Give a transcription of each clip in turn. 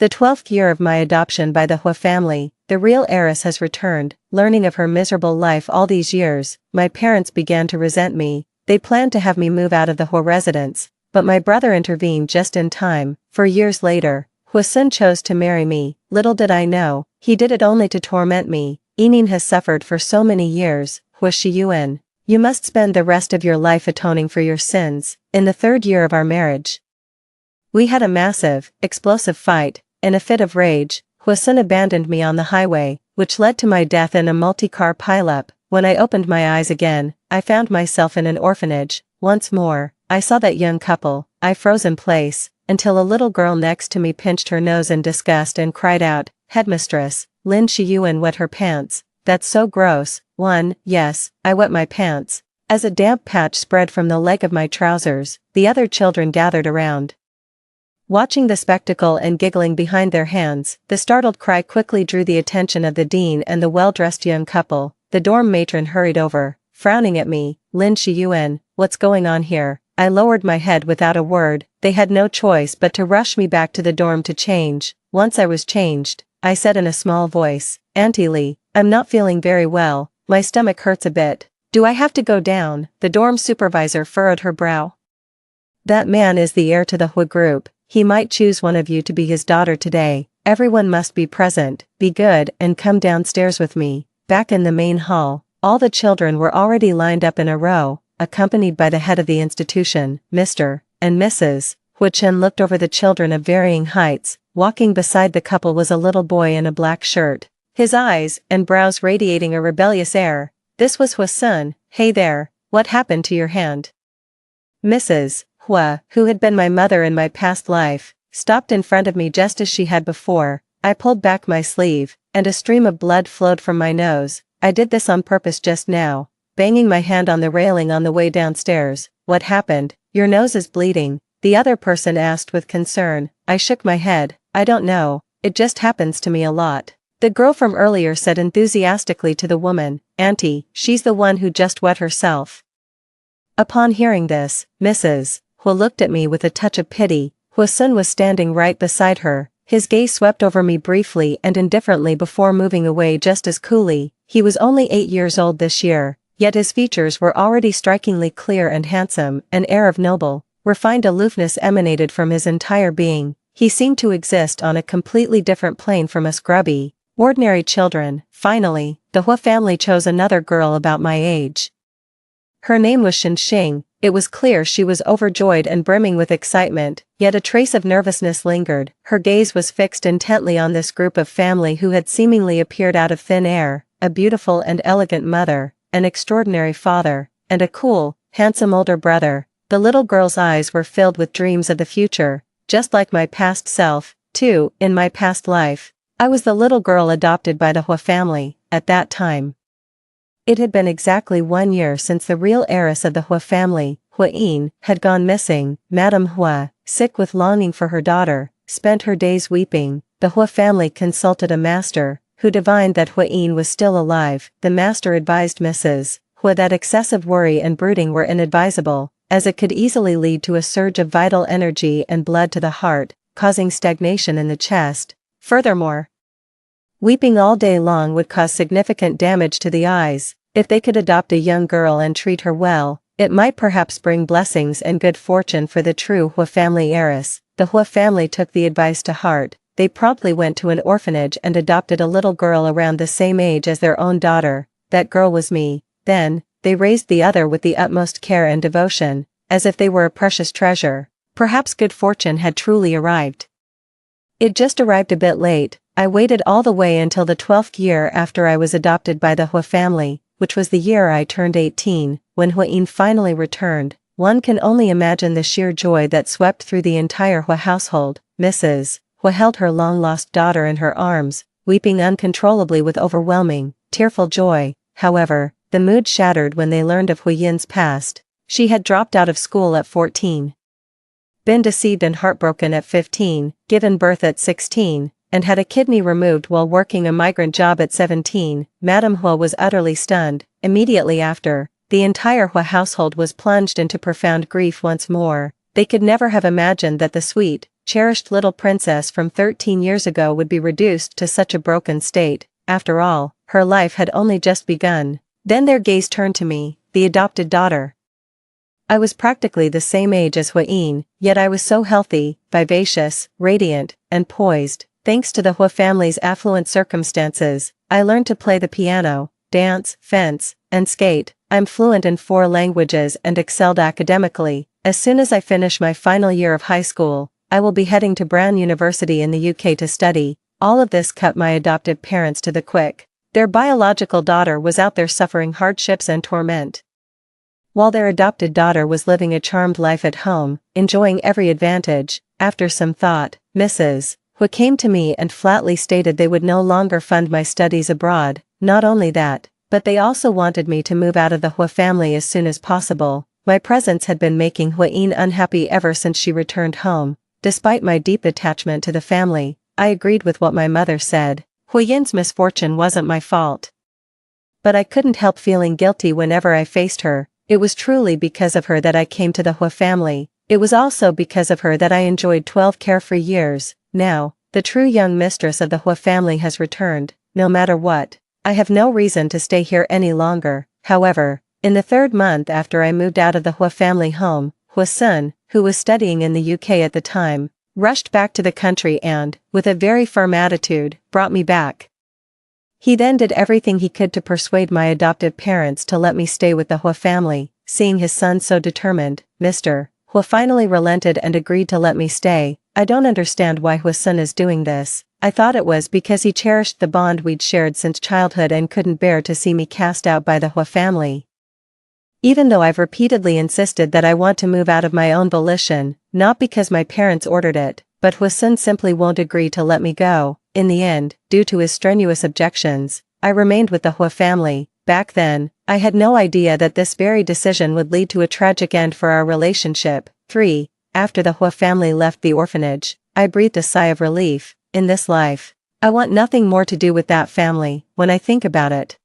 The 12th year of my adoption by the Hua family, the real heiress has returned. Learning of her miserable life all these years, my parents began to resent me. They planned to have me move out of the Hua residence, but my brother intervened just in time. 4 years later, Hua Sun chose to marry me. Little did I know, he did it only to torment me. Enin has suffered for so many years. Hua Shiyuan, you must spend the rest of your life atoning for your sins. In the 3rd year of our marriage, we had a massive, explosive fight. In a fit of rage, Hua Sun abandoned me on the highway, which led to my death in a multi-car pileup. When I opened my eyes again, I found myself in an orphanage. Once more, I saw that young couple. I froze in place, until a little girl next to me pinched her nose in disgust and cried out, "Headmistress, Lin Shiyuan wet her pants. That's so gross." Yes, I wet my pants. As a damp patch spread from the leg of my trousers, the other children gathered around, watching the spectacle and giggling behind their hands. The startled cry quickly drew the attention of the dean and the well-dressed young couple. The dorm matron hurried over, frowning at me. "Lin Shiyuan, what's going on here?" I lowered my head without a word. They had no choice but to rush me back to the dorm to change. Once I was changed, I said in a small voice, "Auntie Lee, I'm not feeling very well, my stomach hurts a bit. Do I have to go down?" The dorm supervisor furrowed her brow. "That man is the heir to the Hua group. He might choose one of you to be his daughter today. Everyone must be present. Be good and come downstairs with me." Back in the main hall, all the children were already lined up in a row, accompanied by the head of the institution, Mr. and Mrs. Hua Chen looked over the children of varying heights. Walking beside the couple was a little boy in a black shirt, his eyes and brows radiating a rebellious air. This was Hua Sun. "Hey there, what happened to your hand?" Mrs. Hua, who had been my mother in my past life, stopped in front of me just as she had before. I pulled back my sleeve, and a stream of blood flowed from my nose. "I did this on purpose just now," banging my hand on the railing on the way downstairs. "What happened? Your nose is bleeding," the other person asked with concern. I shook my head. "I don't know, it just happens to me a lot." The girl from earlier said enthusiastically to the woman, "Auntie, she's the one who just wet herself." Upon hearing this, Mrs. Hua looked at me with a touch of pity. Hua Sun was standing right beside her. His gaze swept over me briefly and indifferently before moving away just as coolly. He was only 8 years old this year, yet his features were already strikingly clear and handsome. An air of noble, refined aloofness emanated from his entire being. He seemed to exist on a completely different plane from us grubby, ordinary children. Finally, the Hua family chose another girl about my age. Her name was Xing. It was clear she was overjoyed and brimming with excitement, yet a trace of nervousness lingered. Her gaze was fixed intently on this group of family who had seemingly appeared out of thin air, a beautiful and elegant mother, an extraordinary father, and a cool, handsome older brother. The little girl's eyes were filled with dreams of the future, just like my past self, too. In my past life, I was the little girl adopted by the Hua family. At that time, it had been exactly 1 year since the real heiress of the Hua family, Hua Yin, had gone missing. Madame Hua, sick with longing for her daughter, spent her days weeping. The Hua family consulted a master, who divined that Hua Yin was still alive. The master advised Mrs. Hua that excessive worry and brooding were inadvisable, as it could easily lead to a surge of vital energy and blood to the heart, causing stagnation in the chest. Furthermore, weeping all day long would cause significant damage to the eyes. If they could adopt a young girl and treat her well, it might perhaps bring blessings and good fortune for the true Hua family heiress. The Hua family took the advice to heart. They promptly went to an orphanage and adopted a little girl around the same age as their own daughter. That girl was me. Then, they raised the other with the utmost care and devotion, as if they were a precious treasure. Perhaps good fortune had truly arrived. It just arrived a bit late. I waited all the way until the 12th year after I was adopted by the Hua family, which was the year I turned 18, when Hua Yin finally returned. One can only imagine the sheer joy that swept through the entire Hua household. Mrs. Hua held her long-lost daughter in her arms, weeping uncontrollably with overwhelming, tearful joy. However, the mood shattered when they learned of Hua Yin's past. She had dropped out of school at 14, been deceived and heartbroken at 15, given birth at 16, and had a kidney removed while working a migrant job at 17. Madame Hua was utterly stunned. Immediately after, the entire Hua household was plunged into profound grief once more. They could never have imagined that the sweet, cherished little princess from 13 years ago would be reduced to such a broken state. After all, her life had only just begun. Then their gaze turned to me, the adopted daughter. I was practically the same age as Huayin, yet I was so healthy, vivacious, radiant, and poised. Thanks to the Hua family's affluent circumstances, I learned to play the piano, dance, fence, and skate. I'm fluent in 4 languages and excelled academically. As soon as I finish my final year of high school, I will be heading to Brown University in the UK to study. All of this cut my adoptive parents to the quick. Their biological daughter was out there suffering hardships and torment, while their adopted daughter was living a charmed life at home, enjoying every advantage. After some thought, Mrs. Hua came to me and flatly stated they would no longer fund my studies abroad. Not only that, but they also wanted me to move out of the Hua family as soon as possible. My presence had been making Huayin unhappy ever since she returned home. Despite my deep attachment to the family, I agreed with what my mother said. Huayin's misfortune wasn't my fault. But I couldn't help feeling guilty whenever I faced her. It was truly because of her that I came to the Hua family. It was also because of her that I enjoyed 12 carefree years. Now, the true young mistress of the Hua family has returned. No matter what, I have no reason to stay here any longer. However, in the 3rd month after I moved out of the Hua family home, Hua's son, who was studying in the UK at the time, rushed back to the country and, with a very firm attitude, brought me back. He then did everything he could to persuade my adoptive parents to let me stay with the Hua family. Seeing his son so determined, Mr. Hua finally relented and agreed to let me stay. I don't understand why Hua's son is doing this. I thought it was because he cherished the bond we'd shared since childhood and couldn't bear to see me cast out by the Hua family. Even though I've repeatedly insisted that I want to move out of my own volition, not because my parents ordered it, but Hua's son simply won't agree to let me go. In the end, due to his strenuous objections, I remained with the Hua family. Back then, I had no idea that this very decision would lead to a tragic end for our relationship. 3. After the Hua family left the orphanage, I breathed a sigh of relief. In this life, I want nothing more to do with that family. When I think about it,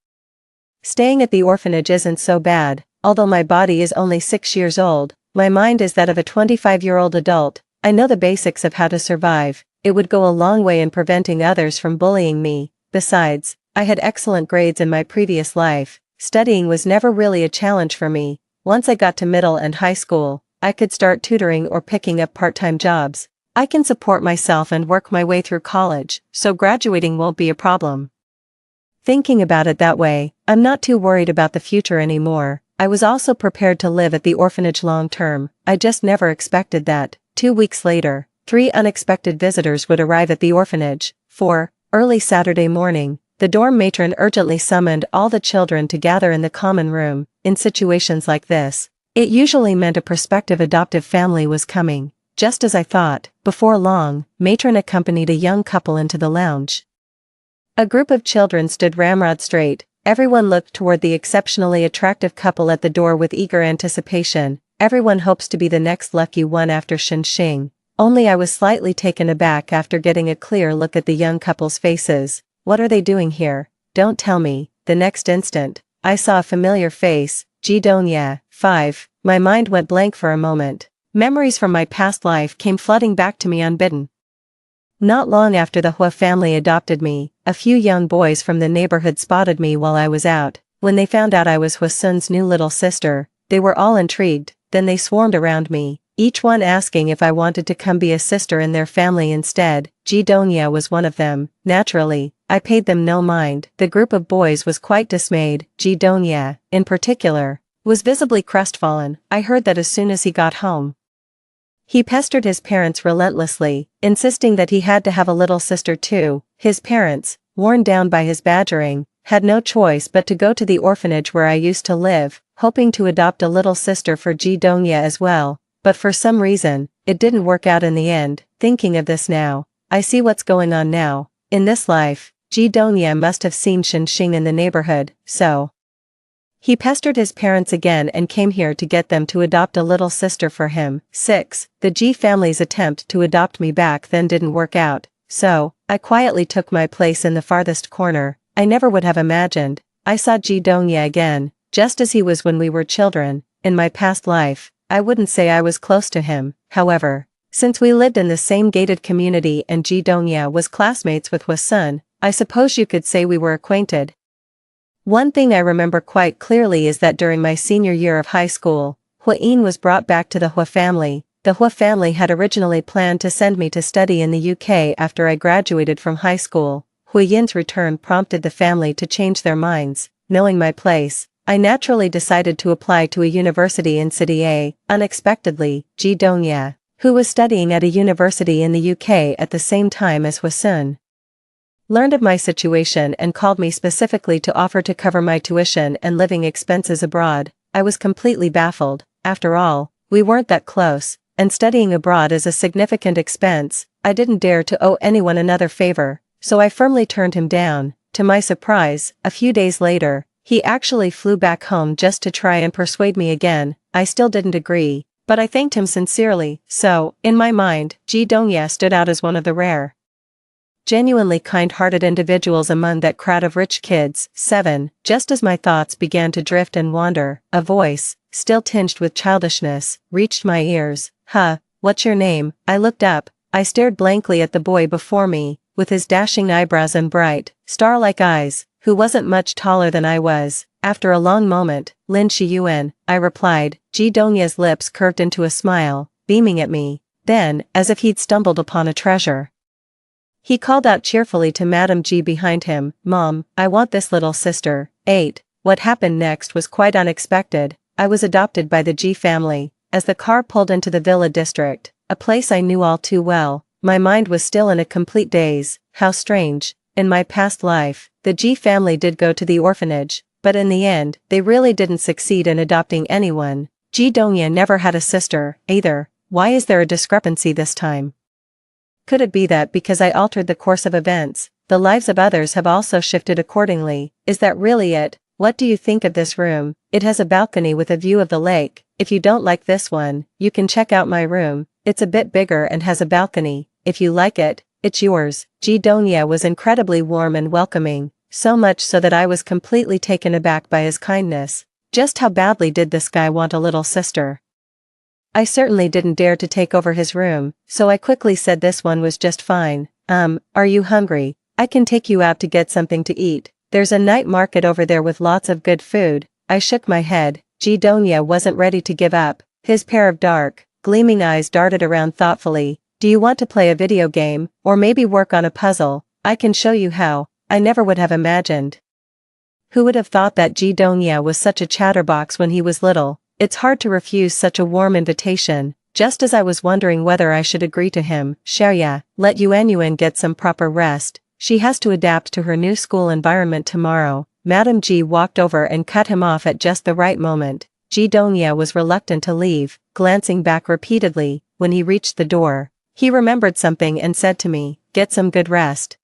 staying at the orphanage isn't so bad. Although my body is only 6 years old, my mind is that of a 25-year-old adult. I know the basics of how to survive. It would go a long way in preventing others from bullying me. Besides, I had excellent grades in my previous life. Studying was never really a challenge for me. Once I got to middle and high school, I could start tutoring or picking up part-time jobs. I can support myself and work my way through college, so graduating won't be a problem. Thinking about it that way, I'm not too worried about the future anymore. I was also prepared to live at the orphanage long term. I just never expected that. 2 weeks later, 3 unexpected visitors would arrive at the orphanage. 4. Early Saturday morning, the dorm matron urgently summoned all the children to gather in the common room. In situations like this, it usually meant a prospective adoptive family was coming. Just as I thought, before long, matron accompanied a young couple into the lounge. A group of children stood ramrod straight. Everyone looked toward the exceptionally attractive couple at the door with eager anticipation. Everyone hopes to be the next lucky one after Xing. Only I was slightly taken aback after getting a clear look at the young couple's faces. What are they doing here? Don't tell me. The next instant, I saw a familiar face, Ji Dongya, 5. My mind went blank for a moment. Memories from my past life came flooding back to me unbidden. Not long after the Hua family adopted me, a few young boys from the neighborhood spotted me while I was out. When they found out I was Hua Sun's new little sister, they were all intrigued. Then they swarmed around me, each one asking if I wanted to come be a sister in their family instead. Ji Dongya was one of them. Naturally, I paid them no mind. The group of boys was quite dismayed. Ji Dongya, in particular, was visibly crestfallen. I heard that as soon as he got home, he pestered his parents relentlessly, insisting that he had to have a little sister too. His parents, worn down by his badgering, had no choice but to go to the orphanage where I used to live, hoping to adopt a little sister for Ji Dongya as well. But for some reason, it didn't work out in the end. Thinking of this now, I see what's going on now. In this life, Ji Dongya must have seen Xing in the neighborhood, so he pestered his parents again and came here to get them to adopt a little sister for him. 6. The Ji family's attempt to adopt me back then didn't work out, so I quietly took my place in the farthest corner. I never would have imagined. I saw Ji Dongya again, just as he was when we were children. In my past life, I wouldn't say I was close to him, however. Since we lived in the same gated community and Ji Dongya was classmates with Hwa-sun, I suppose you could say we were acquainted. One thing I remember quite clearly is that during my senior year of high school, Hwa-in was brought back to the Hwa family. The Hwa family had originally planned to send me to study in the UK after I graduated from high school. Hwa-yin's return prompted the family to change their minds. Knowing my place, I naturally decided to apply to a university in City A. Unexpectedly, Ji Dongya, who was studying at a university in the UK at the same time as Hwa-sun, learned of my situation and called me specifically to offer to cover my tuition and living expenses abroad. I was completely baffled. After all, we weren't that close, and studying abroad is a significant expense. I didn't dare to owe anyone another favor, so I firmly turned him down. To my surprise, a few days later, he actually flew back home just to try and persuade me again. I still didn't agree, but I thanked him sincerely. So, in my mind, Ji Dongya stood out as one of the rare, genuinely kind-hearted individuals among that crowd of rich kids. 7. Just as my thoughts began to drift and wander, a voice, still tinged with childishness, reached my ears. What's your name? I looked up. I stared blankly at the boy before me, with his dashing eyebrows and bright, star-like eyes, who wasn't much taller than I was. After a long moment, Lin Shiyuan, I replied. Ji Dongya's lips curved into a smile, beaming at me. Then, as if he'd stumbled upon a treasure, he called out cheerfully to Madam Ji behind him, "Mom, I want this little sister." 8. What happened next was quite unexpected. I was adopted by the Ji family. As the car pulled into the Villa district, a place I knew all too well, my mind was still in a complete daze. How strange. In my past life, the Ji family did go to the orphanage, but in the end, they really didn't succeed in adopting anyone. Ji Dongya never had a sister, either. Why is there a discrepancy this time? Could it be that because I altered the course of events, the lives of others have also shifted accordingly? Is that really it? What do you think of this room? It has a balcony with a view of the lake. If you don't like this one, you can check out my room. It's a bit bigger and has a balcony. If you like it, it's yours. Ji Dongya was incredibly warm and welcoming, so much so that I was completely taken aback by his kindness. Just how badly did this guy want a little sister? I certainly didn't dare to take over his room, so I quickly said this one was just fine. Are you hungry? I can take you out to get something to eat. There's a night market over there with lots of good food. I shook my head. Ji Dongya wasn't ready to give up. His pair of dark, gleaming eyes darted around thoughtfully. Do you want to play a video game, or maybe work on a puzzle? I can show you how. I never would have imagined. Who would have thought that Ji Dongya was such a chatterbox when he was little? It's hard to refuse such a warm invitation. Just as I was wondering whether I should agree to him, Sherya, let Yuan get some proper rest. She has to adapt to her new school environment tomorrow. Madam Ji walked over and cut him off at just the right moment. Ji Dongya was reluctant to leave, glancing back repeatedly. When he reached the door, he remembered something and said to me, "Get some good rest.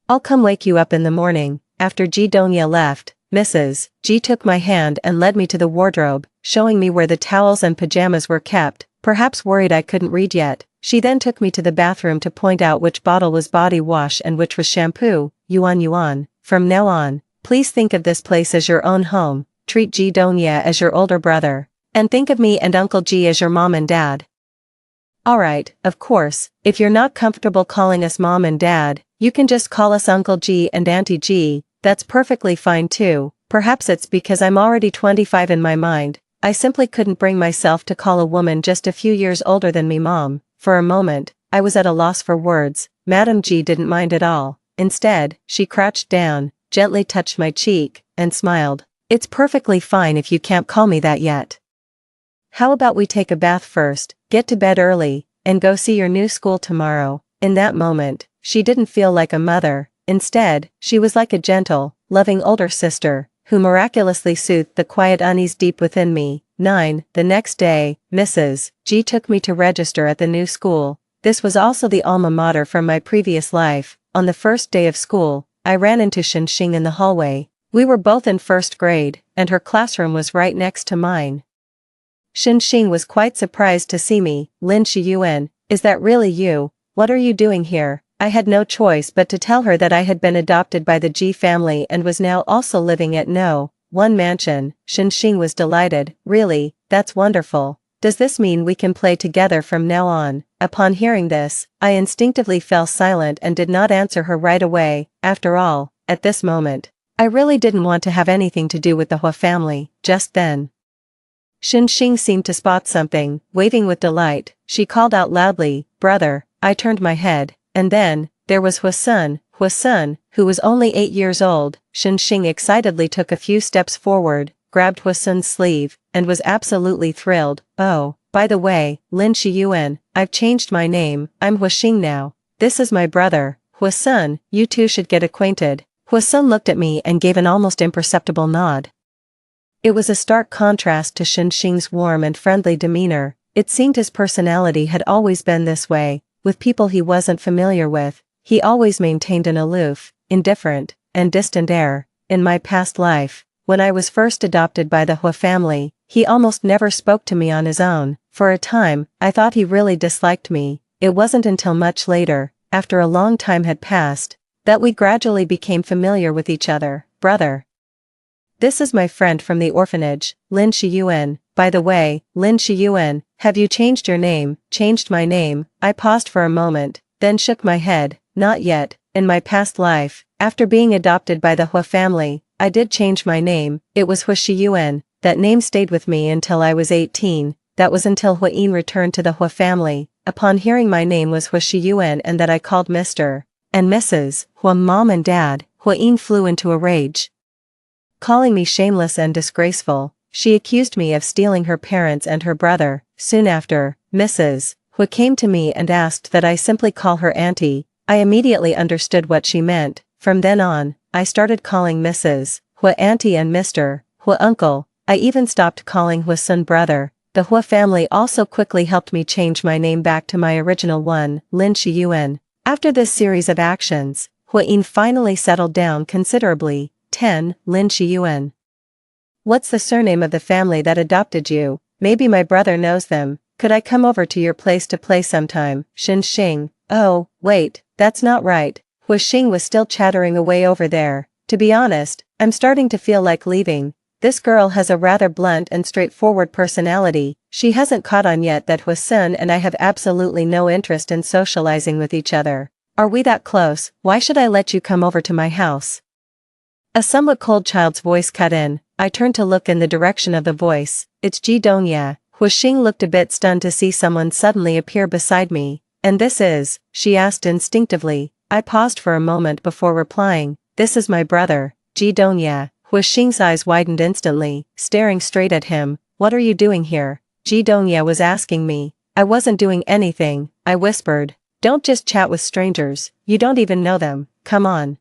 I'll come wake you up in the morning." After Ji Dongya left, Mrs. Ji took my hand and led me to the wardrobe, showing me where the towels and pajamas were kept, perhaps worried I couldn't read yet. She then took me to the bathroom to point out which bottle was body wash and which was shampoo. Yuan, from now on, please think of this place as your own home, treat Ji Dongya as your older brother, and think of me and Uncle Ji as your mom and dad. Alright, of course, if you're not comfortable calling us mom and dad, you can just call us Uncle Ji and Auntie Ji. That's perfectly fine too. Perhaps it's because I'm already 25 in my mind. I simply couldn't bring myself to call a woman just a few years older than me mom. For a moment, I was at a loss for words. Madam Ji didn't mind at all. Instead, she crouched down, gently touched my cheek, and smiled. It's perfectly fine if you can't call me that yet. How about we take a bath first, get to bed early, and go see your new school tomorrow? In that moment, she didn't feel like a mother. Instead, she was like a gentle, loving older sister, who miraculously soothed the quiet unease deep within me. 9. The next day, Mrs. Ji took me to register at the new school. This was also the alma mater from my previous life. On the first day of school, I ran into Shenxing in the hallway. We were both in first grade, and her classroom was right next to mine. Shenxing was quite surprised to see me. Lin Shiyuan, is that really you? What are you doing here? I had no choice but to tell her that I had been adopted by the Ji family and was now also living at No. 1 mansion. Shenxing was delighted. Really, that's wonderful. Does this mean we can play together from now on? Upon hearing this, I instinctively fell silent and did not answer her right away. After all, at this moment, I really didn't want to have anything to do with the Hua family. Just then, Xing seemed to spot something. Waving with delight, she called out loudly, "Brother." I turned my head, and then, there was Hua Sun, who was only 8 years old. Xing excitedly took a few steps forward, grabbed Hua Sun's sleeve, and was absolutely thrilled. "Oh, by the way, Lin Shiyuan, I've changed my name, I'm Hua Xing now. This is my brother, Hua Sun, you two should get acquainted." Hua Sun looked at me and gave an almost imperceptible nod. It was a stark contrast to Xing's warm and friendly demeanor. It seemed his personality had always been this way. With people he wasn't familiar with, he always maintained an aloof, indifferent, and distant air. In my past life, when I was first adopted by the Hua family, he almost never spoke to me on his own. For a time, I thought he really disliked me. It wasn't until much later, after a long time had passed, that we gradually became familiar with each other. "Brother. This is my friend from the orphanage, Lin Shiyuan. By the way, Lin Shiyuan, have you changed your name?" "Changed my name?" I paused for a moment, then shook my head. "Not yet. In my past life, after being adopted by the Hua family, I did change my name. It was Hua Shiyuan. That name stayed with me until I was 18. That was until Hua Yin returned to the Hua family. Upon hearing my name was Hua Shiyuan and that I called Mr. and Mrs. Hua Mom and Dad, Hua Yin flew into a rage. Calling me shameless and disgraceful, she accused me of stealing her parents and her brother. Soon after, Mrs. Hua came to me and asked that I simply call her auntie. I immediately understood what she meant. From then on, I started calling Mrs. Hua auntie and Mr. Hua uncle. I even stopped calling Hua Sun brother. The Hua family also quickly helped me change my name back to my original one, Lin Shiyuan. After this series of actions, Hua Yin finally settled down considerably. 10. Lin Shiyuan. What's the surname of the family that adopted you? Maybe my brother knows them. Could I come over to your place to play sometime? Xing. Oh, wait, that's not right. Hua Xing was still chattering away over there. To be honest, I'm starting to feel like leaving. This girl has a rather blunt and straightforward personality. She hasn't caught on yet that Hua Sun and I have absolutely no interest in socializing with each other. Are we that close? Why should I let you come over to my house? A somewhat cold child's voice cut in. I turned to look in the direction of the voice. It's Ji Dongya. Hua Xing looked a bit stunned to see someone suddenly appear beside me. "And this is?" she asked instinctively. I paused for a moment before replying. "This is my brother, Ji Dongya." Hua Xing's eyes widened instantly, staring straight at him. "What are you doing here?" Ji Dongya was asking me. "I wasn't doing anything," I whispered. "Don't just chat with strangers, you don't even know them. Come on.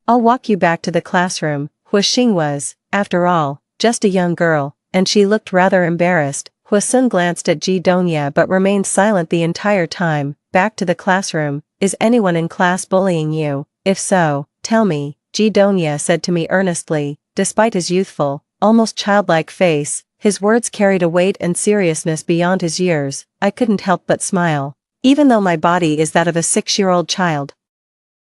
I'll walk you back to the classroom." Hua Xing was, after all, just a young girl, and she looked rather embarrassed. Hua Sun glanced at Ji Dongya but remained silent the entire time. "Back to the classroom. Is anyone in class bullying you? If so, tell me," Ji Dongya said to me earnestly. Despite his youthful, almost childlike face, his words carried a weight and seriousness beyond his years. I couldn't help but smile. Even though my body is that of a 6-year-old child,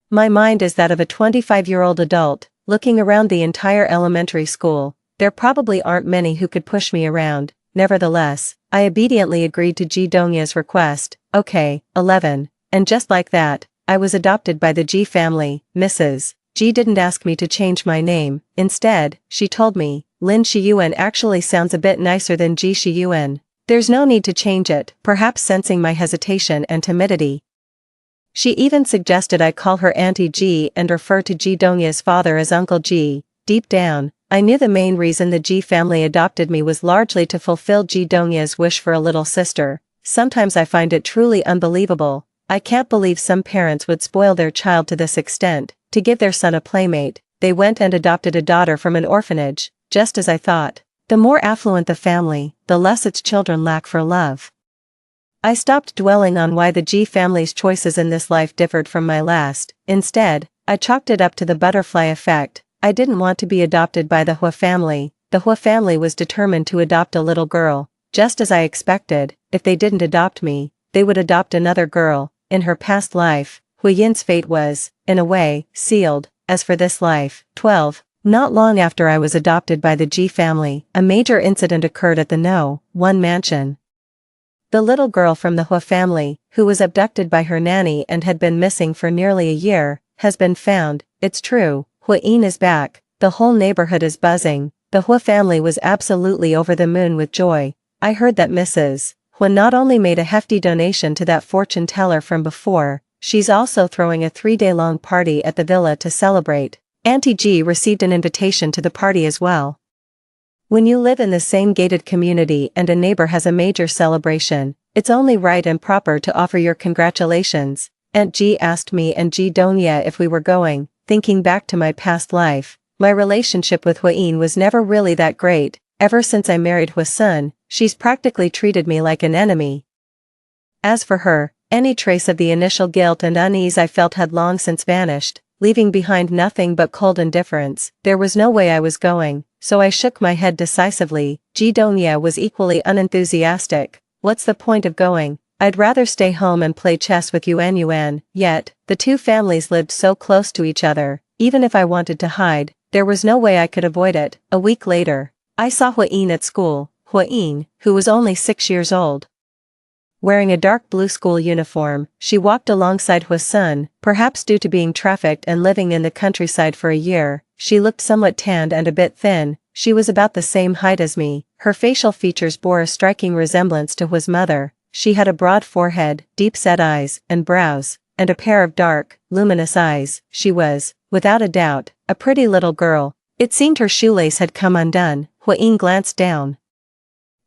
my mind is that of a 25-year-old adult. Looking around the entire elementary school, there probably aren't many who could push me around. Nevertheless, I obediently agreed to Ji Dongya's request. "Okay, 11. And just like that, I was adopted by the Ji family. Mrs. Ji didn't ask me to change my name. Instead, she told me, Lin Shiyuan actually sounds a bit nicer than Ji Shiyuan. There's no need to change it." Perhaps sensing my hesitation and timidity, she even suggested I call her Auntie Ji and refer to Ji Dongya's father as Uncle Ji. Deep down, I knew the main reason the Ji family adopted me was largely to fulfill Ji Dongya's wish for a little sister. Sometimes I find it truly unbelievable. I can't believe some parents would spoil their child to this extent. To give their son a playmate, they went and adopted a daughter from an orphanage, just as I thought. The more affluent the family, the less its children lack for love. I stopped dwelling on why the Ji family's choices in this life differed from my last. Instead, I chalked it up to the butterfly effect. I didn't want to be adopted by the Hua family. The Hua family was determined to adopt a little girl. Just as I expected, if they didn't adopt me, they would adopt another girl. In her past life, Hua Yin's fate was, in a way, sealed. As for this life, 12. Not long after I was adopted by the G family, a major incident occurred at the No. 1 mansion. The little girl from the Hua family, who was abducted by her nanny and had been missing for nearly a year, has been found. It's true, Hua-in is back, the whole neighborhood is buzzing. The Hua family was absolutely over the moon with joy. I heard that Mrs. Hua not only made a hefty donation to that fortune teller from before, she's also throwing a 3-day-long party at the villa to celebrate. Auntie G received an invitation to the party as well. When you live in the same gated community and a neighbor has a major celebration, it's only right and proper to offer your congratulations. Aunt G asked me and G Donya if we were going. Thinking back to my past life, my relationship with Hua-in was never really that great. Ever since I married Hua-sun, she's practically treated me like an enemy. As for her, any trace of the initial guilt and unease I felt had long since vanished, leaving behind nothing but cold indifference. There was no way I was going, so I shook my head decisively. Ji Donya was equally unenthusiastic. What's the point of going? I'd rather stay home and play chess with Yuan. Yet, the two families lived so close to each other, even if I wanted to hide, there was no way I could avoid it. A week later, I saw Hua-in at school. Hua-in, who was only 6 years old. Wearing a dark blue school uniform, she walked alongside Hua-sun. Perhaps due to being trafficked and living in the countryside for a year, she looked somewhat tanned and a bit thin. She was about the same height as me. Her facial features bore a striking resemblance to Hua's mother. She had a broad forehead, deep-set eyes and brows, and a pair of dark, luminous eyes. She was, without a doubt, a pretty little girl. It seemed her shoelace had come undone. Hua-in glanced down,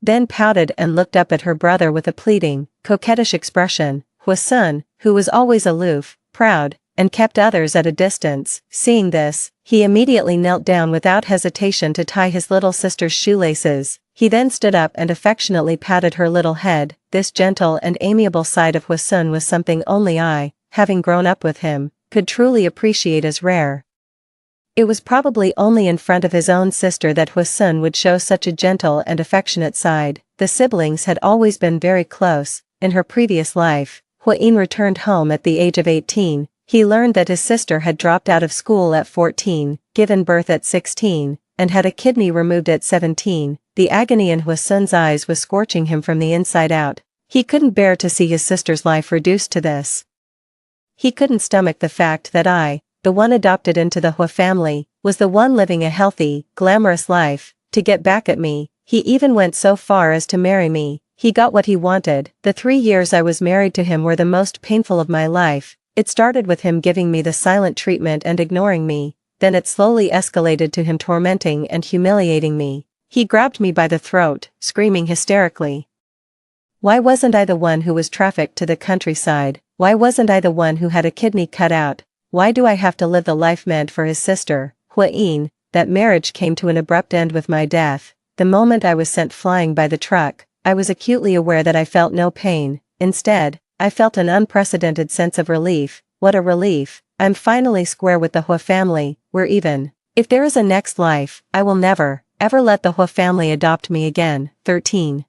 then pouted and looked up at her brother with a pleading, coquettish expression. Hua-sun, who was always aloof, proud, and kept others at a distance, seeing this, he immediately knelt down without hesitation to tie his little sister's shoelaces. He then stood up and affectionately patted her little head. This gentle and amiable side of Hua-sun was something only I, having grown up with him, could truly appreciate as rare. It was probably only in front of his own sister that Hua-sun would show such a gentle and affectionate side. The siblings had always been very close. In her previous life, Hua-in returned home at the age of 18. He learned that his sister had dropped out of school at 14, given birth at 16, and had a kidney removed at 17. The agony in Hua-sun's eyes was scorching him from the inside out. He couldn't bear to see his sister's life reduced to this. He couldn't stomach the fact that I, the one adopted into the Hua family, was the one living a healthy, glamorous life. To get back at me, he even went so far as to marry me. He got what he wanted. The 3 years I was married to him were the most painful of my life. It started with him giving me the silent treatment and ignoring me, then it slowly escalated to him tormenting and humiliating me. He grabbed me by the throat, screaming hysterically. Why wasn't I the one who was trafficked to the countryside? Why wasn't I the one who had a kidney cut out? Why do I have to live the life meant for his sister, Hua-in? That marriage came to an abrupt end with my death. The moment I was sent flying by the truck, I was acutely aware that I felt no pain. Instead, I felt an unprecedented sense of relief. What a relief. I'm finally square with the Hua family. We're even. If there is a next life, I will never, ever let the Hua family adopt me again. 13.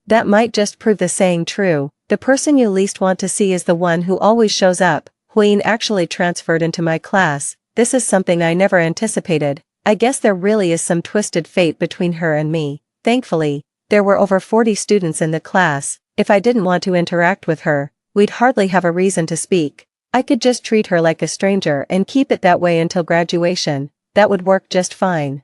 That might just prove the saying true. The person you least want to see is the one who always shows up. Hua-in actually transferred into my class. This is something I never anticipated. I guess there really is some twisted fate between her and me. Thankfully, there were over 40 students in the class. If I didn't want to interact with her, we'd hardly have a reason to speak. I could just treat her like a stranger and keep it that way until graduation. That would work just fine.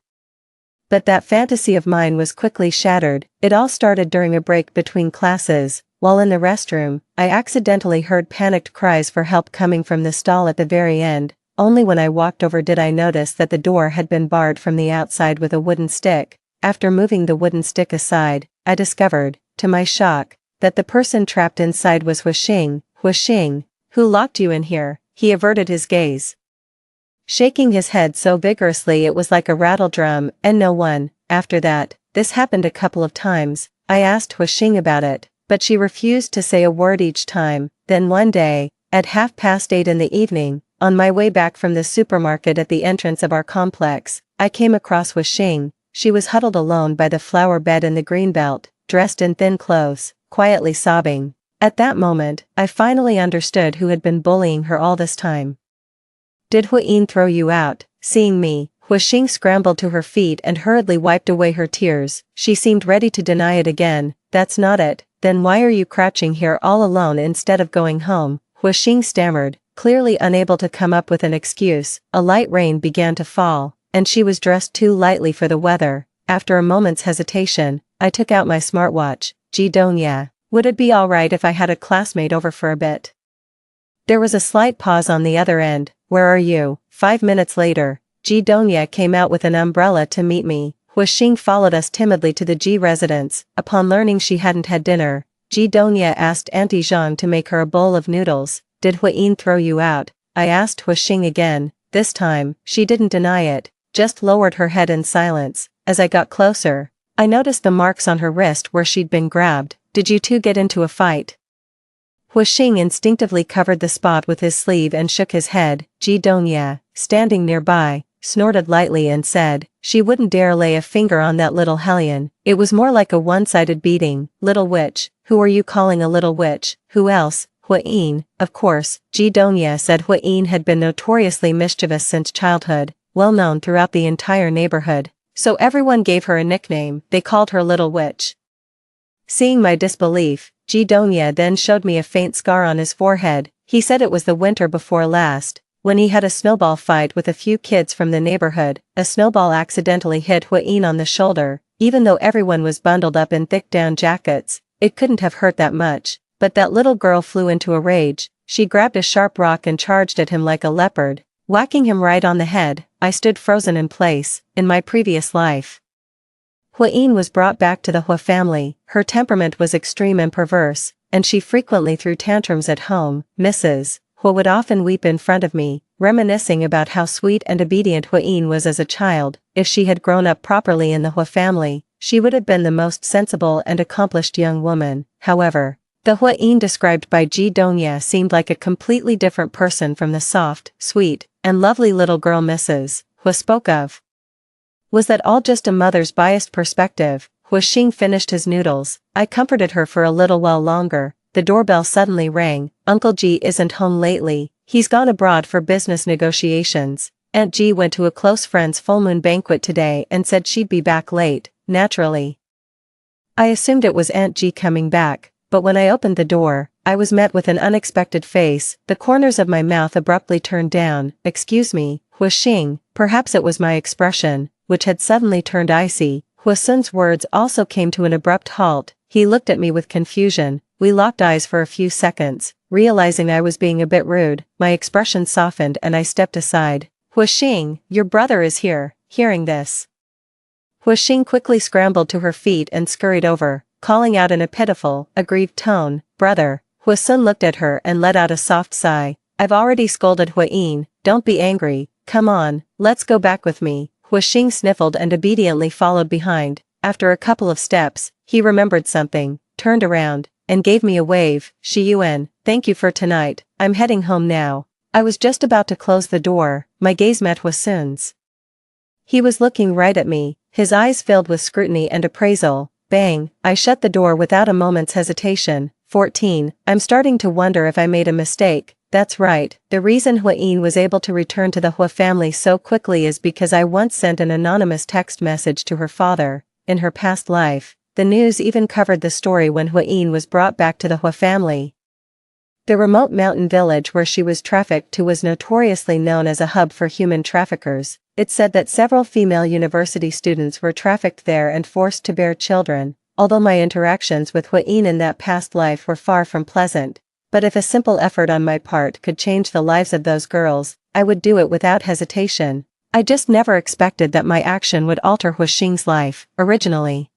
But that fantasy of mine was quickly shattered. It all started during a break between classes. While in the restroom, I accidentally heard panicked cries for help coming from the stall at the very end. Only when I walked over did I notice that the door had been barred from the outside with a wooden stick. After moving the wooden stick aside, I discovered, to my shock, that the person trapped inside was Hua-xing. Hua-xing, who locked you in here? He averted his gaze, shaking his head so vigorously it was like a rattle drum, and no one. After that, this happened a couple of times. I asked Hua-xing about it, but she refused to say a word each time. Then one day, at 8:30 in the evening, on my way back from the supermarket at the entrance of our complex, I came across Hua-xing. She was huddled alone by the flower bed in the greenbelt, dressed in thin clothes, quietly sobbing. At that moment, I finally understood who had been bullying her all this time. Did Hua-in throw you out? Seeing me, Huixing scrambled to her feet and hurriedly wiped away her tears. She seemed ready to deny it again. That's not it. Then why are you crouching here all alone instead of going home? Huixing stammered, clearly unable to come up with an excuse. A light rain began to fall, and she was dressed too lightly for the weather. After a moment's hesitation, I took out my smartwatch. Jidonya, would it be alright if I had a classmate over for a bit? There was a slight pause on the other end. Where are you? 5 minutes later, Jidonya came out with an umbrella to meet me. Huixing followed us timidly to the Ji residence. Upon learning she hadn't had dinner, Jidonya asked Auntie Jean to make her a bowl of noodles. Did Huyin throw you out? I asked Huixing again. This time, she didn't deny it, just lowered her head in silence. As I got closer, I noticed the marks on her wrist where she'd been grabbed. Did you two get into a fight? Huixing instinctively covered the spot with his sleeve and shook his head. Jidonya, standing nearby, snorted lightly and said, she wouldn't dare lay a finger on that little hellion. It was more like a one-sided beating. Little witch. Who are you calling a little witch? Who else? Huyin, of course. Jidonya said Huyin had been notoriously mischievous since childhood, well known throughout the entire neighborhood. So everyone gave her a nickname. They called her Little Witch. Seeing my disbelief, Jidonya then showed me a faint scar on his forehead. He said it was the winter before last, when he had a snowball fight with a few kids from the neighborhood. A snowball accidentally hit Huyin on the shoulder. Even though everyone was bundled up in thick down jackets, it couldn't have hurt that much. But that little girl flew into a rage. She grabbed a sharp rock and charged at him like a leopard, whacking him right on the head. I stood frozen in place. In my previous life, Huyin was brought back to the Hua family. Her temperament was extreme and perverse, and she frequently threw tantrums at home. Mrs. Hua would often weep in front of me, reminiscing about how sweet and obedient Huyin was as a child. If she had grown up properly in the Hua family, she would have been the most sensible and accomplished young woman. However, the Huyin described by Jidonya seemed like a completely different person from the soft, sweet, and lovely little girl Mrs. Hua spoke of. Was that all just a mother's biased perspective? Huixing finished his noodles. I comforted her for a little while longer. The doorbell suddenly rang. Uncle Ji isn't home lately. He's gone abroad for business negotiations. Aunt Ji went to a close friend's full moon banquet today and said she'd be back late. Naturally, I assumed it was Aunt Ji coming back, but when I opened the door, I was met with an unexpected face. The corners of my mouth abruptly turned down. Excuse me, Huixing. Perhaps it was my expression, which had suddenly turned icy. Huixing's words also came to an abrupt halt. He looked at me with confusion. We locked eyes for a few seconds. Realizing I was being a bit rude, my expression softened and I stepped aside. Huixing, your brother is here. Hearing this, Huixing quickly scrambled to her feet and scurried over, calling out in a pitiful, aggrieved tone, brother. Huixing looked at her and let out a soft sigh. I've already scolded Huyin. Don't be angry. Come on, let's go back with me. Huixing sniffled and obediently followed behind. After a couple of steps, he remembered something, turned around, and gave me a wave. Shiyuan, thank you for tonight. I'm heading home now. I was just about to close the door. My gaze met Huixing's. He was looking right at me, his eyes filled with scrutiny and appraisal. Bang, I shut the door without a moment's hesitation. 14. I'm starting to wonder if I made a mistake. That's right, the reason Huyin was able to return to the Hua family so quickly is because I once sent an anonymous text message to her father. In her past life, the news even covered the story when Huyin was brought back to the Hua family. The remote mountain village where she was trafficked to was notoriously known as a hub for human traffickers. It said that several female university students were trafficked there and forced to bear children. Although my interactions with Huyin in that past life were far from pleasant, but if a simple effort on my part could change the lives of those girls, I would do it without hesitation. I just never expected that my action would alter Huixing's life. Originally,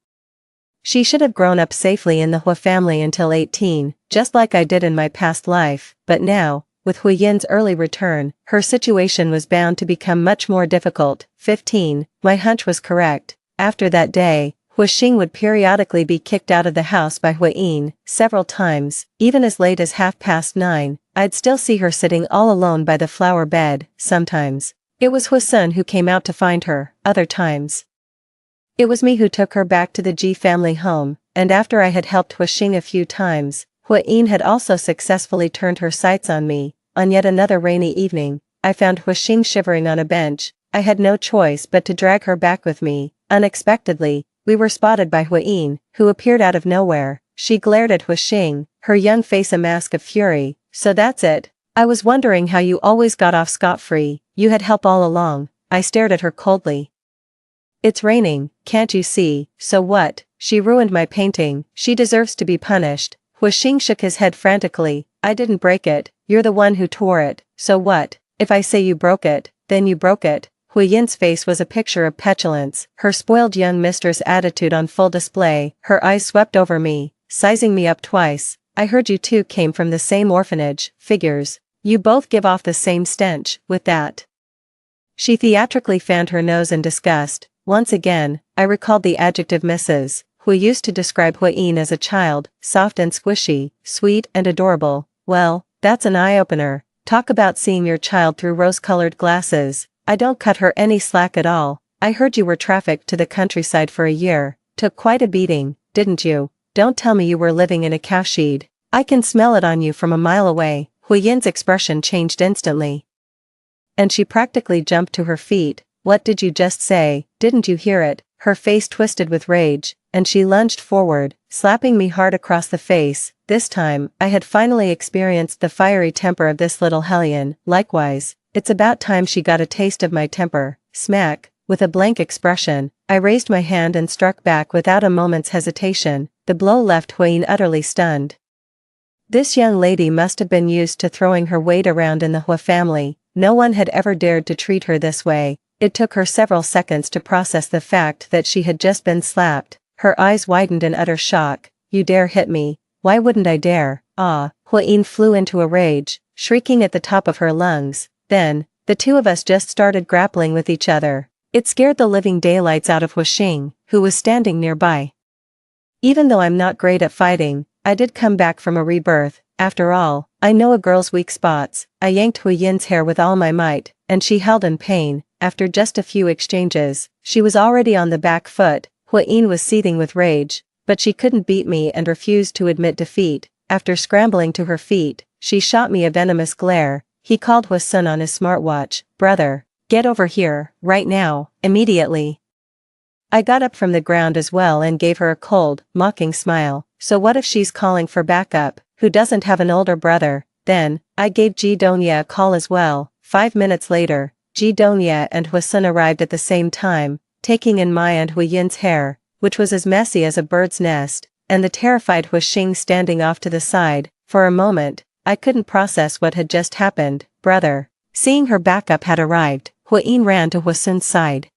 she should have grown up safely in the Hua family until 18, just like I did in my past life, but now, with Huyin's early return, her situation was bound to become much more difficult. 15. My hunch was correct. After that day, Huixing would periodically be kicked out of the house by Huyin. Several times, even as late as 9:30, I'd still see her sitting all alone by the flower bed. Sometimes, it was Huixing who came out to find her. Other times, it was me who took her back to the Ji family home, and after I had helped Huixing a few times, Huyin had also successfully turned her sights on me. On yet another rainy evening, I found Huixing shivering on a bench. I had no choice but to drag her back with me. Unexpectedly, we were spotted by Huiyin, who appeared out of nowhere. She glared at Huixing, her young face a mask of fury. So that's it. I was wondering how you always got off scot-free. You had help all along. I stared at her coldly. It's raining, can't you see? So what? She ruined my painting. She deserves to be punished. Huixing shook his head frantically. I didn't break it. You're the one who tore it. So what? If I say you broke it, then you broke it. Huiyin's face was a picture of petulance, her spoiled young mistress attitude on full display. Her eyes swept over me, sizing me up twice. I heard you two came from the same orphanage. Figures. You both give off the same stench. With that, she theatrically fanned her nose in disgust. Once again, I recalled the adjective Mrs. Hui used to describe Huiyin as a child, soft and squishy, sweet and adorable. Well, that's an eye-opener. Talk about seeing your child through rose-colored glasses. I don't cut her any slack at all. I heard you were trafficked to the countryside for a year. Took quite a beating, didn't you? Don't tell me you were living in a cowshed. I can smell it on you from a mile away. Huiyin's expression changed instantly, and she practically jumped to her feet. What did you just say? Didn't you hear it? Her face twisted with rage, and she lunged forward, slapping me hard across the face. This time, I had finally experienced the fiery temper of this little hellion. Likewise, it's about time she got a taste of my temper. Smack. With a blank expression, I raised my hand and struck back without a moment's hesitation. The blow left Huiyin utterly stunned. This young lady must have been used to throwing her weight around in the Hua family. No one had ever dared to treat her this way. It took her several seconds to process the fact that she had just been slapped. Her eyes widened in utter shock. You dare hit me? Why wouldn't I dare? Ah! Huiyin flew into a rage, shrieking at the top of her lungs. Then, the two of us just started grappling with each other. It scared the living daylights out of Huixing, who was standing nearby. Even though I'm not great at fighting, I did come back from a rebirth. After all, I know a girl's weak spots. I yanked Huiyin's hair with all my might, and she held in pain. After just a few exchanges, she was already on the back foot. Huiyin was seething with rage, but she couldn't beat me and refused to admit defeat. After scrambling to her feet, she shot me a venomous glare. He called Huisun on his smartwatch. Brother, get over here, right now, immediately. I got up from the ground as well and gave her a cold, mocking smile. So what if she's calling for backup? Who doesn't have an older brother? Then, I gave Ji Donya a call as well. 5 minutes later, Ji Donya and Huisun arrived at the same time, taking in my and Huiyin's hair, which was as messy as a bird's nest, and the terrified Huixing standing off to the side. For a moment, I couldn't process what had just happened. Brother. Seeing her backup had arrived, Huiyin ran to Huisun's side.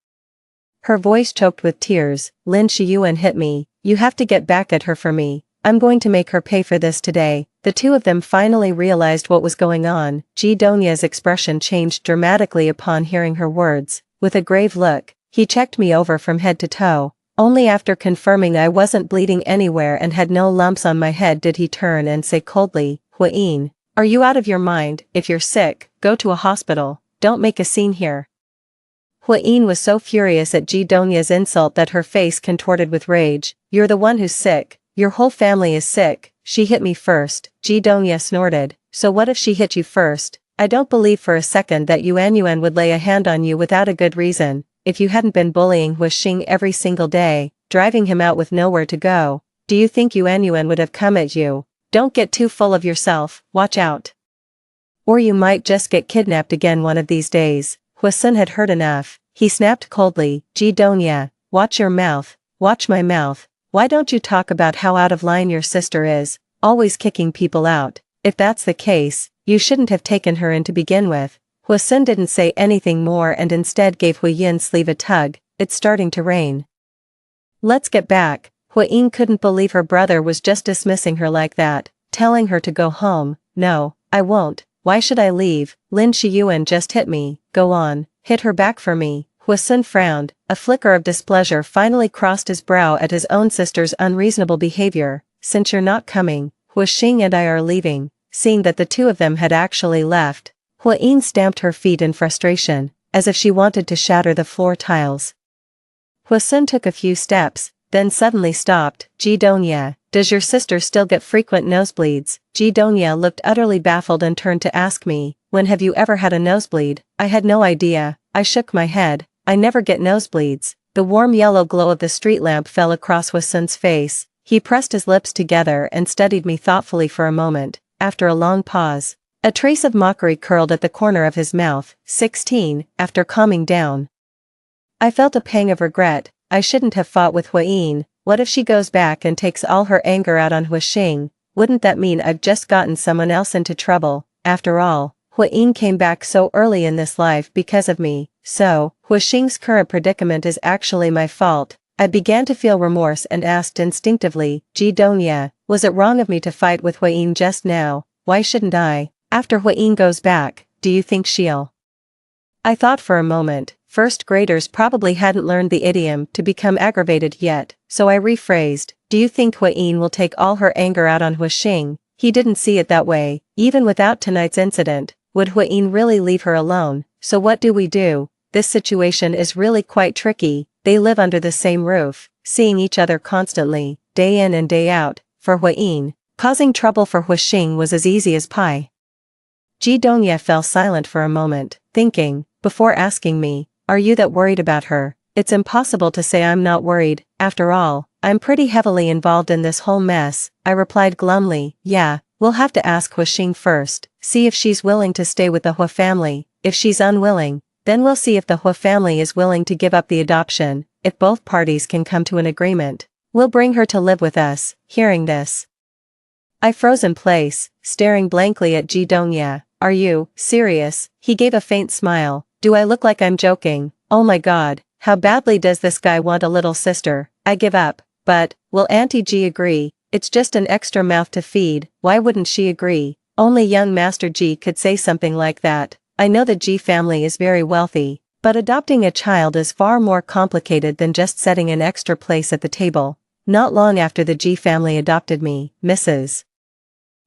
Her voice choked with tears. Lin Shiyuan hit me. You have to get back at her for me. I'm going to make her pay for this today. The two of them finally realized what was going on. Ji Donya's expression changed dramatically upon hearing her words. With a grave look, he checked me over from head to toe. Only after confirming I wasn't bleeding anywhere and had no lumps on my head did he turn and say coldly, Huiyin, are you out of your mind? If you're sick, go to a hospital. Don't make a scene here. Huiyin was so furious at Ji Donya's insult that her face contorted with rage. You're the one who's sick. Your whole family is sick. She hit me first. Ji Donya snorted. So what if she hit you first? I don't believe for a second that Yuan would lay a hand on you without a good reason. If you hadn't been bullying Huixing every single day, driving him out with nowhere to go, do you think Yuan would have come at you? Don't get too full of yourself. Watch out. Or you might just get kidnapped again one of these days. Huisun had heard enough. He snapped coldly. Ji Donya, watch your mouth. Watch my mouth. Why don't you talk about how out of line your sister is, always kicking people out? If that's the case, you shouldn't have taken her in to begin with. Huisun didn't say anything more and instead gave Huiyin's sleeve a tug. It's starting to rain. Let's get back. Huiyin couldn't believe her brother was just dismissing her like that, telling her to go home. No, I won't. Why should I leave? Lin Shiyuan just hit me. Go on, hit her back for me. Huisun frowned. A flicker of displeasure finally crossed his brow at his own sister's unreasonable behavior. Since you're not coming, Huixing and I are leaving. Seeing that the two of them had actually left, Huiyin stamped her feet in frustration, as if she wanted to shatter the floor tiles. Huisun took a few steps, then suddenly stopped. Ji Donya, does your sister still get frequent nosebleeds? Ji Donya looked utterly baffled and turned to ask me, when have you ever had a nosebleed? I had no idea. I shook my head. I never get nosebleeds. The warm yellow glow of the street lamp fell across Hwa-sun's face. He pressed his lips together and studied me thoughtfully for a moment. After a long pause, a trace of mockery curled at the corner of his mouth. 16, after calming down. I felt a pang of regret. I shouldn't have fought with Hwa-in. What if she goes back and takes all her anger out on Hwa-shing? Wouldn't that mean I've just gotten someone else into trouble? After all, Hwa-in came back so early in this life because of me, so, Hwa-shing's current predicament is actually my fault. I began to feel remorse and asked instinctively, Ji Donya, was it wrong of me to fight with Hwa-in just now? Why shouldn't I? After Hwa-in goes back, do you think she'll? I thought for a moment. First graders probably hadn't learned the idiom to become aggravated yet, so I rephrased, do you think Hwa-in will take all her anger out on Hwa-shing? He didn't see it that way. Even without tonight's incident, would Hwa-in really leave her alone? So what do we do? This situation is really quite tricky. They live under the same roof, seeing each other constantly, day in and day out. For Hwa-in, causing trouble for Hwa-shing was as easy as pie. Ji Donya fell silent for a moment, thinking, before asking me, are you that worried about her? It's impossible to say I'm not worried. After all, I'm pretty heavily involved in this whole mess. I replied glumly, yeah, we'll have to ask Hwa-shing first, see if she's willing to stay with the Hwa family. If she's unwilling, then we'll see if the Hwa family is willing to give up the adoption. If both parties can come to an agreement, we'll bring her to live with us. Hearing this, I froze in place, staring blankly at Ji Donya. Are you serious? He gave a faint smile. Do I look like I'm joking? Oh my god, how badly does this guy want a little sister? I give up. But, will Auntie Ji agree? It's just an extra mouth to feed. Why wouldn't she agree? Only young Master Ji could say something like that. I know the Ji family is very wealthy, but adopting a child is far more complicated than just setting an extra place at the table. Not long after the Ji family adopted me, Mrs.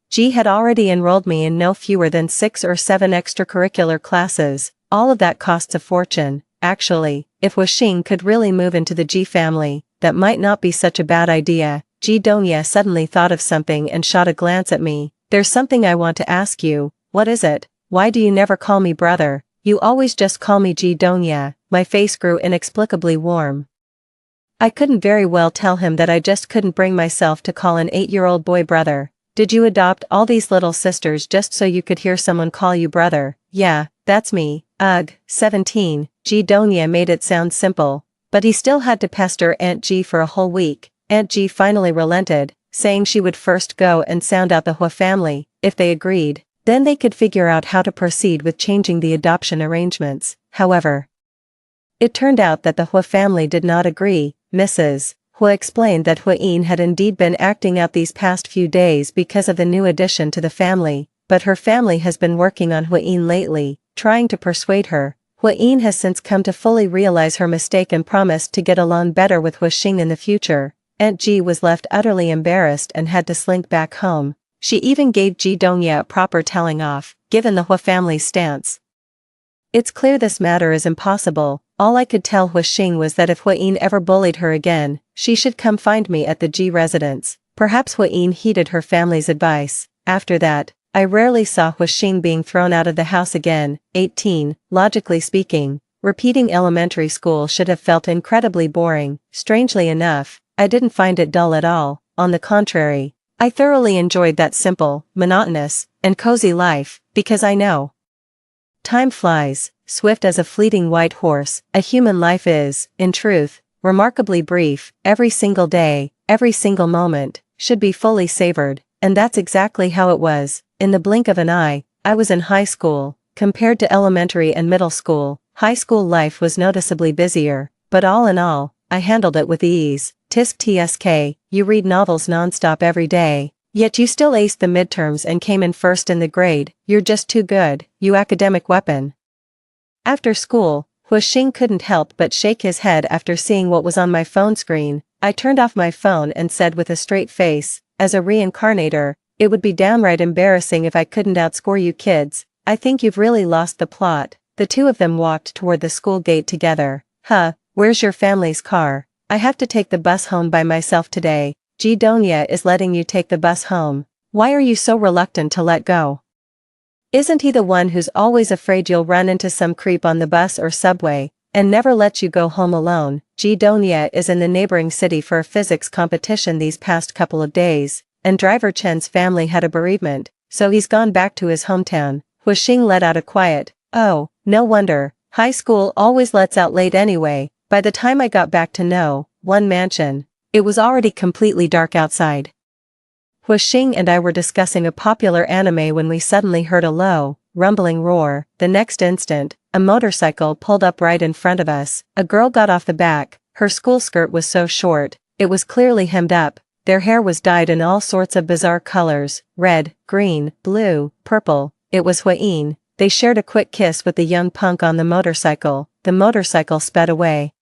Ji had already enrolled me in no fewer than 6 or 7 extracurricular classes. All of that costs a fortune. Actually, if Hwa-shing could really move into the Ji family, that might not be such a bad idea. Ji Donya suddenly thought of something and shot a glance at me. There's something I want to ask you. What is it? Why do you never call me brother? You always just call me Ji Donya. My face grew inexplicably warm. I couldn't very well tell him that I just couldn't bring myself to call an 8-year-old boy brother. Did you adopt all these little sisters just so you could hear someone call you brother? Yeah, that's me. Ugh, 17. Ji Donya made it sound simple, but he still had to pester Aunt Ji for a whole week. Aunt Ji finally relented, saying she would first go and sound out the Hwa family. If they agreed, then they could figure out how to proceed with changing the adoption arrangements. However, it turned out that the Hwa family did not agree. Mrs. Hwa explained that Hwa-in had indeed been acting out these past few days because of the new addition to the family, but her family has been working on Hwa-in lately, trying to persuade her. Hwa-in has since come to fully realize her mistake and promised to get along better with Hwa-shing in the future. Aunt Ji was left utterly embarrassed and had to slink back home. She even gave Ji Donya a proper telling off, given the Hwa family's stance. It's clear this matter is impossible. All I could tell Hwa-shing was that if Hwa-in ever bullied her again, she should come find me at the Ji residence. Perhaps Hwa-in heeded her family's advice. After that, I rarely saw Hwa-shing being thrown out of the house again. 18. Logically speaking, repeating elementary school should have felt incredibly boring. Strangely enough, I didn't find it dull at all. On the contrary, I thoroughly enjoyed that simple, monotonous, and cozy life, because I know time flies, swift as a fleeting white horse. A human life is, in truth, remarkably brief. Every single day, every single moment, should be fully savored, and that's exactly how it was. In the blink of an eye, I was in high school. Compared to elementary and middle school, high school life was noticeably busier, but all in all, I handled it with ease. Tisk tsk, you read novels nonstop every day, yet you still aced the midterms and came in first in the grade. You're just too good, you academic weapon. After school, Hwa-shing couldn't help but shake his head after seeing what was on my phone screen. I turned off my phone and said with a straight face, as a reincarnator, it would be downright embarrassing if I couldn't outscore you kids. I think you've really lost the plot. The two of them walked toward the school gate together. Huh, where's your family's car? I have to take the bus home by myself today. Ji Donya is letting you take the bus home. Why are you so reluctant to let go? Isn't he the one who's always afraid you'll run into some creep on the bus or subway, and never lets you go home alone? Donya is in the neighboring city for a physics competition these past couple of days, and driver Chen's family had a bereavement, so he's gone back to his hometown. Huixing let out a quiet, "Oh, no wonder, high school always lets out late anyway." By the time I got back to No. 1 Mansion, it was already completely dark outside. Huixing and I were discussing a popular anime when we suddenly heard a low, rumbling roar. The next instant, a motorcycle pulled up right in front of us. A girl got off the back. Her school skirt was so short, it was clearly hemmed up. Their hair was dyed in all sorts of bizarre colors, red, green, blue, purple. It was Huiying. They shared a quick kiss with the young punk on the motorcycle. The motorcycle sped away.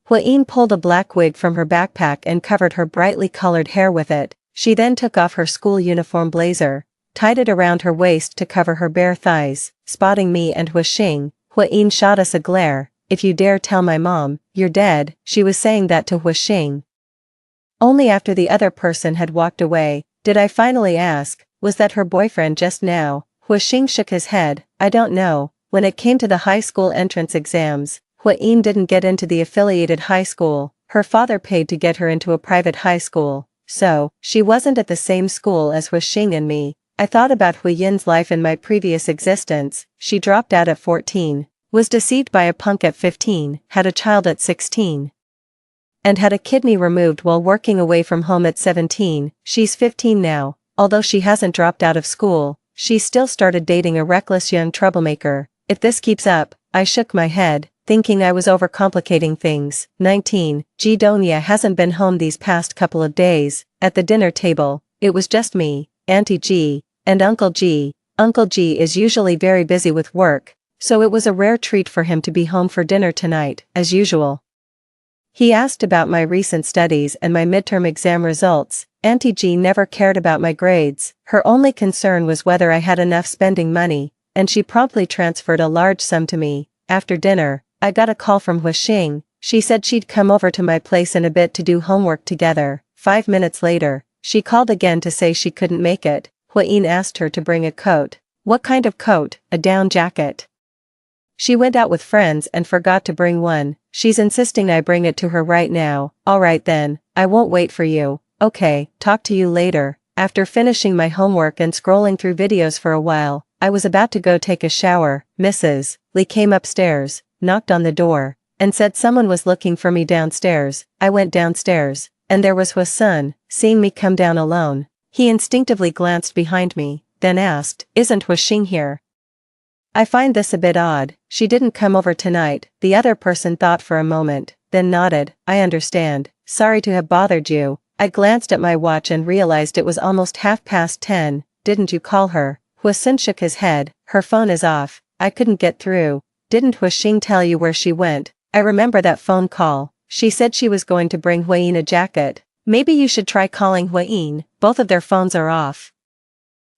Huiying pulled a black wig from her backpack and covered her brightly colored hair with it. She then took off her school uniform blazer, tied it around her waist to cover her bare thighs. Spotting me and Huixing, Huiying shot us a glare. "If you dare tell my mom, you're dead." She was saying that to Huixing. Only after the other person had walked away, did I finally ask, "Was that her boyfriend just now?" Huixing shook his head. "I don't know." When it came to the high school entrance exams, Huiying didn't get into the affiliated high school. Her father paid to get her into a private high school. So, she wasn't at the same school as Huixing and me. I thought about Huiyin's life in my previous existence. She dropped out at 14, was deceived by a punk at 15, had a child at 16, and had a kidney removed while working away from home at 17. She's 15 now. Although she hasn't dropped out of school, she still started dating a reckless young troublemaker. If this keeps up, I shook my head, thinking I was overcomplicating things. 19. Donya hasn't been home these past couple of days. At the dinner table, it was just me, Auntie G, and Uncle G. Uncle G is usually very busy with work, so it was a rare treat for him to be home for dinner tonight, as usual. He asked about my recent studies and my midterm exam results. Auntie G never cared about my grades. Her only concern was whether I had enough spending money, and she promptly transferred a large sum to me. After dinner, I got a call from Huixing. She said she'd come over to my place in a bit to do homework together. 5 minutes later, she called again to say she couldn't make it. Huiying asked her to bring a coat. What kind of coat? A down jacket. She went out with friends and forgot to bring one. She's insisting I bring it to her right now. Alright then, I won't wait for you. Okay, talk to you later. After finishing my homework and scrolling through videos for a while, I was about to go take a shower. Mrs. Lee came upstairs, knocked on the door, and said someone was looking for me downstairs. I went downstairs, and there was Huixing. Seeing me come down alone, he instinctively glanced behind me, then asked, "Isn't Huixing here?" I find this a bit odd. She didn't come over tonight. The other person thought for a moment, then nodded. "I understand. Sorry to have bothered you." I glanced at my watch and realized it was almost 10:30. "Didn't you call her?" Huixing shook his head. "Her phone is off. I couldn't get through." "Didn't Huixing tell you where she went?" "I remember that phone call. She said she was going to bring Huiying a jacket." "Maybe you should try calling Huiying. Both of their phones are off."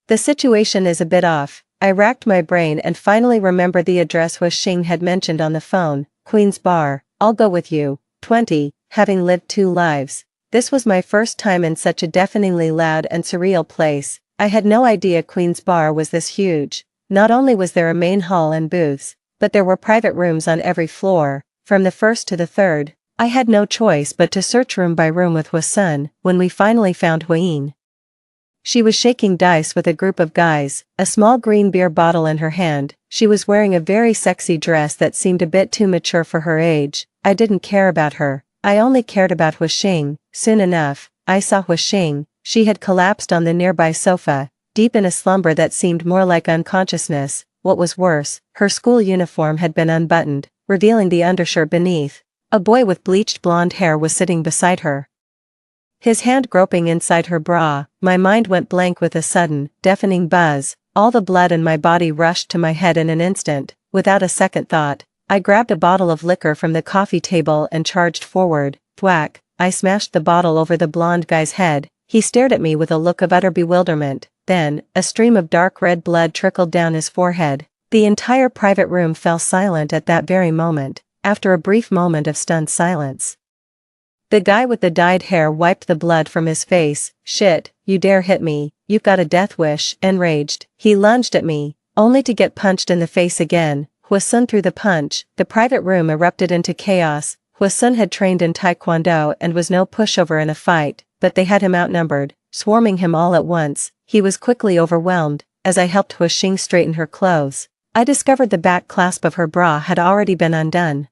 The situation is a bit off. I racked my brain and finally remembered the address Huixing had mentioned on the phone. Queen's Bar. "I'll go with you." 20. Having lived 2 lives. This was my first time in such a deafeningly loud and surreal place. I had no idea Queen's Bar was this huge. Not only was there a main hall and booths, but there were private rooms on every floor, from the first to the third. I had no choice but to search room by room with Huixing. When we finally found Huiying, she was shaking dice with a group of guys, a small green beer bottle in her hand. She was wearing a very sexy dress that seemed a bit too mature for her age. I didn't care about her. I only cared about Huixing. Soon enough, I saw Huixing. She had collapsed on the nearby sofa, deep in a slumber that seemed more like unconsciousness. What was worse, her school uniform had been unbuttoned, revealing the undershirt beneath. A boy with bleached blonde hair was sitting beside her, his hand groping inside her bra. My mind went blank with a sudden, deafening buzz. All the blood in my body rushed to my head in an instant. Without a second thought, I grabbed a bottle of liquor from the coffee table and charged forward. Thwack! I smashed the bottle over the blonde guy's head. He stared at me with a look of utter bewilderment. Then, a stream of dark red blood trickled down his forehead. The entire private room fell silent at that very moment. After a brief moment of stunned silence, the guy with the dyed hair wiped the blood from his face. "Shit, you dare hit me, you've got a death wish." Enraged, he lunged at me, only to get punched in the face again. Hwasun threw the punch, the private room erupted into chaos. Hwasun had trained in Taekwondo and was no pushover in a fight, but they had him outnumbered, swarming him all at once. He was quickly overwhelmed. As I helped Hwashing straighten her clothes, I discovered the back clasp of her bra had already been undone.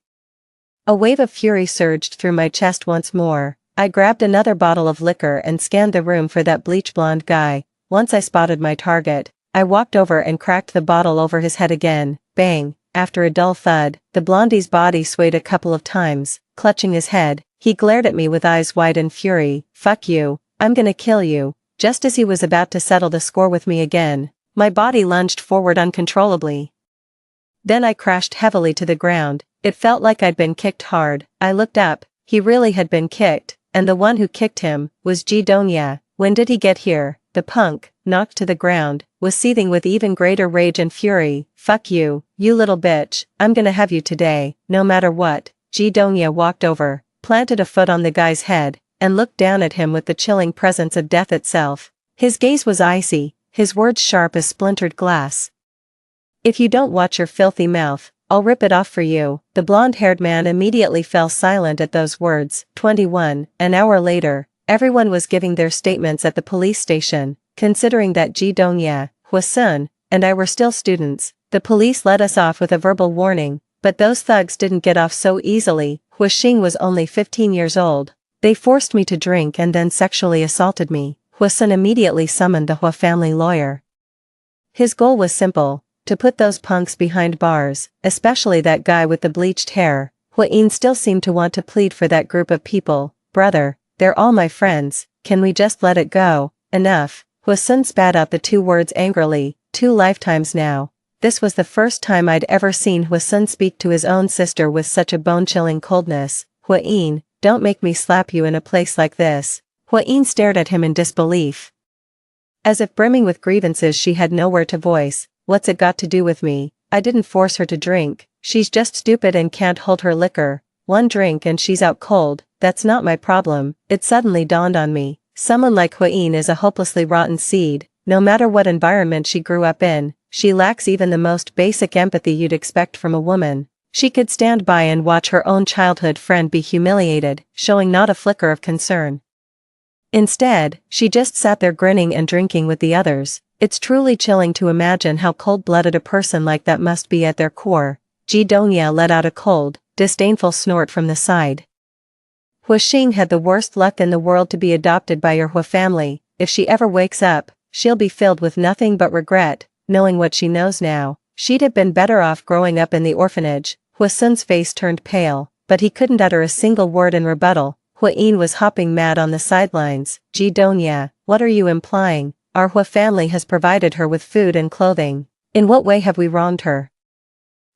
A wave of fury surged through my chest once more. I grabbed another bottle of liquor and scanned the room for that bleach-blonde guy. Once I spotted my target, I walked over and cracked the bottle over his head again. Bang! After a dull thud, the blondie's body swayed a couple of times. Clutching his head, he glared at me with eyes wide in fury. "Fuck you, I'm gonna kill you." Just as he was about to settle the score with me again, my body lunged forward uncontrollably. Then I crashed heavily to the ground. It felt like I'd been kicked hard. I looked up. He really had been kicked, and the one who kicked him was Ji Dongya. When did he get here? The punk, knocked to the ground, was seething with even greater rage and fury. "Fuck you, you little bitch, I'm gonna have you today, no matter what." Ji Dongya walked over, planted a foot on the guy's head, and looked down at him with the chilling presence of death itself. His gaze was icy, his words sharp as splintered glass. "If you don't watch your filthy mouth, I'll rip it off for you." The blonde-haired man immediately fell silent at those words. 21. An hour later, everyone was giving their statements at the police station. Considering that Ji Dongya, Hwasun, and I were still students, the police let us off with a verbal warning, but those thugs didn't get off so easily. Hwashing was only 15 years old. They forced me to drink and then sexually assaulted me. Hwasun immediately summoned the Hwa family lawyer. His goal was simple: to put those punks behind bars, especially that guy with the bleached hair. Hwa-in still seemed to want to plead for that group of people. "Brother, they're all my friends, can we just let it go?" "Enough." Hwasun spat out the two words angrily. 2 lifetimes now. This was the first time I'd ever seen Hwasun speak to his own sister with such a bone-chilling coldness. "Hwa-in, don't make me slap you in a place like this." Hwa-in stared at him in disbelief. As if brimming with grievances she had nowhere to voice. "What's it got to do with me? I didn't force her to drink. She's just stupid and can't hold her liquor. One drink and she's out cold. That's not my problem." It suddenly dawned on me. Someone like Hwa-in is a hopelessly rotten seed. No matter what environment she grew up in, she lacks even the most basic empathy you'd expect from a woman. She could stand by and watch her own childhood friend be humiliated, showing not a flicker of concern. Instead, she just sat there grinning and drinking with the others. It's truly chilling to imagine how cold-blooded a person like that must be at their core. Ji Dongya let out a cold, disdainful snort from the side. Hwashing had the worst luck in the world to be adopted by your Hwa family. If she ever wakes up, she'll be filled with nothing but regret, knowing what she knows now. She'd have been better off growing up in the orphanage. Hwasun's face turned pale, but he couldn't utter a single word in rebuttal. Hwa-in was hopping mad on the sidelines. "Ji Dongya, what are you implying? Our Hwa family has provided her with food and clothing. In what way have we wronged her?"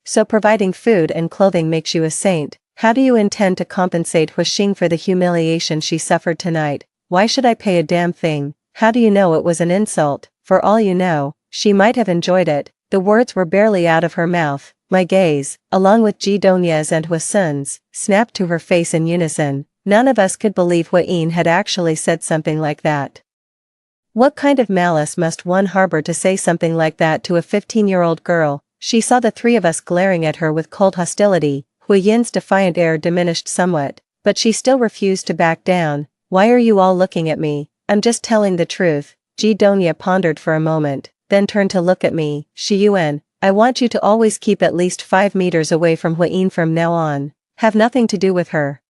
"So providing food and clothing makes you a saint. How do you intend to compensate Hwashing for the humiliation she suffered tonight?" "Why should I pay a damn thing? How do you know it was an insult? For all you know, she might have enjoyed it." The words were barely out of her mouth. My gaze, along with Ji Dongya's and Hwasun's, snapped to her face in unison. None of us could believe Hwa-in had actually said something like that. What kind of malice must one harbor to say something like that to a 15-year-old girl? She saw the three of us glaring at her with cold hostility. Hwa-yin's defiant air diminished somewhat, but she still refused to back down. "Why are you all looking at me? I'm just telling the truth." Ji Dongya pondered for a moment, then turned to look at me. "Shiyuan, I want you to always keep at least 5 meters away from Hwa-in from now on. Have nothing to do with her,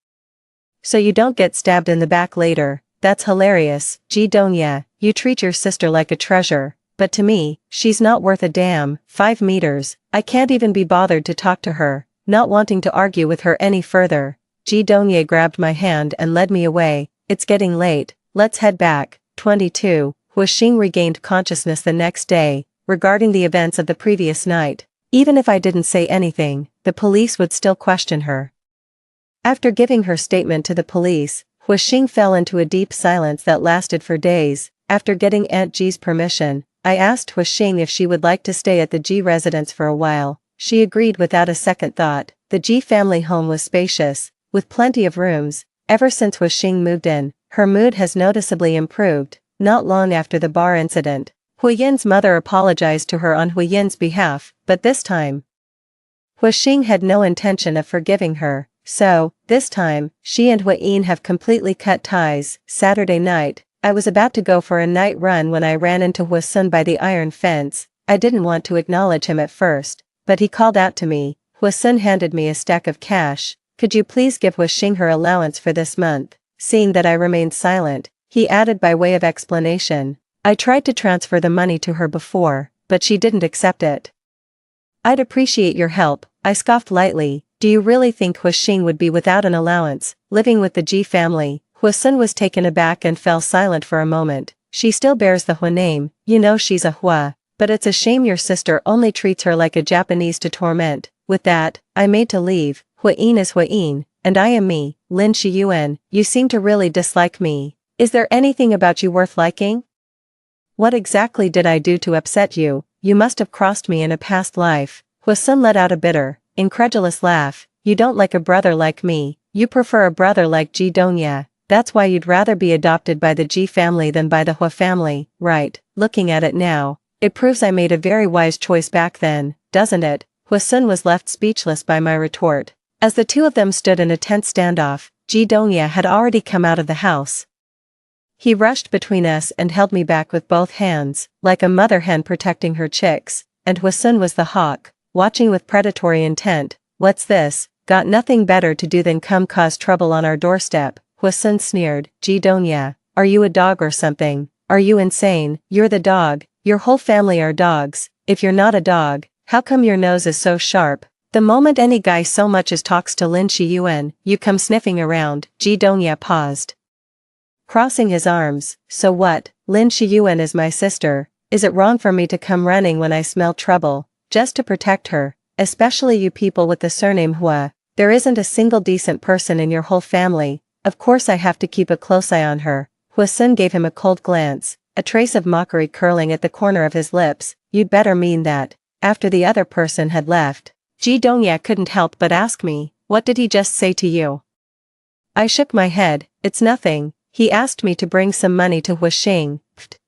so you don't get stabbed in the back later." "That's hilarious, Ji Dongya, you treat your sister like a treasure, but to me, she's not worth a damn. 5 meters, I can't even be bothered to talk to her." Not wanting to argue with her any further, Ji Dongya grabbed my hand and led me away. "It's getting late, let's head back." 22. Hwashing regained consciousness the next day. Regarding the events of the previous night, even if I didn't say anything, the police would still question her. After giving her statement to the police, Hwashing fell into a deep silence that lasted for days. After getting Aunt Ji's permission, I asked Hwashing if she would like to stay at the Ji residence for a while. She agreed without a second thought. The Ji family home was spacious, with plenty of rooms. Ever since Hwashing moved in, her mood has noticeably improved. Not long after the bar incident, Huiyin's mother apologized to her on Huiyin's behalf, but this time, Huixing had no intention of forgiving her, so, this time, she and Huiyin have completely cut ties. Saturday night, I was about to go for a night run when I ran into Huisun by the iron fence. I didn't want to acknowledge him at first, but he called out to me. Huisun handed me a stack of cash. Could you please give Huixing her allowance for this month? Seeing that I remained silent, he added by way of explanation. I tried to transfer the money to her before, but she didn't accept it. I'd appreciate your help, I scoffed lightly. Do you really think Huixing would be without an allowance, living with the Ji family? Huisun was taken aback and fell silent for a moment. She still bears the Hua name, you know she's a Hua, but it's a shame your sister only treats her like a Japanese to torment. With that, I made to leave. Huiyin is Huiyin, and I am me, Lin Shiyuan. You seem to really dislike me. Is there anything about you worth liking? What exactly did I do to upset you? You must have crossed me in a past life. Huisun let out a bitter, incredulous laugh. You don't like a brother like me, you prefer a brother like Ji Dongya. That's why you'd rather be adopted by the Ji family than by the Hua family, right? Looking at it now, it proves I made a very wise choice back then, doesn't it? Huisun was left speechless by my retort. As the two of them stood in a tense standoff, Ji Dongya had already come out of the house. He rushed between us and held me back with both hands, like a mother hen protecting her chicks, and Huisun was the hawk, watching with predatory intent. What's this? Got nothing better to do than come cause trouble on our doorstep. Huisun sneered. Ji Dongya, are you a dog or something? Are you insane? You're the dog, your whole family are dogs. If you're not a dog, how come your nose is so sharp? The moment any guy so much as talks to Lin Shiyuan, you come sniffing around. Ji Dongya paused, crossing his arms. So what? Lin Shiyuan is my sister. Is it wrong for me to come running when I smell trouble, just to protect her? Especially you people with the surname Hua. There isn't a single decent person in your whole family. Of course I have to keep a close eye on her. Huisun gave him a cold glance, a trace of mockery curling at the corner of his lips. You'd better mean that. After the other person had left, Ji Dongya couldn't help but ask me, what did he just say to you? I shook my head. It's nothing. He asked me to bring some money to Huixing,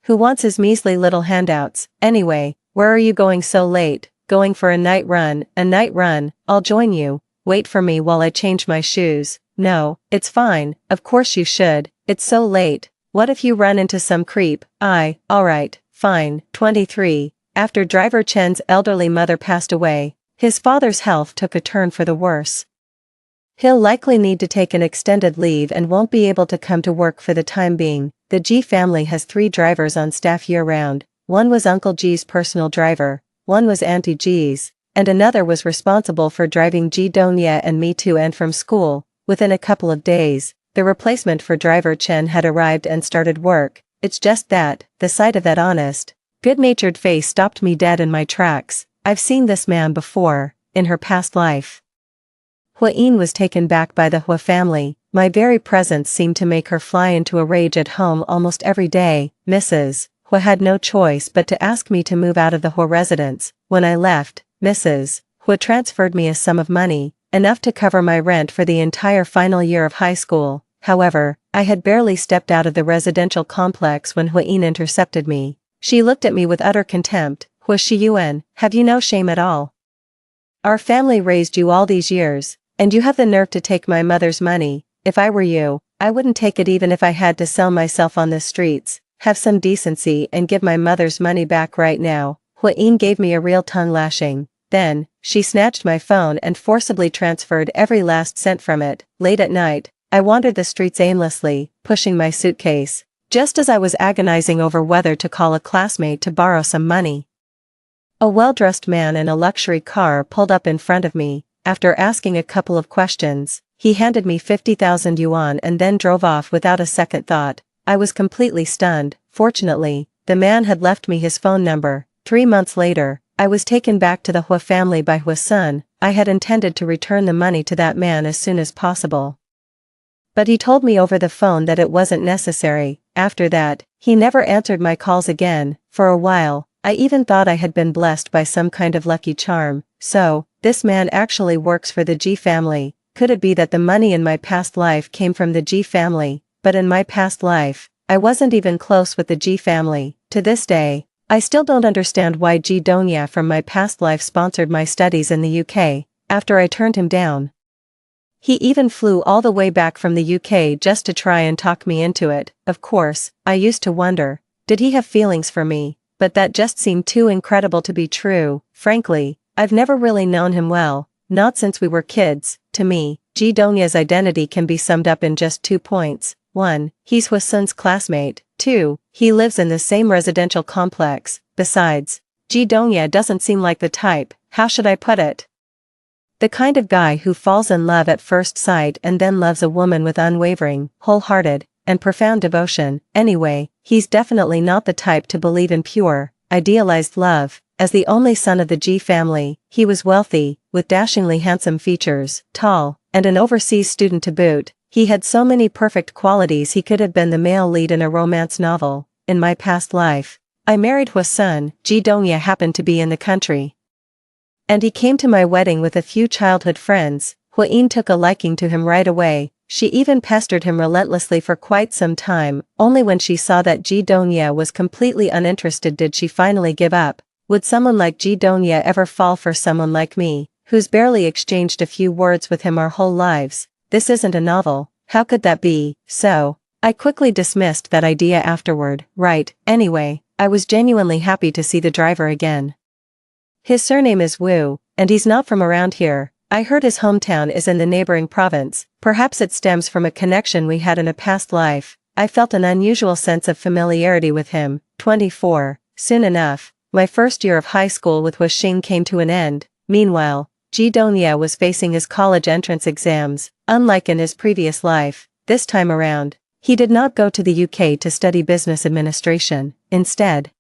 who wants his measly little handouts. Anyway, where are you going so late? Going for a night run. A night run? I'll join you. Wait for me while I change my shoes. No, it's fine, of course you should. It's so late. What if you run into some creep? Alright, fine. 23. After driver Chen's elderly mother passed away, his father's health took a turn for the worse. He'll likely need to take an extended leave and won't be able to come to work for the time being. The Ji family has 3 drivers on staff year-round. One was Uncle Ji's personal driver, one was Auntie Ji's, and another was responsible for driving Ji Dongya and me to and from school. Within a couple of days, the replacement for driver Chen had arrived and started work. It's just that, the sight of that honest, good-natured face stopped me dead in my tracks. I've seen this man before, in her past life. Huiyin was taken back by the Hua family. My very presence seemed to make her fly into a rage at home almost every day. Mrs. Hua had no choice but to ask me to move out of the Hua residence. When I left, Mrs. Hua transferred me a sum of money, enough to cover my rent for the entire final year of high school. However, I had barely stepped out of the residential complex when Huiyin intercepted me. She looked at me with utter contempt. Hua Shiyuan, have you no shame at all? Our family raised you all these years, and you have the nerve to take my mother's money. If I were you, I wouldn't take it even if I had to sell myself on the streets. Have some decency and give my mother's money back right now. Huiyin gave me a real tongue lashing. Then, she snatched my phone and forcibly transferred every last cent from it. Late at night, I wandered the streets aimlessly, pushing my suitcase, just as I was agonizing over whether to call a classmate to borrow some money. A well-dressed man in a luxury car pulled up in front of me. After asking a couple of questions, he handed me 50,000 yuan and then drove off without a second thought. I was completely stunned. Fortunately, the man had left me his phone number. 3 months later, I was taken back to the Hua family by Huisun. I had intended to return the money to that man as soon as possible. But he told me over the phone that it wasn't necessary. After that, he never answered my calls again. For a while, I even thought I had been blessed by some kind of lucky charm. So, this man actually works for the Ji family. Could it be that the money in my past life came from the Ji family? But in my past life, I wasn't even close with the Ji family. To this day, I still don't understand why Ji Donya from my past life sponsored my studies in the UK, after I turned him down. He even flew all the way back from the UK just to try and talk me into it. Of course, I used to wonder, did he have feelings for me? But that just seemed too incredible to be true. Frankly, I've never really known him well, not since we were kids. To me, Ji Donya's identity can be summed up in just 2 points. 1. He's Hwasun's classmate. 2. He lives in the same residential complex. Besides, Ji Donya doesn't seem like the type, how should I put it? The kind of guy who falls in love at first sight and then loves a woman with unwavering, wholehearted, and profound devotion. Anyway, he's definitely not the type to believe in pure, idealized love. As the only son of the Ji family, he was wealthy, with dashingly handsome features, tall, and an overseas student to boot. He had so many perfect qualities he could have been the male lead in a romance novel. In my past life, I married Hwasun. Ji Donya happened to be in the country, and he came to my wedding with a few childhood friends. Hwasun took a liking to him right away. She even pestered him relentlessly for quite some time. Only when she saw that Ji Donya was completely uninterested did she finally give up. Would someone like Ji Donya ever fall for someone like me, who's barely exchanged a few words with him our whole lives? This isn't a novel, how could that be? So, I quickly dismissed that idea afterward. Right, anyway, I was genuinely happy to see the driver again. His surname is Wu, and he's not from around here. I heard his hometown is in the neighboring province. Perhaps it stems from a connection we had in a past life. I felt an unusual sense of familiarity with him. 24. Soon enough, my first year of high school with Hwasun came to an end. Meanwhile, Ji Donya was facing his college entrance exams. Unlike in his previous life, this time around, he did not go to the UK to study business administration. Instead,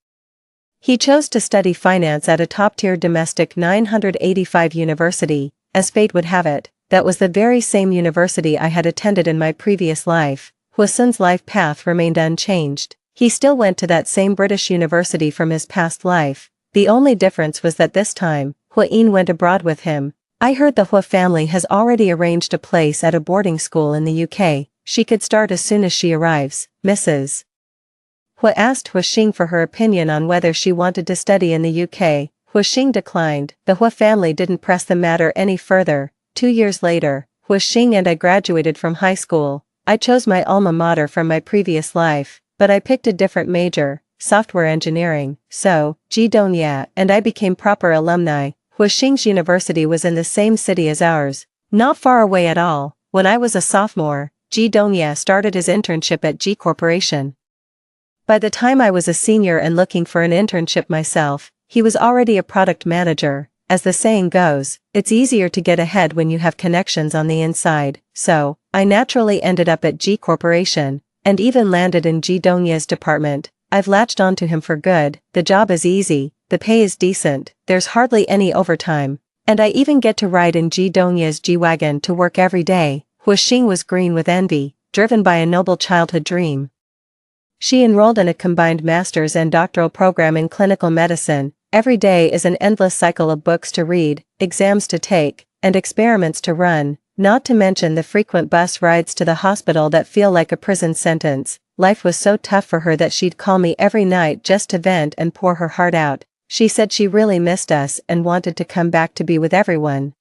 he chose to study finance at a top-tier domestic 985 university. As fate would have it, that was the very same university I had attended in my previous life. Hwasun's life path remained unchanged. He still went to that same British university from his past life. The only difference was that this time, Hwasun went abroad with him. I heard the Hwa family has already arranged a place at a boarding school in the UK. She could start as soon as she arrives. Mrs. Hwa asked Hwasun for her opinion on whether she wanted to study in the UK. Hwasun declined. The Hwa family didn't press the matter any further. 2 years later, Hwasun and I graduated from high school. I chose my alma mater from my previous life, but I picked a different major, software engineering. So, Ji Donya and I became proper alumni. Hwasun's university was in the same city as ours, not far away at all. When I was a sophomore, Ji Donya started his internship at G Corporation. By the time I was a senior and looking for an internship myself, he was already a product manager. As the saying goes, it's easier to get ahead when you have connections on the inside. So, I naturally ended up at G Corporation, and even landed in Ji Donya's department. I've latched onto him for good. The job is easy, the pay is decent, there's hardly any overtime, and I even get to ride in Ji Donya's G-Wagon to work every day. Hwasun was green with envy, driven by a noble childhood dream. She enrolled in a combined master's and doctoral program in clinical medicine. Every day is an endless cycle of books to read, exams to take, and experiments to run, not to mention the frequent bus rides to the hospital that feel like a prison sentence. Life was so tough for her that she'd call me every night just to vent and pour her heart out. She said she really missed us and wanted to come back to be with everyone.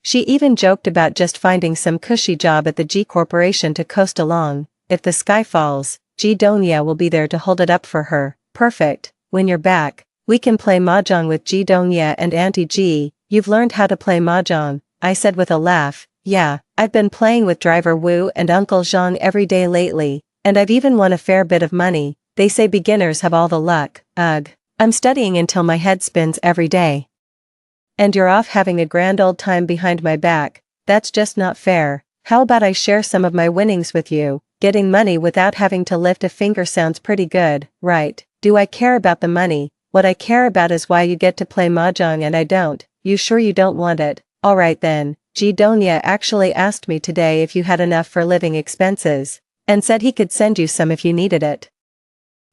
She even joked about just finding some cushy job at the G Corporation to coast along. If the sky falls, Ji Donya will be there to hold it up for her. Perfect. When you're back, we can play mahjong with Ji Donya and Auntie Ji. You've learned how to play mahjong, I said with a laugh. Yeah, I've been playing with Driver Wu and Uncle Zhang every day lately, and I've even won a fair bit of money. They say beginners have all the luck. Ugh. I'm studying until my head spins every day. And you're off having a grand old time behind my back. That's just not fair. How about I share some of my winnings with you? Getting money without having to lift a finger sounds pretty good, right? Do I care about the money? What I care about is why you get to play mahjong and I don't. You sure you don't want it? Alright then. Ji Donya actually asked me today if you had enough for living expenses, and said he could send you some if you needed it.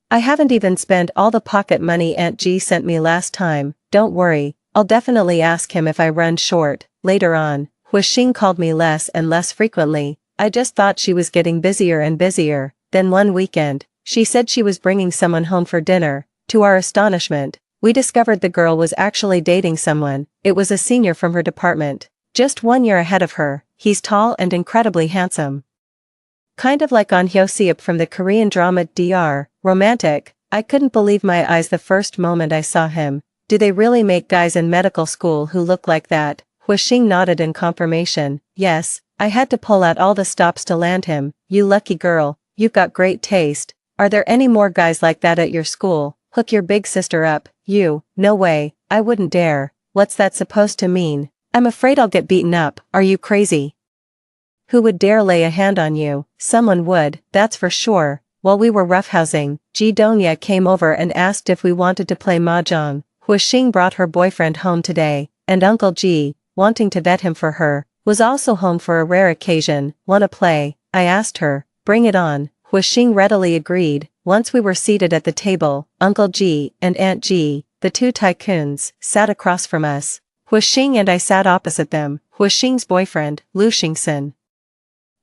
I haven't even spent all the pocket money Aunt G sent me last time. Don't worry, I'll definitely ask him if I run short. Later on, Hwasun called me less and less frequently. I just thought she was getting busier and busier. Then one weekend, she said she was bringing someone home for dinner. To our astonishment, we discovered the girl was actually dating someone. It was a senior from her department. Just 1 year ahead of her. He's tall and incredibly handsome. Kind of like On Hyo-seop from the Korean drama DR, romantic. I couldn't believe my eyes the first moment I saw him. Do they really make guys in medical school who look like that? Huixing nodded in confirmation. Yes, I had to pull out all the stops to land him. You lucky girl, you've got great taste. Are there any more guys like that at your school? Hook your big sister up. You, no way, I wouldn't dare. What's that supposed to mean? I'm afraid I'll get beaten up. Are you crazy? Who would dare lay a hand on you? Someone would, that's for sure. While we were roughhousing, Ji Donya came over and asked if we wanted to play mahjong. Huixing brought her boyfriend home today, and Uncle Ji, wanting to vet him for her, was also home for a rare occasion. Wanna play? I asked her. Bring it on. Huixing readily agreed. Once we were seated at the table, Uncle Ji and Aunt Ji, the two tycoons, sat across from us. Huixing and I sat opposite them. Huixing's boyfriend, Lu Xingxin,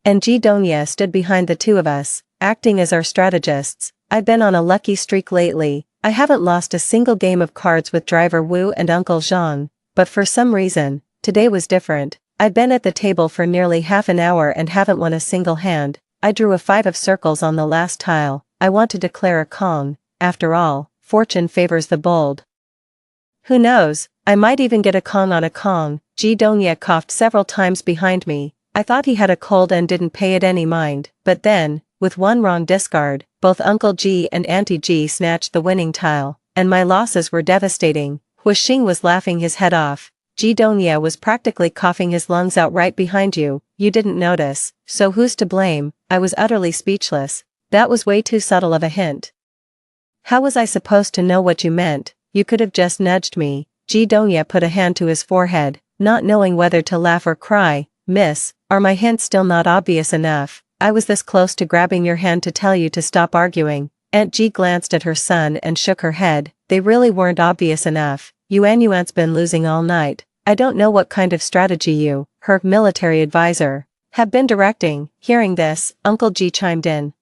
and Ji Donya stood behind the two of us, acting as our strategists. I've been on a lucky streak lately. I haven't lost a single game of cards with Driver Wu and Uncle Zhang, but for some reason, today was different. I'd been at the table for nearly half an hour and haven't won a single hand. I drew a 5 of circles on the last tile. I want to declare a Kong. After all, fortune favors the bold. Who knows, I might even get a Kong on a Kong. Ji Donya coughed several times behind me. I thought he had a cold and didn't pay it any mind, but then, with one wrong discard, both Uncle Ji and Auntie Ji snatched the winning tile, and my losses were devastating. Huixing was laughing his head off. Ji Donya was practically coughing his lungs out right behind you. You didn't notice, so who's to blame? I was utterly speechless. That was way too subtle of a hint. How was I supposed to know what you meant? You could have just nudged me. Ji Donya put a hand to his forehead, not knowing whether to laugh or cry. Miss, are my hints still not obvious enough? I was this close to grabbing your hand to tell you to stop arguing. Aunt Ji glanced at her son and shook her head. They really weren't obvious enough. Yuan's been losing all night. I don't know what kind of strategy you, her military advisor, have been directing. Hearing this, Uncle Ji chimed in.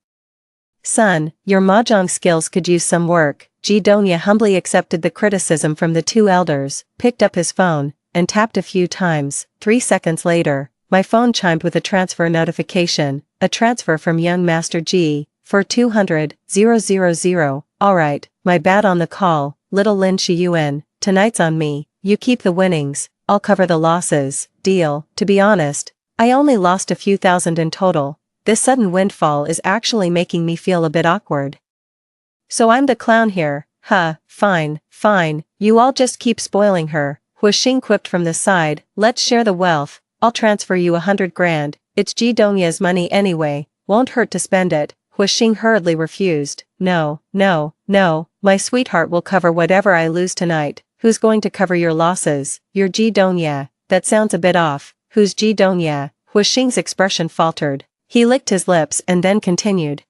Son, your mahjong skills could use some work. Ji Donya humbly accepted the criticism from the two elders, picked up his phone, and tapped a few times. 3 seconds later, my phone chimed with a transfer notification, a transfer from young Master Ji, for 200,000. Alright, my bad on the call, little Lin Shiyuan, tonight's on me. You keep the winnings, I'll cover the losses. Deal. To be honest, I only lost a few thousand in total. This sudden windfall is actually making me feel a bit awkward. So I'm the clown here. Huh, fine, fine, you all just keep spoiling her. Huixing quipped from the side. Let's share the wealth. I'll transfer you 100 grand. It's Ji Donya's money anyway, won't hurt to spend it. Huixing hurriedly refused. No, no, no, my sweetheart will cover whatever I lose tonight. Who's going to cover your losses? You're Ji Donya. That sounds a bit off. Who's Ji Donya? Huixing's expression faltered. He licked his lips and then continued.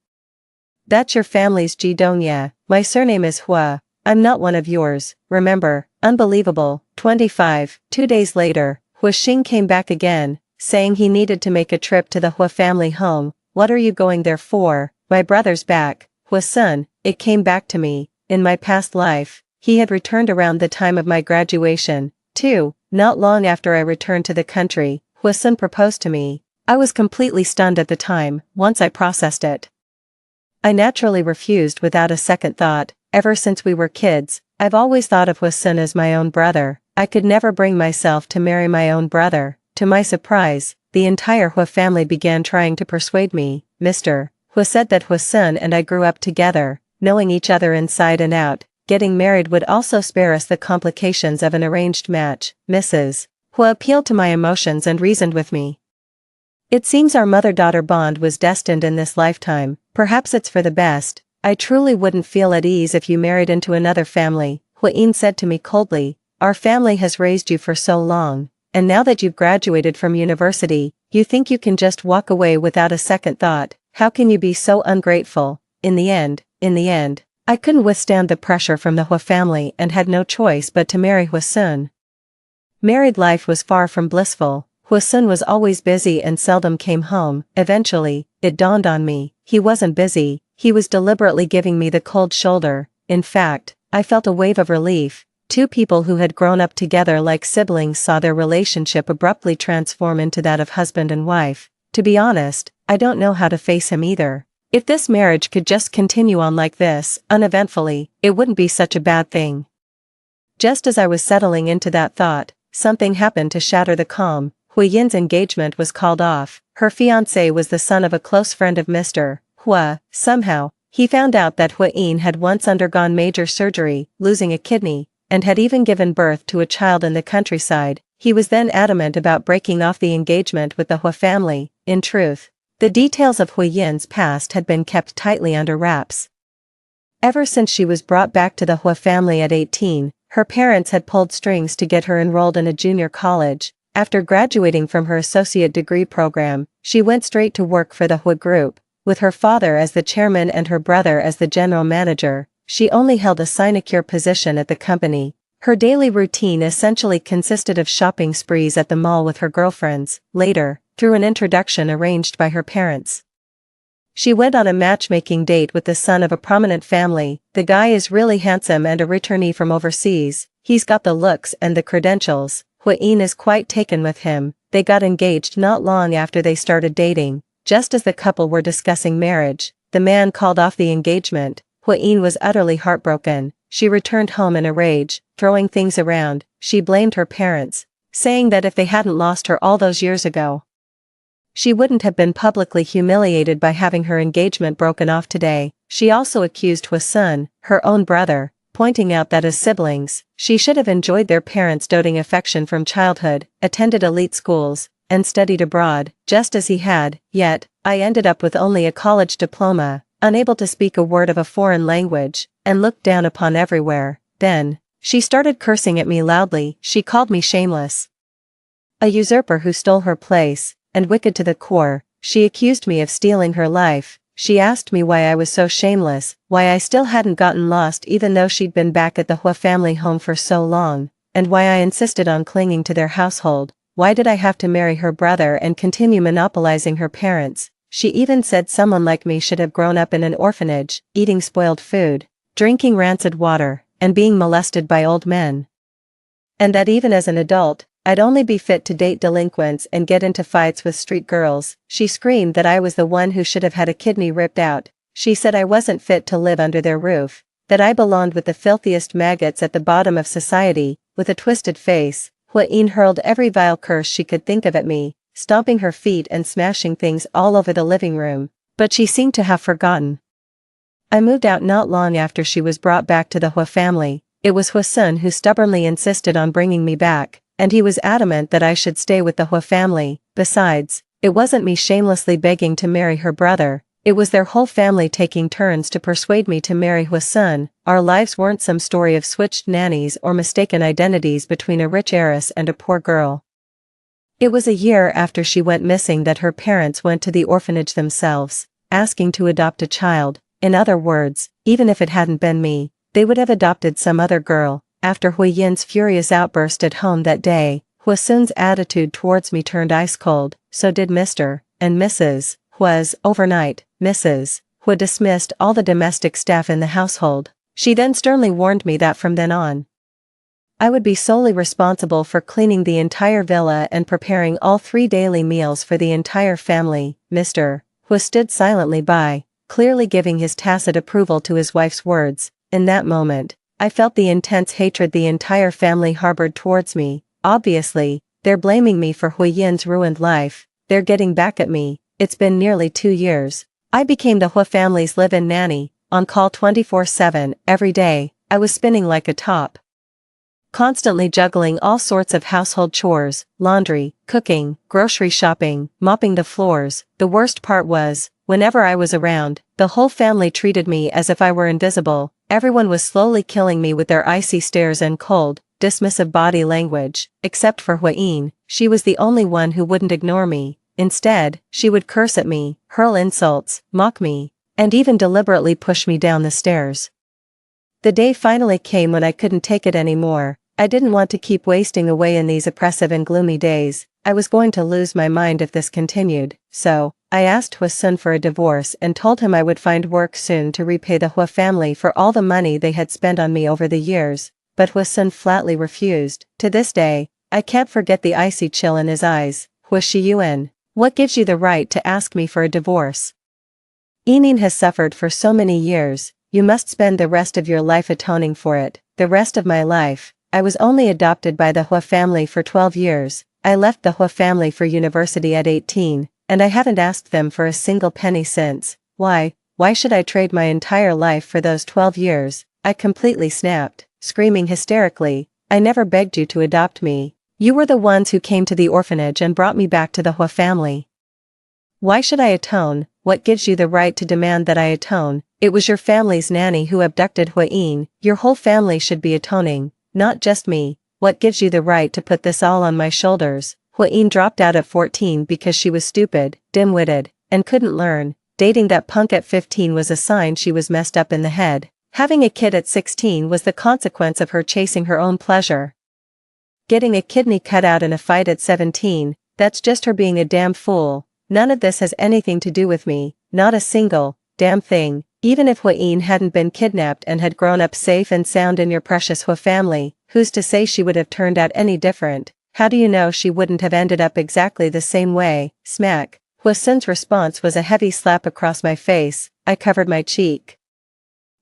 That's your family's Ji Donya. My surname is Hua. I'm not one of yours. Remember, unbelievable. 25. 2 days later, Huixing came back again, saying he needed to make a trip to the Hua family home. What are you going there for? My brother's back. Huasun, it came back to me. In my past life, he had returned around the time of my graduation. 2. Not long after I returned to the country, Huasun proposed to me. I was completely stunned at the time. Once I processed it, I naturally refused without a second thought. Ever since we were kids, I've always thought of Huasun as my own brother. I could never bring myself to marry my own brother. To my surprise, the entire Hua family began trying to persuade me. Mr. Hua said that Huasun and I grew up together, knowing each other inside and out. Getting married would also spare us the complications of an arranged match. Mrs. Hua appealed to my emotions and reasoned with me. It seems our mother-daughter bond was destined in this lifetime. Perhaps it's for the best. I truly wouldn't feel at ease if you married into another family. Huayin said to me coldly. Our family has raised you for so long, and now that you've graduated from university, you think you can just walk away without a second thought. How can you be so ungrateful? In the end, I couldn't withstand the pressure from the Hua family and had no choice but to marry Huasun. Married life was far from blissful. Huasun was always busy and seldom came home. Eventually, it dawned on me, he wasn't busy, he was deliberately giving me the cold shoulder. In fact, I felt a wave of relief. Two people who had grown up together like siblings saw their relationship abruptly transform into that of husband and wife. To be honest, I don't know how to face him either. If this marriage could just continue on like this, uneventfully, it wouldn't be such a bad thing. Just as I was settling into that thought, something happened to shatter the calm. Hui Yin's engagement was called off. Her fiancé was the son of a close friend of Mr. Hua. Somehow, he found out that Hui Yin had once undergone major surgery, losing a kidney, and had even given birth to a child in the countryside. He was then adamant about breaking off the engagement with the Hua family. In truth, the details of Hui Yin's past had been kept tightly under wraps. Ever since she was brought back to the Hua family at 18, her parents had pulled strings to get her enrolled in a junior college. After graduating from her associate degree program, she went straight to work for the Hua Group, with her father as the chairman and her brother as the general manager. She only held a sinecure position at the company. Her daily routine essentially consisted of shopping sprees at the mall with her girlfriends. Later, through an introduction arranged by her parents, she went on a matchmaking date with the son of a prominent family. The guy is really handsome and a returnee from overseas. He's got the looks and the credentials. Hui Yin is quite taken with him. They got engaged not long after they started dating. Just as the couple were discussing marriage, the man called off the engagement. Hui Yin was utterly heartbroken. She returned home in a rage, throwing things around. She blamed her parents, saying that if they hadn't lost her all those years ago, she wouldn't have been publicly humiliated by having her engagement broken off today. She also accused Hua's son, her own brother, pointing out that as siblings, she should have enjoyed their parents' doting affection from childhood, attended elite schools, and studied abroad, just as he had. Yet, I ended up with only a college diploma, unable to speak a word of a foreign language, and looked down upon everywhere. Then, she started cursing at me loudly. She called me shameless, a usurper who stole her place, and wicked to the core. She accused me of stealing her life. She asked me why I was so shameless, why I still hadn't gotten lost even though she'd been back at the Hua family home for so long, and why I insisted on clinging to their household. Why did I have to marry her brother and continue monopolizing her parents? She even said someone like me should have grown up in an orphanage, eating spoiled food, drinking rancid water, and being molested by old men. And that even as an adult, I'd only be fit to date delinquents and get into fights with street girls. She screamed that I was the one who should have had a kidney ripped out. She said I wasn't fit to live under their roof, that I belonged with the filthiest maggots at the bottom of society. With a twisted face, Hui Yin hurled every vile curse she could think of at me, stomping her feet and smashing things all over the living room. But she seemed to have forgotten. I moved out not long after she was brought back to the Hua family. It was Hua's son who stubbornly insisted on bringing me back, and he was adamant that I should stay with the Hua family. Besides, it wasn't me shamelessly begging to marry her brother, it was their whole family taking turns to persuade me to marry Hua's son. Our lives weren't some story of switched nannies or mistaken identities between a rich heiress and a poor girl. It was a year after she went missing that her parents went to the orphanage themselves, asking to adopt a child. In other words, even if it hadn't been me, they would have adopted some other girl. After Hui Yin's furious outburst at home that day, Hua Sun's attitude towards me turned ice cold. So did Mr. and Mrs. Hua's. Overnight, Mrs. Hua dismissed all the domestic staff in the household. She then sternly warned me that from then on, I would be solely responsible for cleaning the entire villa and preparing all 3 daily meals for the entire family. Mr. Hua stood silently by, clearly giving his tacit approval to his wife's words. In that moment, I felt the intense hatred the entire family harbored towards me. Obviously, they're blaming me for Hui Yin's ruined life. They're getting back at me. It's been nearly 2 years. I became the Hua family's live-in nanny, on call 24/7, every day. I was spinning like a top, constantly juggling all sorts of household chores, laundry, cooking, grocery shopping, mopping the floors. The worst part was, whenever I was around, the whole family treated me as if I were invisible. Everyone was slowly killing me with their icy stares and cold, dismissive body language. Except for Hui Yin, she was the only one who wouldn't ignore me. Instead, she would curse at me, hurl insults, mock me, and even deliberately push me down the stairs. The day finally came when I couldn't take it anymore. I didn't want to keep wasting away in these oppressive and gloomy days. I was going to lose my mind if this continued. So, I asked Hua-sun for a divorce and told him I would find work soon to repay the Hua family for all the money they had spent on me over the years, but Hua-sun flatly refused. To this day, I can't forget the icy chill in his eyes. Hua Shiyuan, what gives you the right to ask me for a divorce? Enin has suffered for so many years, you must spend the rest of your life atoning for it. The rest of my life, I was only adopted by the Hua family for 12 years, I left the Hua family for university at 18, and I haven't asked them for a single penny since. Why should I trade my entire life for those 12 years? I completely snapped, screaming hysterically, I never begged you to adopt me. You were the ones who came to the orphanage and brought me back to the Hua family. Why should I atone? What gives you the right to demand that I atone? It was your family's nanny who abducted Hua-in, your whole family should be atoning, not just me. What gives you the right to put this all on my shoulders? Hua-in dropped out at 14 because she was stupid, dim-witted, and couldn't learn. Dating that punk at 15 was a sign she was messed up in the head. Having a kid at 16 was the consequence of her chasing her own pleasure. Getting a kidney cut out in a fight at 17, that's just her being a damn fool. None of this has anything to do with me, not a single, damn thing. Even if Hua-in hadn't been kidnapped and had grown up safe and sound in your precious Hua family, who's to say she would have turned out any different? How do you know she wouldn't have ended up exactly the same way? Smack. Hua-sun's response was a heavy slap across my face. I covered my cheek.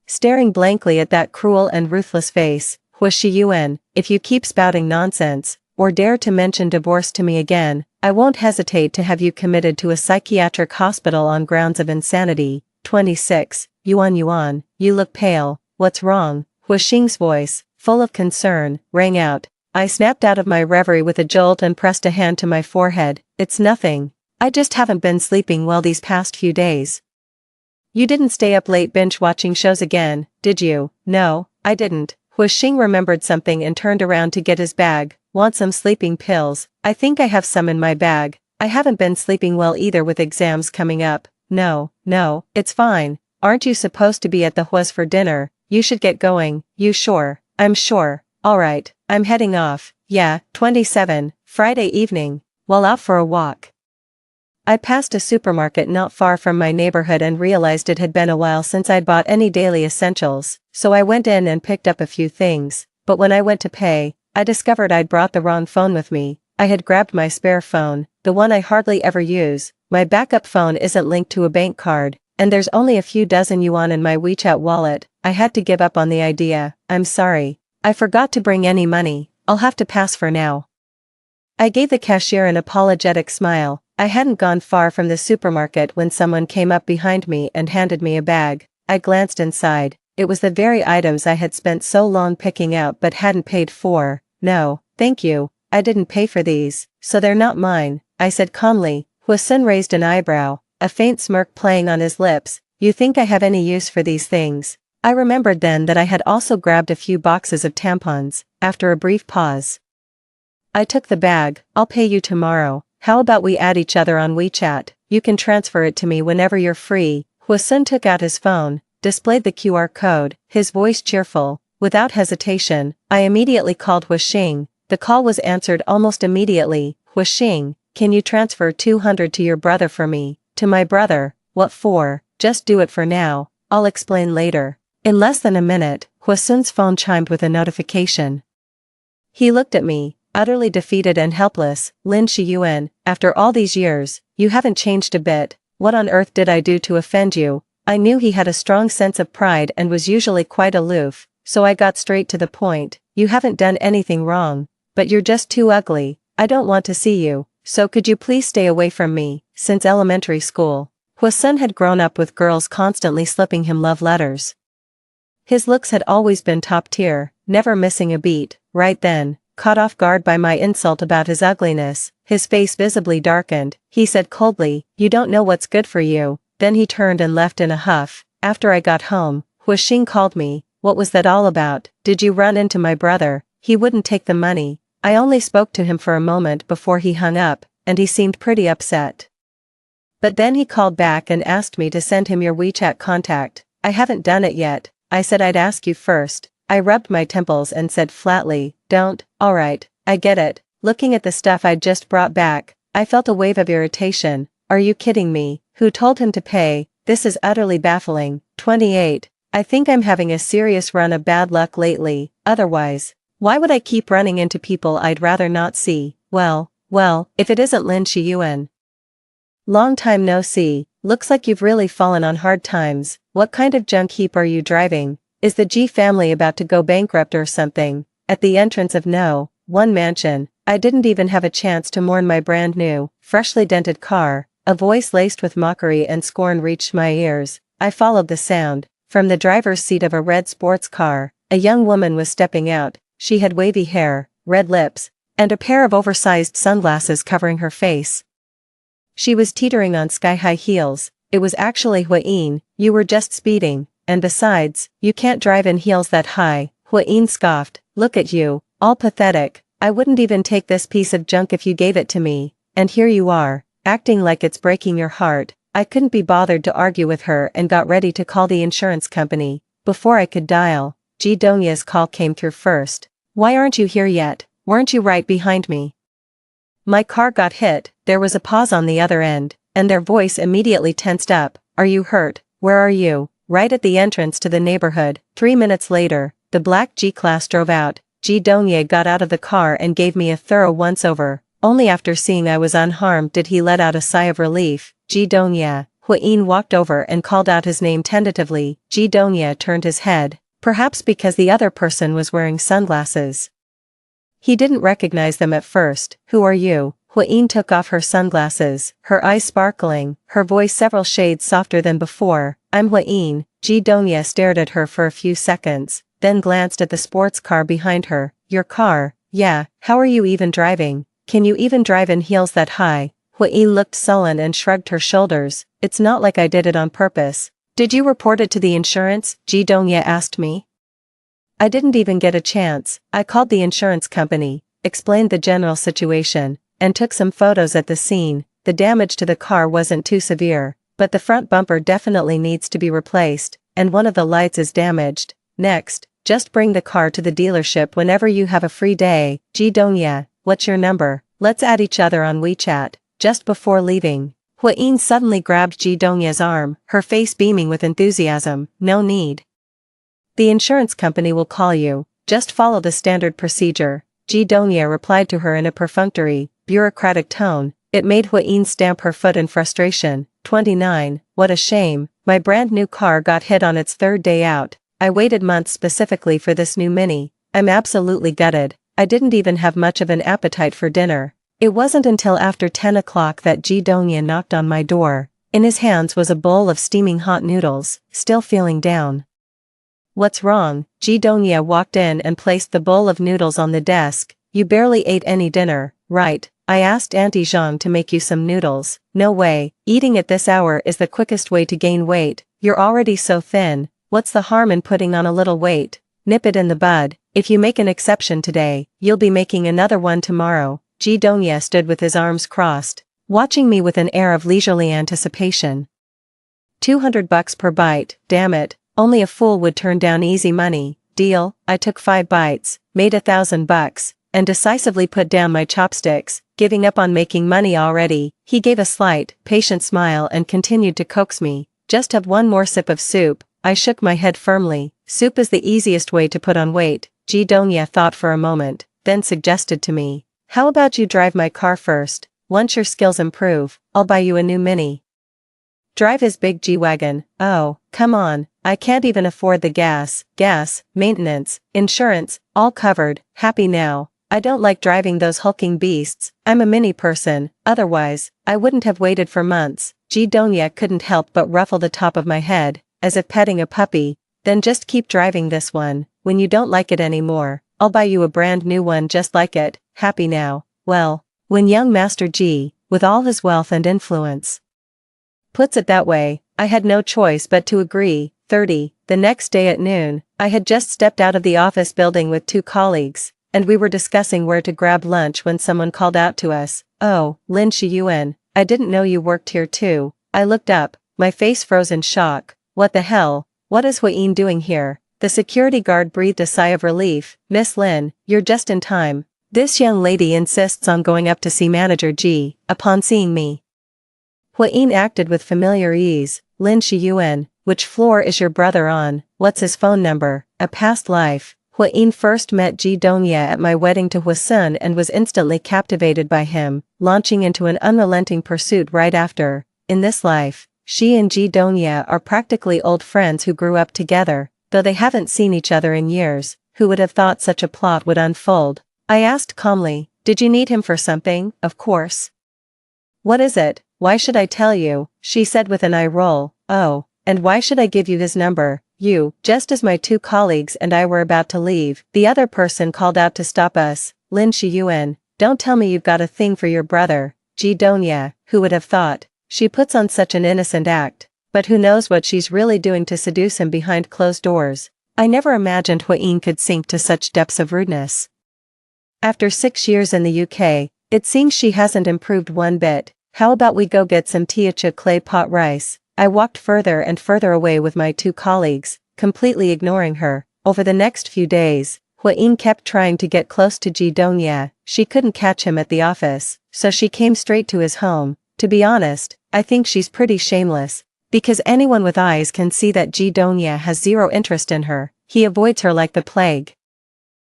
Staring blankly at that cruel and ruthless face, Hua Shiyuan, if you keep spouting nonsense, or dare to mention divorce to me again, I won't hesitate to have you committed to a psychiatric hospital on grounds of insanity. 26. Yuan, you look pale, what's wrong? Hua Xing's voice, full of concern, rang out. I snapped out of my reverie with a jolt and pressed a hand to my forehead. It's nothing. I just haven't been sleeping well these past few days. You didn't stay up late binge-watching shows again, did you? No, I didn't. Hua Xing remembered something and turned around to get his bag. Want some sleeping pills? I think I have some in my bag. I haven't been sleeping well either with exams coming up. No, it's fine. Aren't you supposed to be at the Hua's for dinner? You should get going. You sure? I'm sure. Alright, I'm heading off. Yeah, 27, Friday evening, while out for a walk. I passed a supermarket not far from my neighborhood and realized it had been a while since I'd bought any daily essentials, so I went in and picked up a few things, but when I went to pay, I discovered I'd brought the wrong phone with me. I had grabbed my spare phone, the one I hardly ever use. My backup phone isn't linked to a bank card, and there's only a few dozen yuan in my WeChat wallet. I had to give up on the idea. I'm sorry. I forgot to bring any money. I'll have to pass for now. I gave the cashier an apologetic smile. I hadn't gone far from the supermarket when someone came up behind me and handed me a bag. I glanced inside. It was the very items I had spent so long picking out but hadn't paid for. No, thank you. I didn't pay for these, so they're not mine, I said calmly. Hua-sun raised an eyebrow, a faint smirk playing on his lips. You think I have any use for these things? I remembered then that I had also grabbed a few boxes of tampons. After a brief pause, I took the bag. I'll pay you tomorrow. How about we add each other on WeChat? You can transfer it to me whenever you're free. Hua-sun took out his phone, displayed the QR code, his voice cheerful. Without hesitation, I immediately called Hua Xing. The call was answered almost immediately. Hua Xing, can you transfer 200 to your brother for me? To my brother? What for? Just do it for now. I'll explain later. In less than a minute, Hua-sun's phone chimed with a notification. He looked at me, utterly defeated and helpless. Lin Shiyuan, after all these years, you haven't changed a bit. What on earth did I do to offend you? I knew he had a strong sense of pride and was usually quite aloof, so I got straight to the point. You haven't done anything wrong, but you're just too ugly. I don't want to see you, so could you please stay away from me? Since elementary school, Hua-sun had grown up with girls constantly slipping him love letters. His looks had always been top tier, never missing a beat. Right then, caught off guard by my insult about his ugliness, his face visibly darkened. He said coldly, "You don't know what's good for you." Then he turned and left in a huff. After I got home, Hua Xing called me. What was that all about? Did you run into my brother? He wouldn't take the money. I only spoke to him for a moment before he hung up, and he seemed pretty upset. But then he called back and asked me to send him your WeChat contact. I haven't done it yet. I said I'd ask you first. I rubbed my temples and said flatly, "Don't." Alright, I get it. Looking at the stuff I'd just brought back, I felt a wave of irritation. Are you kidding me? Who told him to pay? This is utterly baffling. 28. I think I'm having a serious run of bad luck lately, otherwise, why would I keep running into people I'd rather not see? Well, if it isn't Lin Shiyuan. Long time no see, looks like you've really fallen on hard times. What kind of junk heap are you driving? Is the G family about to go bankrupt or something? At the entrance of one mansion, I didn't even have a chance to mourn my brand new, freshly dented car. A voice laced with mockery and scorn reached my ears. I followed the sound. From the driver's seat of a red sports car, a young woman was stepping out. She had wavy hair, red lips, and a pair of oversized sunglasses covering her face. She was teetering on sky-high heels. It was actually Huayin. You were just speeding, and besides, you can't drive in heels that high. Huayin scoffed. Look at you, all pathetic. I wouldn't even take this piece of junk if you gave it to me, and here you are, acting like it's breaking your heart. I couldn't be bothered to argue with her and got ready to call the insurance company. Before I could dial, Ji Dongya's call came through first. Why aren't you here yet? Weren't you right behind me? My car got hit. There was a pause on the other end, and their voice immediately tensed up. Are you hurt? Where are you? Right at the entrance to the neighborhood. 3 minutes later, the black G-Class drove out. Ji Dongye got out of the car and gave me a thorough once-over. Only after seeing I was unharmed did he let out a sigh of relief. Ji Dongye. Huayin walked over and called out his name tentatively. Ji Dongye turned his head, perhaps because the other person was wearing sunglasses. He didn't recognize them at first. Who are you? Huayin took off her sunglasses, her eyes sparkling, her voice several shades softer than before. I'm Huayin. Ji Dongye stared at her for a few seconds, then glanced at the sports car behind her. Your car? Yeah, how are you even driving? Can you even drive in heels that high? Huayin looked sullen and shrugged her shoulders. It's not like I did it on purpose. Did you report it to the insurance? Ji Dongye asked me. I didn't even get a chance. I called the insurance company, explained the general situation, and took some photos at the scene. The damage to the car wasn't too severe, but the front bumper definitely needs to be replaced, and one of the lights is damaged. Next, just bring the car to the dealership whenever you have a free day. Ji Dongye, what's your number? Let's add each other on WeChat. Just before leaving, Huayin suddenly grabbed Ji Dongye's arm, her face beaming with enthusiasm. No need. The insurance company will call you. Just follow the standard procedure. Ji Dongye replied to her in a perfunctory, bureaucratic tone. It made Huayin stamp her foot in frustration. 29. What a shame. My brand new car got hit on its third day out. I waited months specifically for this new Mini. I'm absolutely gutted. I didn't even have much of an appetite for dinner. It wasn't until after 10 o'clock that Ji Dongye knocked on my door. In his hands was a bowl of steaming hot noodles, still feeling down. What's wrong? Ji Dongye walked in and placed the bowl of noodles on the desk. You barely ate any dinner, right? I asked Auntie Zhang to make you some noodles. No way, eating at this hour is the quickest way to gain weight. You're already so thin, what's the harm in putting on a little weight? Nip it in the bud. If you make an exception today, you'll be making another one tomorrow. Ji Dongye stood with his arms crossed, watching me with an air of leisurely anticipation. $200 per bite, damn it, only a fool would turn down easy money. Deal. I took 5 bites, made $1,000, and decisively put down my chopsticks, giving up on making money already. He gave a slight, patient smile and continued to coax me. Just have one more sip of soup. I shook my head firmly. Soup is the easiest way to put on weight. Ji Dongye thought for a moment, then suggested to me. How about you drive my car first? Once your skills improve, I'll buy you a new Mini. Drive his big G-Wagon. Oh, come on, I can't even afford the gas, maintenance, insurance, all covered. Happy now. I don't like driving those hulking beasts. I'm a Mini person, otherwise, I wouldn't have waited for months. Ji Dongye couldn't help but ruffle the top of my head, as if petting a puppy. Then just keep driving this one. When you don't like it anymore, I'll buy you a brand new one just like it. Happy now. Well, when young Master Ji, with all his wealth and influence, puts it that way, I had no choice but to agree. 30. The next day at noon, I had just stepped out of the office building with 2 colleagues, and we were discussing where to grab lunch when someone called out to us. Oh, Lin Shiyuan, I didn't know you worked here too. I looked up, my face froze in shock. What the hell? What is Huayin doing here? The security guard breathed a sigh of relief. Miss Lin, you're just in time. This young lady insists on going up to see Manager Ji, upon seeing me. Huayin acted with familiar ease. Lin Shiyuan, which floor is your brother on? What's his phone number? A past life. Huayin first met Ji Dongye at my wedding to Huasun and was instantly captivated by him, launching into an unrelenting pursuit right after. In this life, she and Ji Dongye are practically old friends who grew up together, though they haven't seen each other in years. Who would have thought such a plot would unfold? I asked calmly. Did you need him for something? Of course. What is it? Why should I tell you? She said with an eye roll. Oh, and why should I give you his number? You, just as my two colleagues and I were about to leave, the other person called out to stop us. Lin Shiyuan, don't tell me you've got a thing for your brother. Ji Dongye, who would have thought? She puts on such an innocent act, but who knows what she's really doing to seduce him behind closed doors. I never imagined Huayin could sink to such depths of rudeness. After 6 years in the UK, it seems she hasn't improved one bit. How about we go get some Teochew clay pot rice? I walked further and further away with my two colleagues, completely ignoring her. Over the next few days, Huayin kept trying to get close to Ji Dongye. She couldn't catch him at the office, so she came straight to his home. To be honest, I think she's pretty shameless, because anyone with eyes can see that Ji Dongye has zero interest in her. He avoids her like the plague.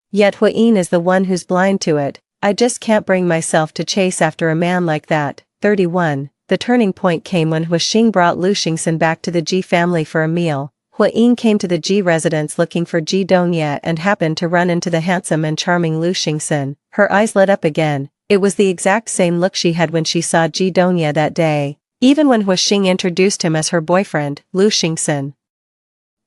Yet Huayin is the one who's blind to it. I just can't bring myself to chase after a man like that. 31. The turning point came when Huaxing brought Lu Xingxin back to the Ji family for a meal. Huayin came to the Ji residence looking for Ji Dongye and happened to run into the handsome and charming Lu Xingxin. Her eyes lit up again. It was the exact same look she had when she saw Ji Dongye that day, even when Huaxing introduced him as her boyfriend, Lu Xingxin.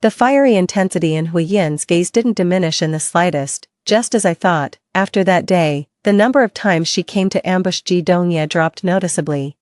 The fiery intensity in Huayin's gaze didn't diminish in the slightest, just as I thought. After that day, the number of times she came to ambush Ji Dongye dropped noticeably.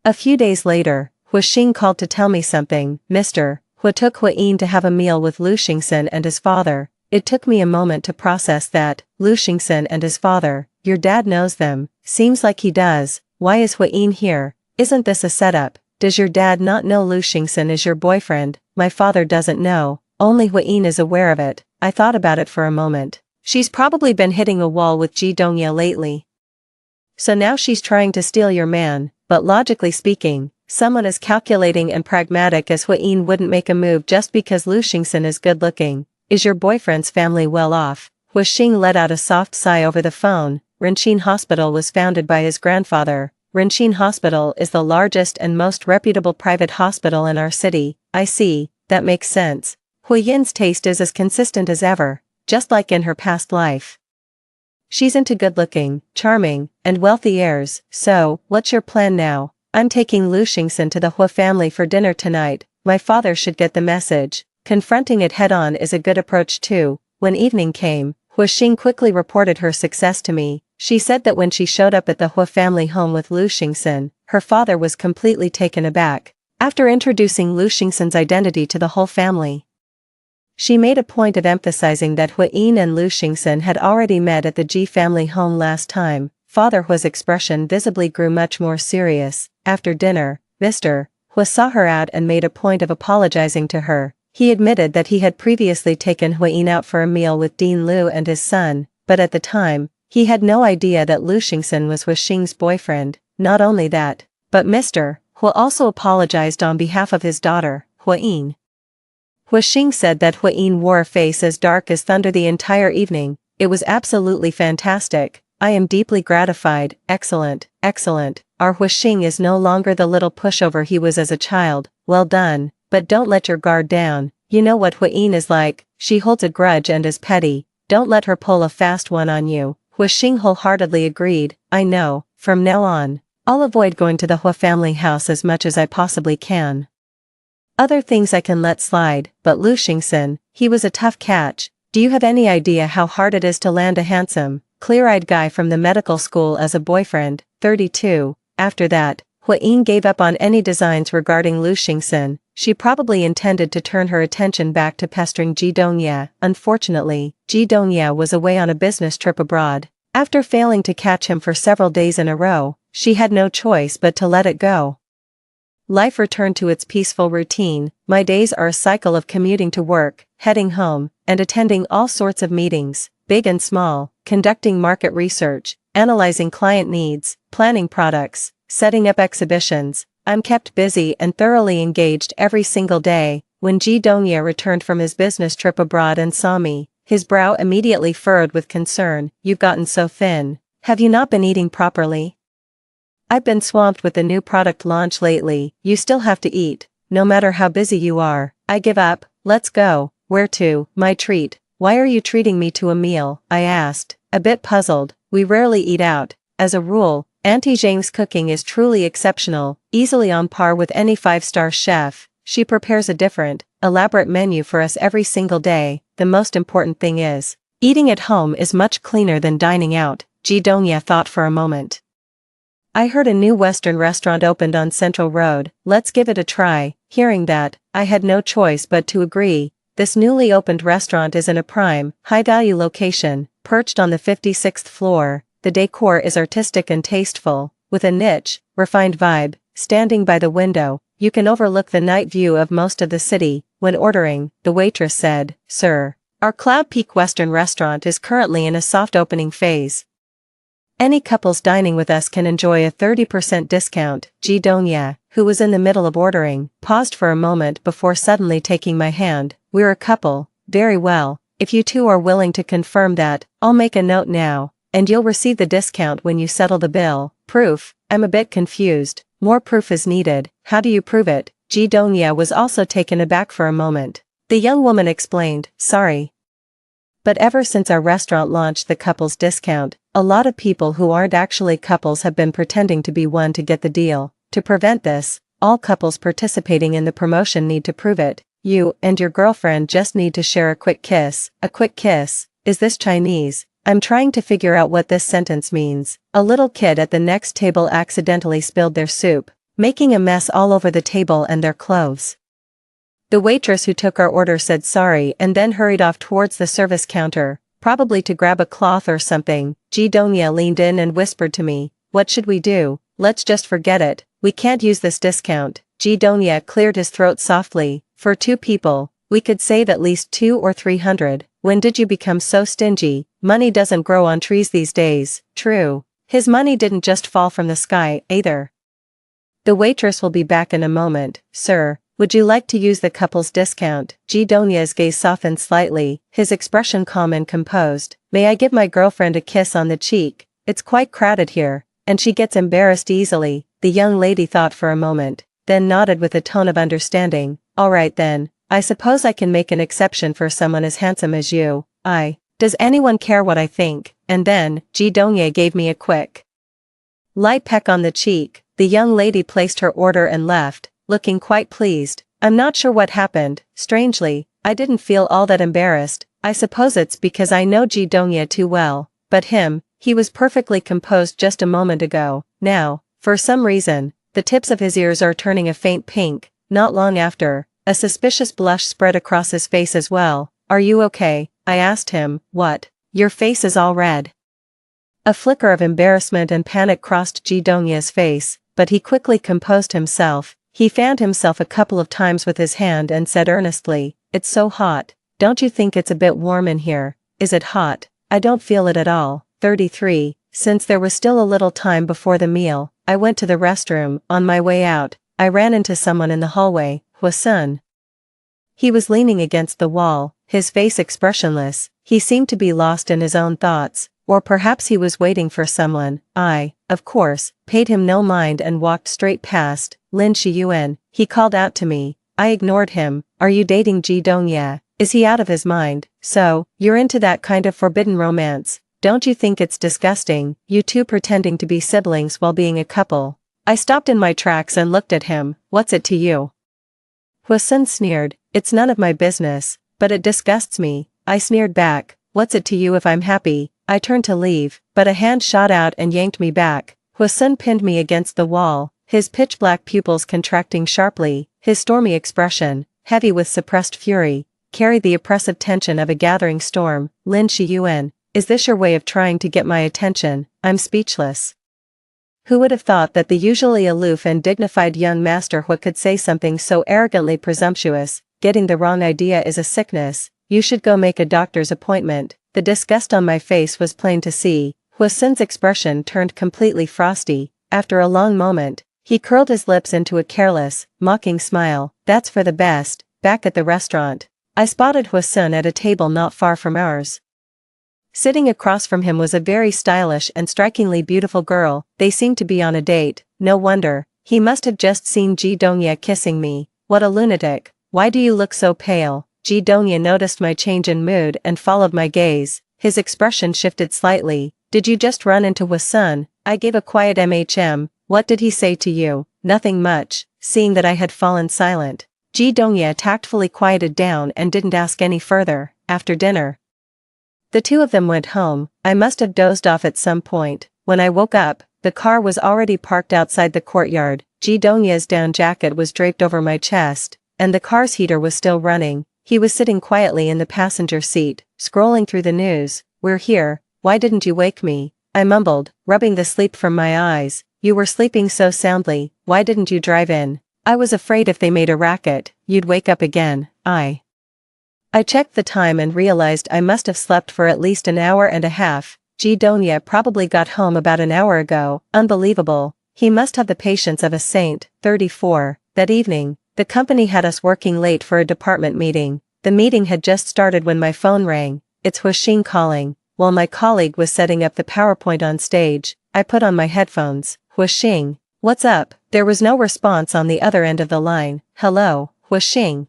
A few days later, Huaxing called to tell me something. Mr. Hua took Huayin to have a meal with Lu Xingxin and his father. It took me a moment to process that. Lu Xingxin and his father, your dad knows them. Seems like he does. Why is Huayin here? Isn't this a setup? Does your dad not know Lu Xingxin is your boyfriend? My father doesn't know. Only Huayin is aware of it. I thought about it for a moment. She's probably been hitting a wall with Ji Dongye lately. So now she's trying to steal your man, but logically speaking, someone as calculating and pragmatic as Huayin wouldn't make a move just because Lu Xingxin is good looking. Is your boyfriend's family well off? Huaxing let out a soft sigh over the phone. Renqin Hospital was founded by his grandfather. Renqin Hospital is the largest and most reputable private hospital in our city. I see, that makes sense. Huayin's taste is as consistent as ever, just like in her past life. She's into good-looking, charming, and wealthy heirs. So, what's your plan now? I'm taking Lu Xingxin to the Hua family for dinner tonight. My father should get the message. Confronting it head-on is a good approach too. When evening came, Huaxing quickly reported her success to me. She said that when she showed up at the Hua family home with Lu Xingxin, her father was completely taken aback. After introducing Lu Xingxin's identity to the whole family, she made a point of emphasizing that Huayin and Lu Xingxin had already met at the Ji family home last time. Father Hua's expression visibly grew much more serious. After dinner, Mr. Hua saw her out and made a point of apologizing to her. He admitted that he had previously taken Huayin out for a meal with Dean Lu and his son, but at the time, he had no idea that Lu Xingxin was Huaxing's boyfriend. Not only that, but Mr. Hua also apologized on behalf of his daughter, Huayin. Huaxing said that Huayin wore a face as dark as thunder the entire evening. It was absolutely fantastic. I am deeply gratified. Excellent, excellent. Our Huaxing is no longer the little pushover he was as a child. Well done, but don't let your guard down. You know what Huayin is like. She holds a grudge and is petty. Don't let her pull a fast one on you. Huaxing wholeheartedly agreed. I know, from now on, I'll avoid going to the Hua family house as much as I possibly can. Other things I can let slide, but Lu Xingxin, he was a tough catch. Do you have any idea how hard it is to land a handsome, clear-eyed guy from the medical school as a boyfriend? 32. After that, Huayin gave up on any designs regarding Lu Xingxin. She probably intended to turn her attention back to pestering Ji Dongye. Unfortunately, Ji Dongye was away on a business trip abroad. After failing to catch him for several days in a row, she had no choice but to let it go. Life returned to its peaceful routine. My days are a cycle of commuting to work, heading home, and attending all sorts of meetings, big and small, conducting market research, analyzing client needs, planning products, setting up exhibitions. I'm kept busy and thoroughly engaged every single day. When Ji Dongye returned from his business trip abroad and saw me, his brow immediately furrowed with concern. You've gotten so thin. Have you not been eating properly? I've been swamped with the new product launch lately. You still have to eat, no matter how busy you are. I give up. Let's go. Where to? My treat. Why are you treating me to a meal? I asked, a bit puzzled. We rarely eat out. As a rule, Auntie Zhang's cooking is truly exceptional, easily on par with any 5-star chef. She prepares a different, elaborate menu for us every single day. The most important thing is, eating at home is much cleaner than dining out. Ji Dongye thought for a moment. I heard a new Western restaurant opened on Central Road. Let's give it a try. Hearing that, I had no choice but to agree. This newly opened restaurant is in a prime, high-value location, perched on the 56th floor. The decor is artistic and tasteful, with a niche, refined vibe. Standing by the window, you can overlook the night view of most of the city. When ordering, the waitress said, "Sir, our Cloud Peak Western restaurant is currently in a soft opening phase. Any couples dining with us can enjoy a 30% discount." Ji Dongye, who was in the middle of ordering, paused for a moment before suddenly taking my hand. "We're a couple." "Very well, if you two are willing to confirm that, I'll make a note now, and you'll receive the discount when you settle the bill." "Proof?" I'm a bit confused. "More proof is needed." "How do you prove it?" Ji Dongye was also taken aback for a moment. The young woman explained, "Sorry, but ever since our restaurant launched the couples discount, a lot of people who aren't actually couples have been pretending to be one to get the deal. To prevent this, all couples participating in the promotion need to prove it. You and your girlfriend just need to share a quick kiss." "A quick kiss? Is this Chinese?" I'm trying to figure out what this sentence means. A little kid at the next table accidentally spilled their soup, making a mess all over the table and their clothes. The waitress who took our order said sorry and then hurried off towards the service counter, probably to grab a cloth or something. Ji Dongye leaned in and whispered to me, "What should we do?" "Let's just forget it. We can't use this discount." Ji Dongye cleared his throat softly. "For 2 people, we could save at least 200 or 300. When did you become so stingy? Money doesn't grow on trees these days." "True. His money didn't just fall from the sky, either." "The waitress will be back in a moment." "Sir, would you like to use the couple's discount?" Ji Dongye's gaze softened slightly, his expression calm and composed. "May I give my girlfriend a kiss on the cheek? It's quite crowded here, and she gets embarrassed easily." The young lady thought for a moment, then nodded with a tone of understanding. "All right then, I suppose I can make an exception for someone as handsome as you." Does anyone care what I think?" And then, Ji Dongye gave me a quick, light peck on the cheek. The young lady placed her order and left, looking quite pleased. I'm not sure what happened. Strangely, I didn't feel all that embarrassed. I suppose it's because I know Ji Dongye too well. But he was perfectly composed just a moment ago. Now, for some reason, the tips of his ears are turning a faint pink. Not long after, a suspicious blush spread across his face as well. "Are you okay?" I asked him. "What? Your face is all red." A flicker of embarrassment and panic crossed Ji Dongye's face, but he quickly composed himself. He fanned himself a couple of times with his hand and said earnestly, "It's so hot. Don't you think it's a bit warm in here?" "Is it hot?" "I don't feel it at all." 33. Since there was still a little time before the meal, I went to the restroom. On my way out, I ran into someone in the hallway. Hwasun. He was leaning against the wall, his face expressionless. He seemed to be lost in his own thoughts, or perhaps he was waiting for someone. I, of course, paid him no mind and walked straight past. "Lin Shiyuan," he called out to me. I ignored him. "Are you dating Ji Dongye? Is he out of his mind?" "So, you're into that kind of forbidden romance. Don't you think it's disgusting, you two pretending to be siblings while being a couple?" I stopped in my tracks and looked at him. "What's it to you?" Hwasun sneered. "It's none of my business, but it disgusts me." I sneered back. "What's it to you if I'm happy?" I turned to leave, but a hand shot out and yanked me back. Hwasun pinned me against the wall, his pitch-black pupils contracting sharply. His stormy expression, heavy with suppressed fury, carried the oppressive tension of a gathering storm. "Lin Shiyuan, is this your way of trying to get my attention?" I'm speechless. Who would have thought that the usually aloof and dignified young master Hua could say something so arrogantly presumptuous? "Getting the wrong idea is a sickness. You should go make a doctor's appointment." The disgust on my face was plain to see. Hwasun's expression turned completely frosty. After a long moment, He curled his lips into a careless, mocking smile. That's for the best. Back at the restaurant, I spotted Hwasun at a table not far from ours. Sitting across from him was a very stylish and strikingly beautiful girl. They seemed to be on a date. No wonder. He must have just seen Ji Dongye kissing me. What a lunatic. Why do you look so pale? Ji Dongye noticed my change in mood and followed my gaze. His expression shifted slightly. Did you just run into Hwasun? I gave a quiet What did he say to you? Nothing much, seeing that I had fallen silent. Ji Dongye tactfully quieted down and didn't ask any further. After dinner, the two of them went home. I must have dozed off at some point. When I woke up, the car was already parked outside the courtyard. Ji Dongye's down jacket was draped over my chest, and the car's heater was still running. He was sitting quietly in the passenger seat, scrolling through the news. We're here. Why didn't you wake me? I mumbled, rubbing the sleep from my eyes. You were sleeping so soundly. Why didn't you drive in? I was afraid if they made a racket, you'd wake up again. I checked the time and realized I must have slept for at least an hour and a half. Ji Dongye probably got home about an hour ago. Unbelievable. He must have the patience of a saint. 34. That evening, the company had us working late for a department meeting. The meeting had just started when my phone rang. It's Hwasun calling. While my colleague was setting up the PowerPoint on stage, I put on my headphones. Hwasun, what's up? There was no response on the other end of the line. Hello, Hwasun.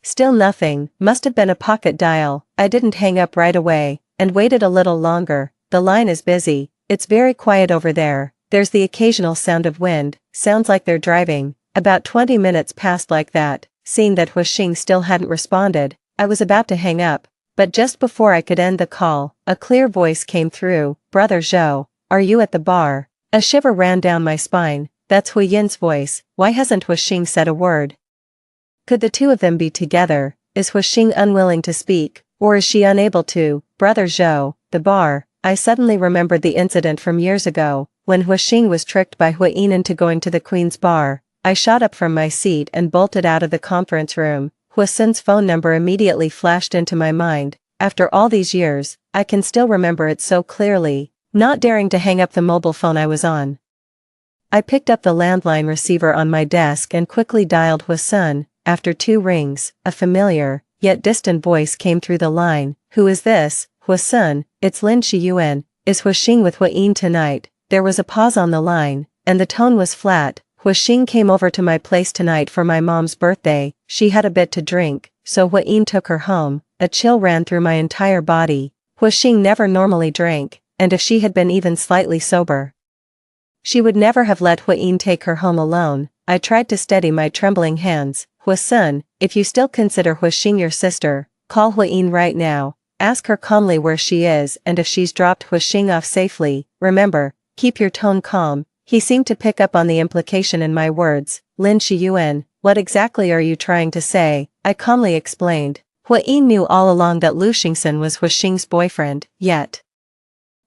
Still nothing. Must have been a pocket dial. I didn't hang up right away, and waited a little longer. The line is busy. It's very quiet over there. There's the occasional sound of wind. Sounds like they're driving. About 20 minutes passed like that. Seeing that Hwasun still hadn't responded, I was about to hang up. But just before I could end the call, a clear voice came through. Brother Zhou, are you at the bar? A shiver ran down my spine. That's Hu Yin's voice. Why hasn't Hwasun said a word? Could the two of them be together? Is Hwasun unwilling to speak, or is she unable to? Brother Zhou, the bar. I suddenly remembered the incident from years ago, when Hwasun was tricked by Hu Yin into going to the Queen's bar. I shot up from my seat and bolted out of the conference room. Hwasun's phone number immediately flashed into my mind. After all these years, I can still remember it so clearly. Not daring to hang up the mobile phone I was on, I picked up the landline receiver on my desk and quickly dialed Hwasun. After 2 rings, a familiar, yet distant voice came through the line. Who is this? Hwasun, it's Lin Shiyuan. Is Hwasun with Hu Yin tonight? There was a pause on the line, and the tone was flat. Hwasun came over to my place tonight for my mom's birthday. She had a bit to drink, so Hu Yin took her home. A chill ran through my entire body. Hwasun never normally drank, and if she had been even slightly sober, she would never have let Hu Yin take her home alone. I tried to steady my trembling hands. Hwasun, if you still consider Hwasun your sister, call Hu Yin right now. Ask her calmly where she is and if she's dropped Hwasun off safely. Remember, keep your tone calm. He seemed to pick up on the implication in my words. Lin Shiyuan, what exactly are you trying to say? I calmly explained. Hu Yin knew all along that Lu Xingsun was Hwasun's boyfriend, yet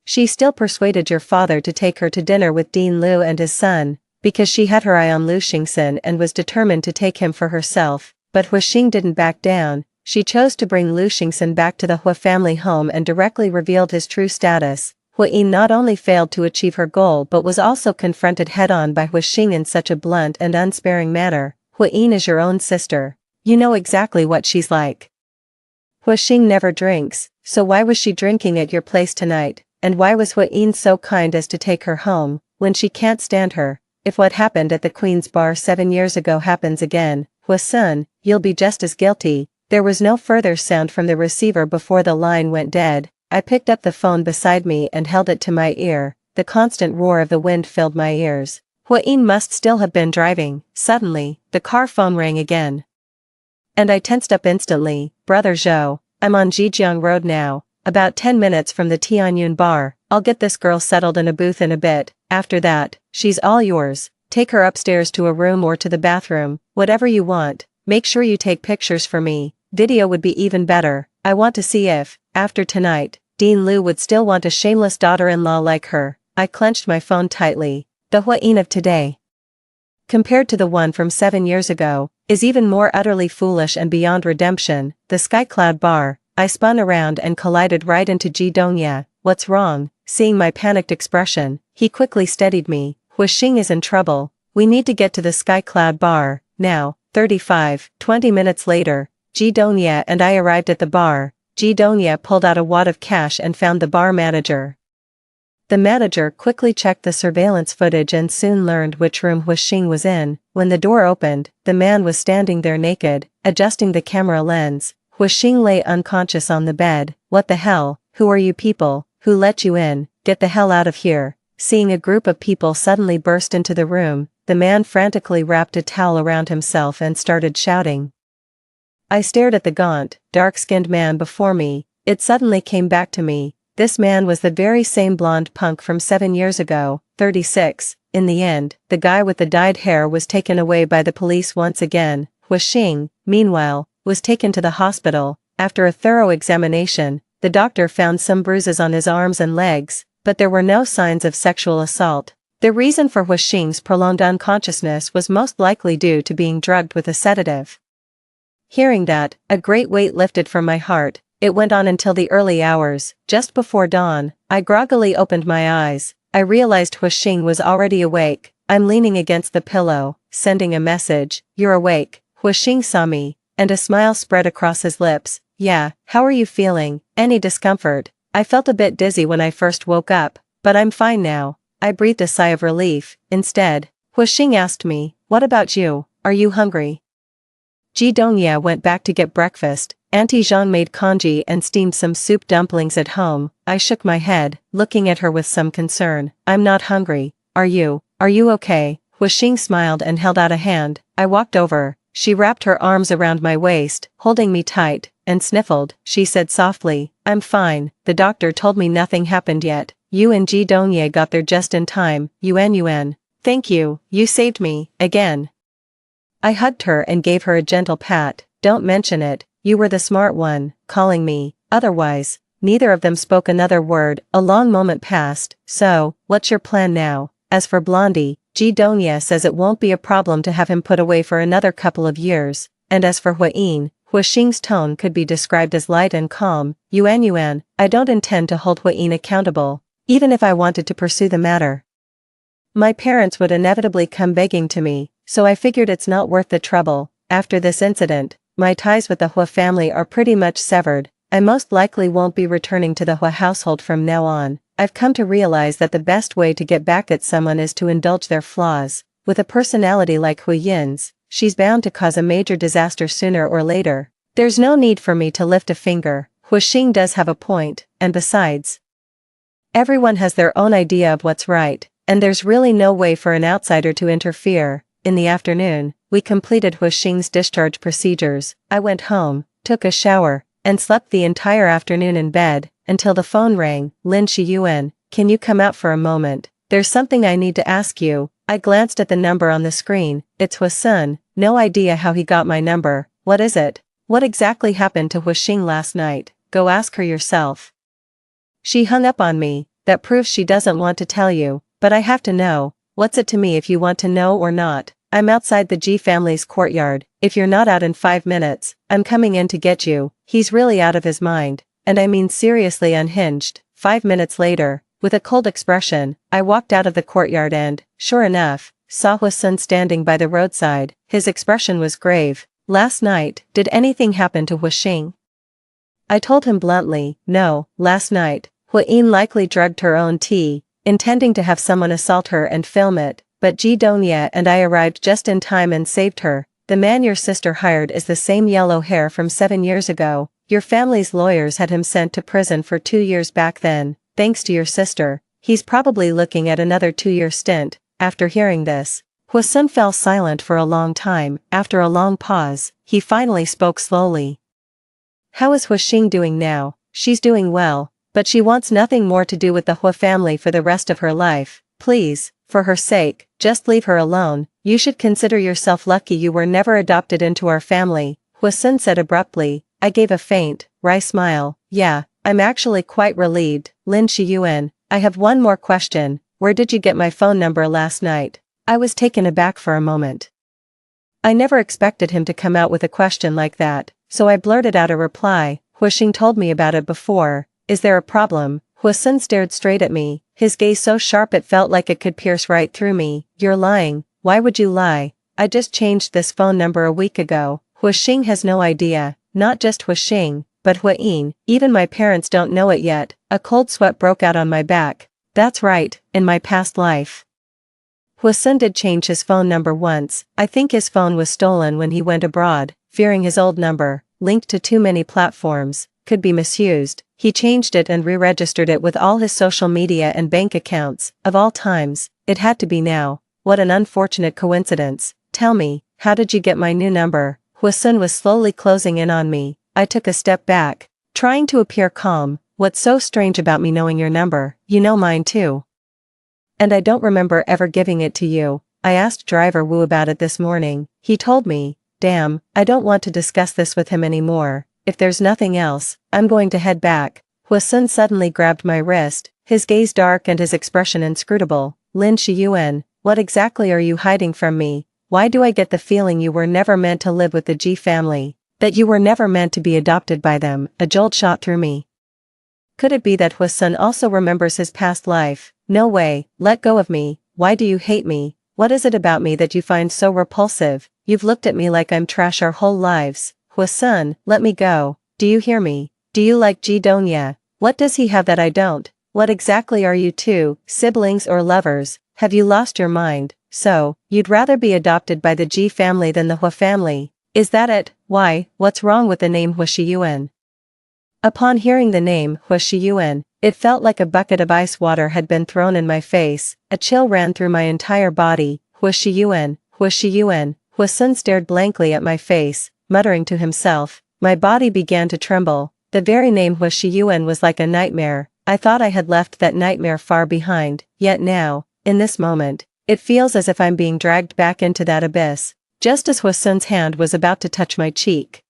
she still persuaded your father to take her to dinner with Dean Lu and his son, because she had her eye on Lu Xingsun and was determined to take him for herself. But Hwasun didn't back down. She chose to bring Lu Xingsun back to the Hua family home and directly revealed his true status. Hu Yin not only failed to achieve her goal but was also confronted head-on by Hwasun in such a blunt and unsparing manner. Hu Yin is your own sister. You know exactly what she's like. Hwasun never drinks, so why was she drinking at your place tonight? And why was Hu Yin so kind as to take her home, when she can't stand her? If what happened at the Queen's bar 7 years ago happens again, Hwasun, you'll be just as guilty. There was no further sound from the receiver before the line went dead. I picked up the phone beside me and held it to my ear. The constant roar of the wind filled my ears. Hu Yin must still have been driving. Suddenly, the car phone rang again, and I tensed up instantly. Brother Zhou, I'm on Zhejiang Road now, about 10 minutes from the Tianyun bar. I'll get this girl settled in a booth in a bit. After that, she's all yours. Take her upstairs to a room or to the bathroom, whatever you want. Make sure you take pictures for me. Video would be even better. I want to see if, after tonight, Dean Lu would still want a shameless daughter-in-law like her. I clenched my phone tightly. The Hu Yin of today, compared to the one from 7 years ago, is even more utterly foolish and beyond redemption. The Sky Cloud bar. I spun around and collided right into Ji Dongye. What's wrong? Seeing my panicked expression, he quickly steadied me. Hwasun is in trouble. We need to get to the Sky Cloud bar, now. 20 minutes later, Jidonia and I arrived at the bar. Jidonia pulled out a wad of cash and found the bar manager. The manager quickly checked the surveillance footage and soon learned which room Huixing was in. When the door opened, the man was standing there naked, adjusting the camera lens. Huixing lay unconscious on the bed. What the hell? Who are you people? Who let you in? Get the hell out of here. Seeing a group of people suddenly burst into the room, the man frantically wrapped a towel around himself and started shouting. I stared at the gaunt, dark-skinned man before me. It suddenly came back to me. This man was the very same blonde punk from 7 years ago, 36. In the end, the guy with the dyed hair was taken away by the police once again. Huixing, meanwhile, was taken to the hospital. After a thorough examination, the doctor found some bruises on his arms and legs, but there were no signs of sexual assault. The reason for Huixing's prolonged unconsciousness was most likely due to being drugged with a sedative. Hearing that, a great weight lifted from my heart. It went on until the early hours. Just before dawn, I groggily opened my eyes. I realized Huixing was already awake. I'm leaning against the pillow, sending a message. You're awake. Huixing saw me, and a smile spread across his lips. Yeah, how are you feeling? Any discomfort? I felt a bit dizzy when I first woke up, but I'm fine now. I breathed a sigh of relief. Instead, Huixing asked me, what about you? Are you hungry? Jidonia went back to get breakfast. Auntie Jean made congee and steamed some soup dumplings at home. I shook my head, looking at her with some concern. I'm not hungry. Are you? Are you okay? Huixing smiled and held out a hand. I walked over. She wrapped her arms around my waist, holding me tight, and sniffled. She said softly, I'm fine. The doctor told me nothing happened yet. You and Jidonia got there just in time. Yuan. Thank you. You saved me, again. I hugged her and gave her a gentle pat. Don't mention it. You were the smart one, calling me. Otherwise, neither of them spoke another word. A long moment passed. So, what's your plan now? As for Blondie, Jidonia says it won't be a problem to have him put away for another couple of years. And as for Huixing's tone could be described as light and calm. Yuan, I don't intend to hold Huixing accountable, even if I wanted to pursue the matter. My parents would inevitably come begging to me, so I figured it's not worth the trouble. After this incident, my ties with the Hua family are pretty much severed. I most likely won't be returning to the Hua household from now on. I've come to realize that the best way to get back at someone is to indulge their flaws. With a personality like Hu Yin's, she's bound to cause a major disaster sooner or later. There's no need for me to lift a finger. Huixing does have a point, and besides, everyone has their own idea of what's right, and there's really no way for an outsider to interfere. In the afternoon, we completed Huixing's discharge procedures. I went home, took a shower, and slept the entire afternoon in bed, until the phone rang. Lin Shiyuan, can you come out for a moment? There's something I need to ask you. I glanced at the number on the screen. It's Huisun. No idea how he got my number. What is it? What exactly happened to Huixing last night? Go ask her yourself. She hung up on me. That proves she doesn't want to tell you, but I have to know. What's it to me if you want to know or not? I'm outside the G family's courtyard. If you're not out in 5 minutes, I'm coming in to get you. He's really out of his mind, and I mean seriously unhinged. 5 minutes later, with a cold expression, I walked out of the courtyard and, sure enough, saw Huisun standing by the roadside. His expression was grave. Last night, did anything happen to Huixing? I told him bluntly, no. Last night, Huixing likely drugged her own tea, intending to have someone assault her and film it, but Jidonia and I arrived just in time and saved her. The man your sister hired is the same yellow hair from 7 years ago. Your family's lawyers had him sent to prison for 2 years back then, thanks to your sister. He's probably looking at another 2-year stint. After hearing this, Huisun fell silent for a long time. After a long pause, he finally spoke slowly. How is Huixing doing now? She's doing well, but she wants nothing more to do with the Hua family for the rest of her life. Please, for her sake, just leave her alone. You should consider yourself lucky you were never adopted into our family, Huisun said abruptly. I gave a faint, wry smile. Yeah, I'm actually quite relieved. Lin Shiyuan, I have one more question. Where did you get my phone number last night? I was taken aback for a moment. I never expected him to come out with a question like that, so I blurted out a reply. Huixing told me about it before. Is there a problem? Huisun stared straight at me, his gaze so sharp it felt like it could pierce right through me. You're lying. why would you lie? I just changed this phone number a week ago. Huixing has no idea, not just Huixing, but Huayin, even my parents don't know it yet. A cold sweat broke out on my back. That's right, in my past life. Huixin did change his phone number once. I think his phone was stolen when he went abroad, fearing his old number, linked to too many platforms, could be misused. He changed it and re-registered it with all his social media and bank accounts. Of all times, it had to be now. What an unfortunate coincidence. Tell me, how did you get my new number? Huixin was slowly closing in on me. I took a step back, trying to appear calm. What's so strange about me knowing your number? You know mine too. And I don't remember ever giving it to you. I asked Driver Wu about it this morning. He told me. Damn, I don't want to discuss this with him anymore. If there's nothing else, I'm going to head back. Huixin suddenly grabbed my wrist, his gaze dark and his expression inscrutable. Lin Shiyuan, what exactly are you hiding from me? Why do I get the feeling you were never meant to live with the Ji family? That you were never meant to be adopted by them? A jolt shot through me. Could it be that Huixin also remembers his past life? No way, let go of me. Why do you hate me? What is it about me that you find so repulsive? You've looked at me like I'm trash our whole lives. Huixin, let me go. Do you hear me? Do you like Ji Dongya? What does he have that I don't? What exactly are you two, siblings or lovers? Have you lost your mind? So, you'd rather be adopted by the Ji family than the Hua family? Is that it? Why, what's wrong with the name Hua Shiyuan? Upon hearing the name Hua Shiyuan, it felt like a bucket of ice water had been thrown in my face. A chill ran through my entire body. Hua Shiyuan, Hua Shiyuan. Huixin stared blankly at my face, muttering to himself. My body began to tremble. The very name Hua Shiyuan was like a nightmare. I thought I had left that nightmare far behind, yet now, in this moment, it feels as if I'm being dragged back into that abyss, just as Huixin's hand was about to touch my cheek.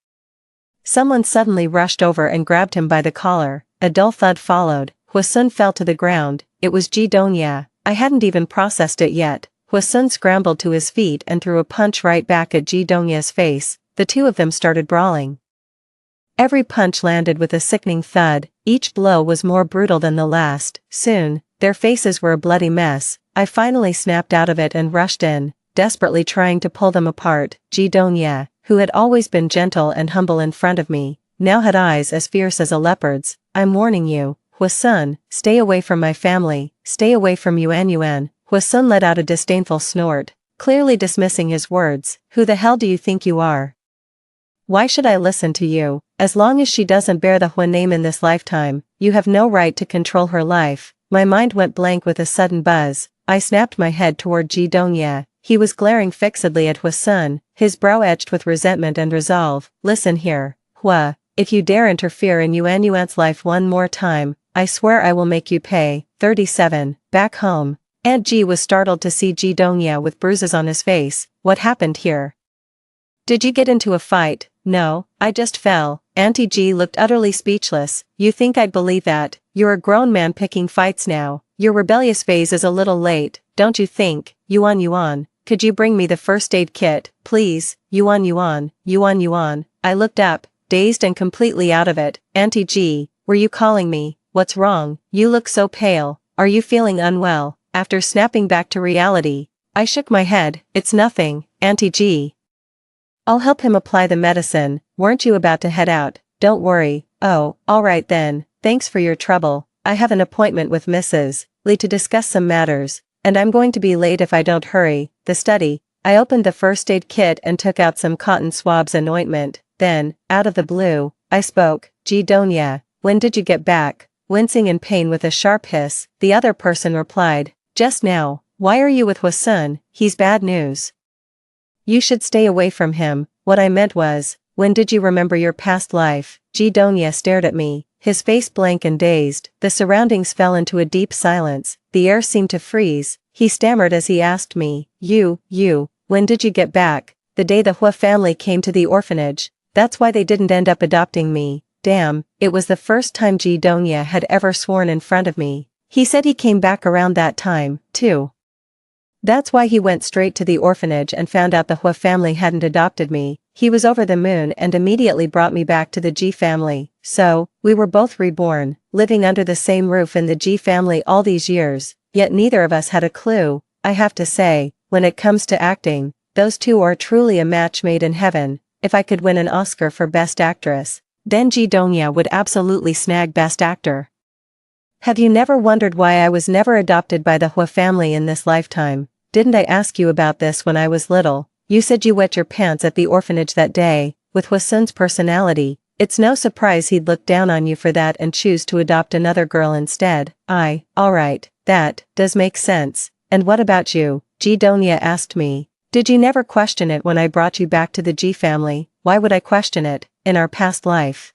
Someone suddenly rushed over and grabbed him by the collar. A dull thud followed. Huixin fell to the ground. It was Ji Dongya. I hadn't even processed it yet. Huixin scrambled to his feet and threw a punch right back at Ji Dongya's face. The two of them started brawling. Every punch landed with a sickening thud. Each blow was more brutal than the last. Soon, their faces were a bloody mess. I finally snapped out of it and rushed in, desperately trying to pull them apart. Ji Dongya, who had always been gentle and humble in front of me, now had eyes as fierce as a leopard's. I'm warning you, Huixin, stay away from my family, stay away from Yuan Yuan. Huixin let out a disdainful snort, clearly dismissing his words. Who the hell do you think you are? Why should I listen to you? As long as she doesn't bear the Hua name in this lifetime, you have no right to control her life. My mind went blank with a sudden buzz. I snapped my head toward Ji Dongya. He was glaring fixedly at Huixin, his brow etched with resentment and resolve. Listen here, Hua, if you dare interfere in Yuan Yuan's life one more time, I swear I will make you pay. 37. Back home. Aunt Ji was startled to see Ji Dongya with bruises on his face. What happened here? Did you get into a fight? No, I just fell. Auntie Ji looked utterly speechless. You think I'd believe that? You're a grown man picking fights now. Your rebellious phase is a little late, don't you think? Yuan Yuan, could you bring me the first aid kit, please? Yuan Yuan, Yuan Yuan. I looked up, dazed and completely out of it. Auntie Ji, were you calling me? What's wrong? You look so pale. Are you feeling unwell? After snapping back to reality, I shook my head. It's nothing, Auntie Ji. I'll help him apply the medicine. Weren't you about to head out? Don't worry. Oh, all right then. Thanks for your trouble. I have an appointment with Mrs. Lee to discuss some matters, and I'm going to be late if I don't hurry. The study. I opened the first aid kit and took out some cotton swabs and ointment. Then, out of the blue, I spoke. Ji Dongya, when did you get back? Wincing in pain with a sharp hiss, the other person replied. Just now. Why are you with Huixin? He's bad news. You should stay away from him. What I meant was, when did you remember your past life? Ji Dongya stared at me, his face blank and dazed. The surroundings fell into a deep silence. The air seemed to freeze. He stammered as he asked me, You, when did you get back? The day the Hua family came to the orphanage. That's why they didn't end up adopting me. Damn, it was the first time Ji Dongya had ever sworn in front of me. He said he came back around that time, too. That's why he went straight to the orphanage and found out the Hua family hadn't adopted me. He was over the moon and immediately brought me back to the Ji family. So, we were both reborn, living under the same roof in the Ji family all these years, yet neither of us had a clue. I have to say, when it comes to acting, those two are truly a match made in heaven. If I could win an Oscar for Best Actress, then Ji Dong-ya would absolutely snag Best Actor. Have you never wondered why I was never adopted by the Hua family in this lifetime? Didn't I ask you about this when I was little? You said you wet your pants at the orphanage that day. With Hua Sun's personality, it's no surprise he'd look down on you for that and choose to adopt another girl instead. Alright, that does make sense. And what about you? Ji Dong-ya asked me. Did you never question it when I brought you back to the Ji family? Why would I question it, in our past life?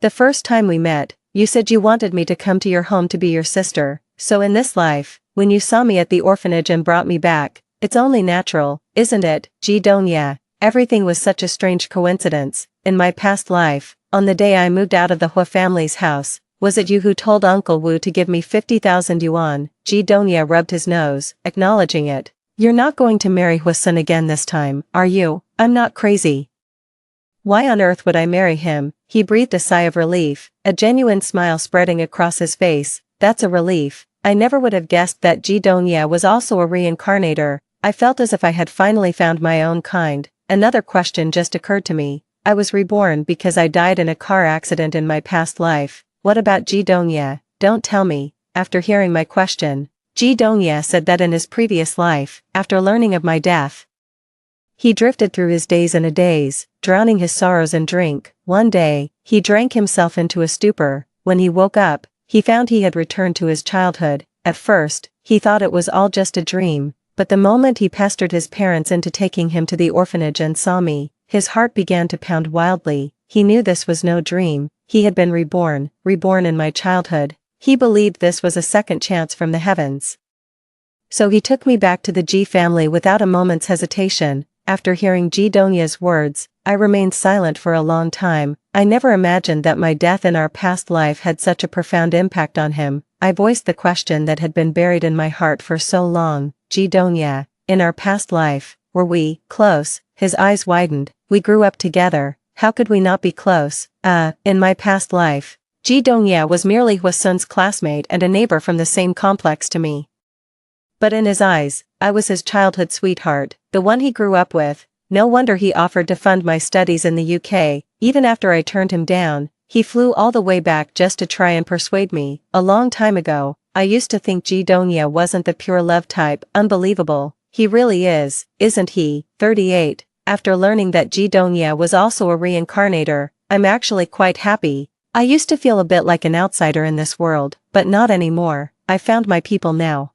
The first time we met, you said you wanted me to come to your home to be your sister, so in this life, when you saw me at the orphanage and brought me back, it's only natural, isn't it, Ji Dong-ya? Everything was such a strange coincidence. In my past life, on the day I moved out of the Hua family's house, was it you who told Uncle Wu to give me 50,000 yuan? Ji Dong-ya rubbed his nose, acknowledging it. You're not going to marry Hua Sun again this time, are you? I'm not crazy. Why on earth would I marry him? He breathed a sigh of relief, a genuine smile spreading across his face. That's a relief. I never would have guessed that Ji Dong-ya was also a reincarnator. I felt as if I had finally found my own kind. Another question just occurred to me. I was reborn because I died in a car accident in my past life. What about Ji Dong-ya? Don't tell me. After hearing my question, Ji Dong-ya said that in his previous life, after learning of my death, he drifted through his days and a daze, drowning his sorrows in drink. One day, he drank himself into a stupor. When he woke up, he found he had returned to his childhood. At first, he thought it was all just a dream, but the moment he pestered his parents into taking him to the orphanage and saw me, his heart began to pound wildly. He knew this was no dream. He had been reborn in my childhood. He believed this was a second chance from the heavens. So he took me back to the Ji family without a moment's hesitation. After hearing Ji Dong-ya's words, I remained silent for a long time. I never imagined that my death in our past life had such a profound impact on him. I voiced the question that had been buried in my heart for so long. Ji Dong-ya, in our past life, were we close? His eyes widened. We grew up together. How could we not be close? In my past life, Ji Dong-ya was merely Hua Sun's classmate and a neighbor from the same complex to me. But in his eyes, I was his childhood sweetheart, the one he grew up with. No wonder he offered to fund my studies in the UK. Even after I turned him down, he flew all the way back just to try and persuade me. A long time ago, I used to think Ji Dong-ya wasn't the pure love type. Unbelievable. He really is, isn't he? 38. After learning that Ji Dong-ya was also a reincarnator, I'm actually quite happy. I used to feel a bit like an outsider in this world, but not anymore. I found my people now.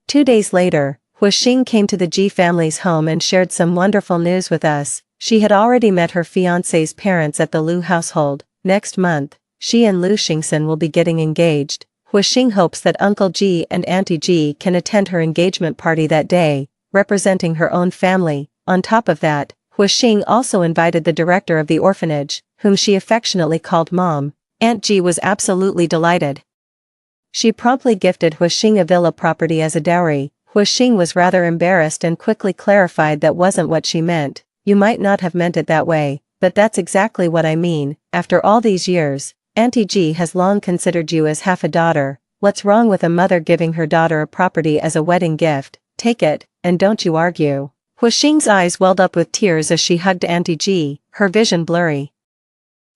2 days later, Hua Xing came to the Ji family's home and shared some wonderful news with us. She had already met her fiancé's parents at the Liu household. Next month, she and Liu Xingxin will be getting engaged. Hua Xing hopes that Uncle Ji and Auntie Ji can attend her engagement party that day, representing her own family. On top of that, Hua Xing also invited the director of the orphanage, whom she affectionately called Mom. Aunt Ji was absolutely delighted. She promptly gifted Hua Xing a villa property as a dowry. Hua Xing was rather embarrassed and quickly clarified that wasn't what she meant. You might not have meant it that way, but that's exactly what I mean. After all these years, Auntie Ji has long considered you as half a daughter. What's wrong with a mother giving her daughter a property as a wedding gift? Take it, and don't you argue. Hua Xing's eyes welled up with tears as she hugged Auntie Ji, her vision blurry.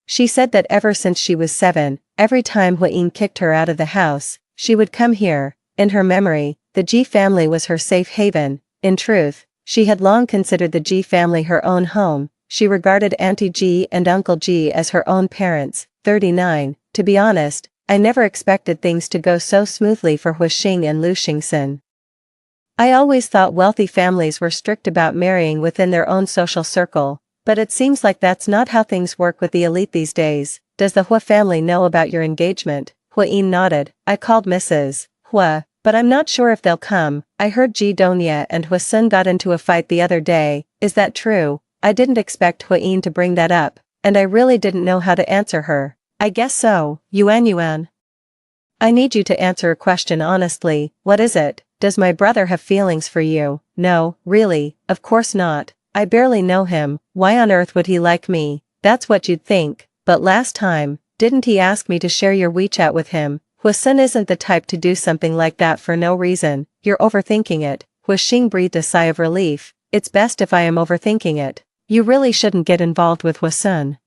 She said that ever since she was 7, every time Hua Yin kicked her out of the house, she would come here. In her memory, the Ji family was her safe haven. In truth, she had long considered the Ji family her own home. She regarded Auntie Ji and Uncle Ji as her own parents. 39. To be honest, I never expected things to go so smoothly for Hua Xing and Liu Xingxin. I always thought wealthy families were strict about marrying within their own social circle, but it seems like that's not how things work with the elite these days. Does the Hua family know about your engagement? Hua Yin nodded. I called Mrs. Hua, but I'm not sure if they'll come. I heard Ji Dong-ya and Hua Sun got into a fight the other day. Is that true? I didn't expect Hua Yin to bring that up, and I really didn't know how to answer her. I guess so. Yuan. I need you to answer a question honestly. What is it? Does my brother have feelings for you? No, really, of course not. I barely know him. Why on earth would he like me? That's what you'd think. But last time, didn't he ask me to share your WeChat with him? Hua Sun isn't the type to do something like that for no reason. You're overthinking it. Huixing breathed a sigh of relief. It's best if I am overthinking it. You really shouldn't get involved with Huisun.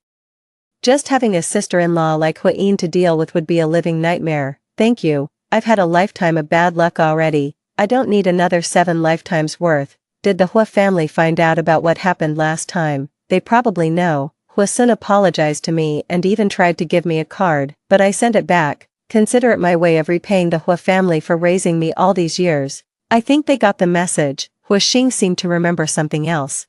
Just having a sister-in-law like Huiyin to deal with would be a living nightmare. Thank you, I've had a lifetime of bad luck already. I don't need another 7 lifetimes worth. Did the Hua family find out about what happened last time? They probably know. Huisun apologized to me and even tried to give me a card, but I sent it back. Consider it my way of repaying the Hua family for raising me all these years. I think they got the message. Huixing seemed to remember something else.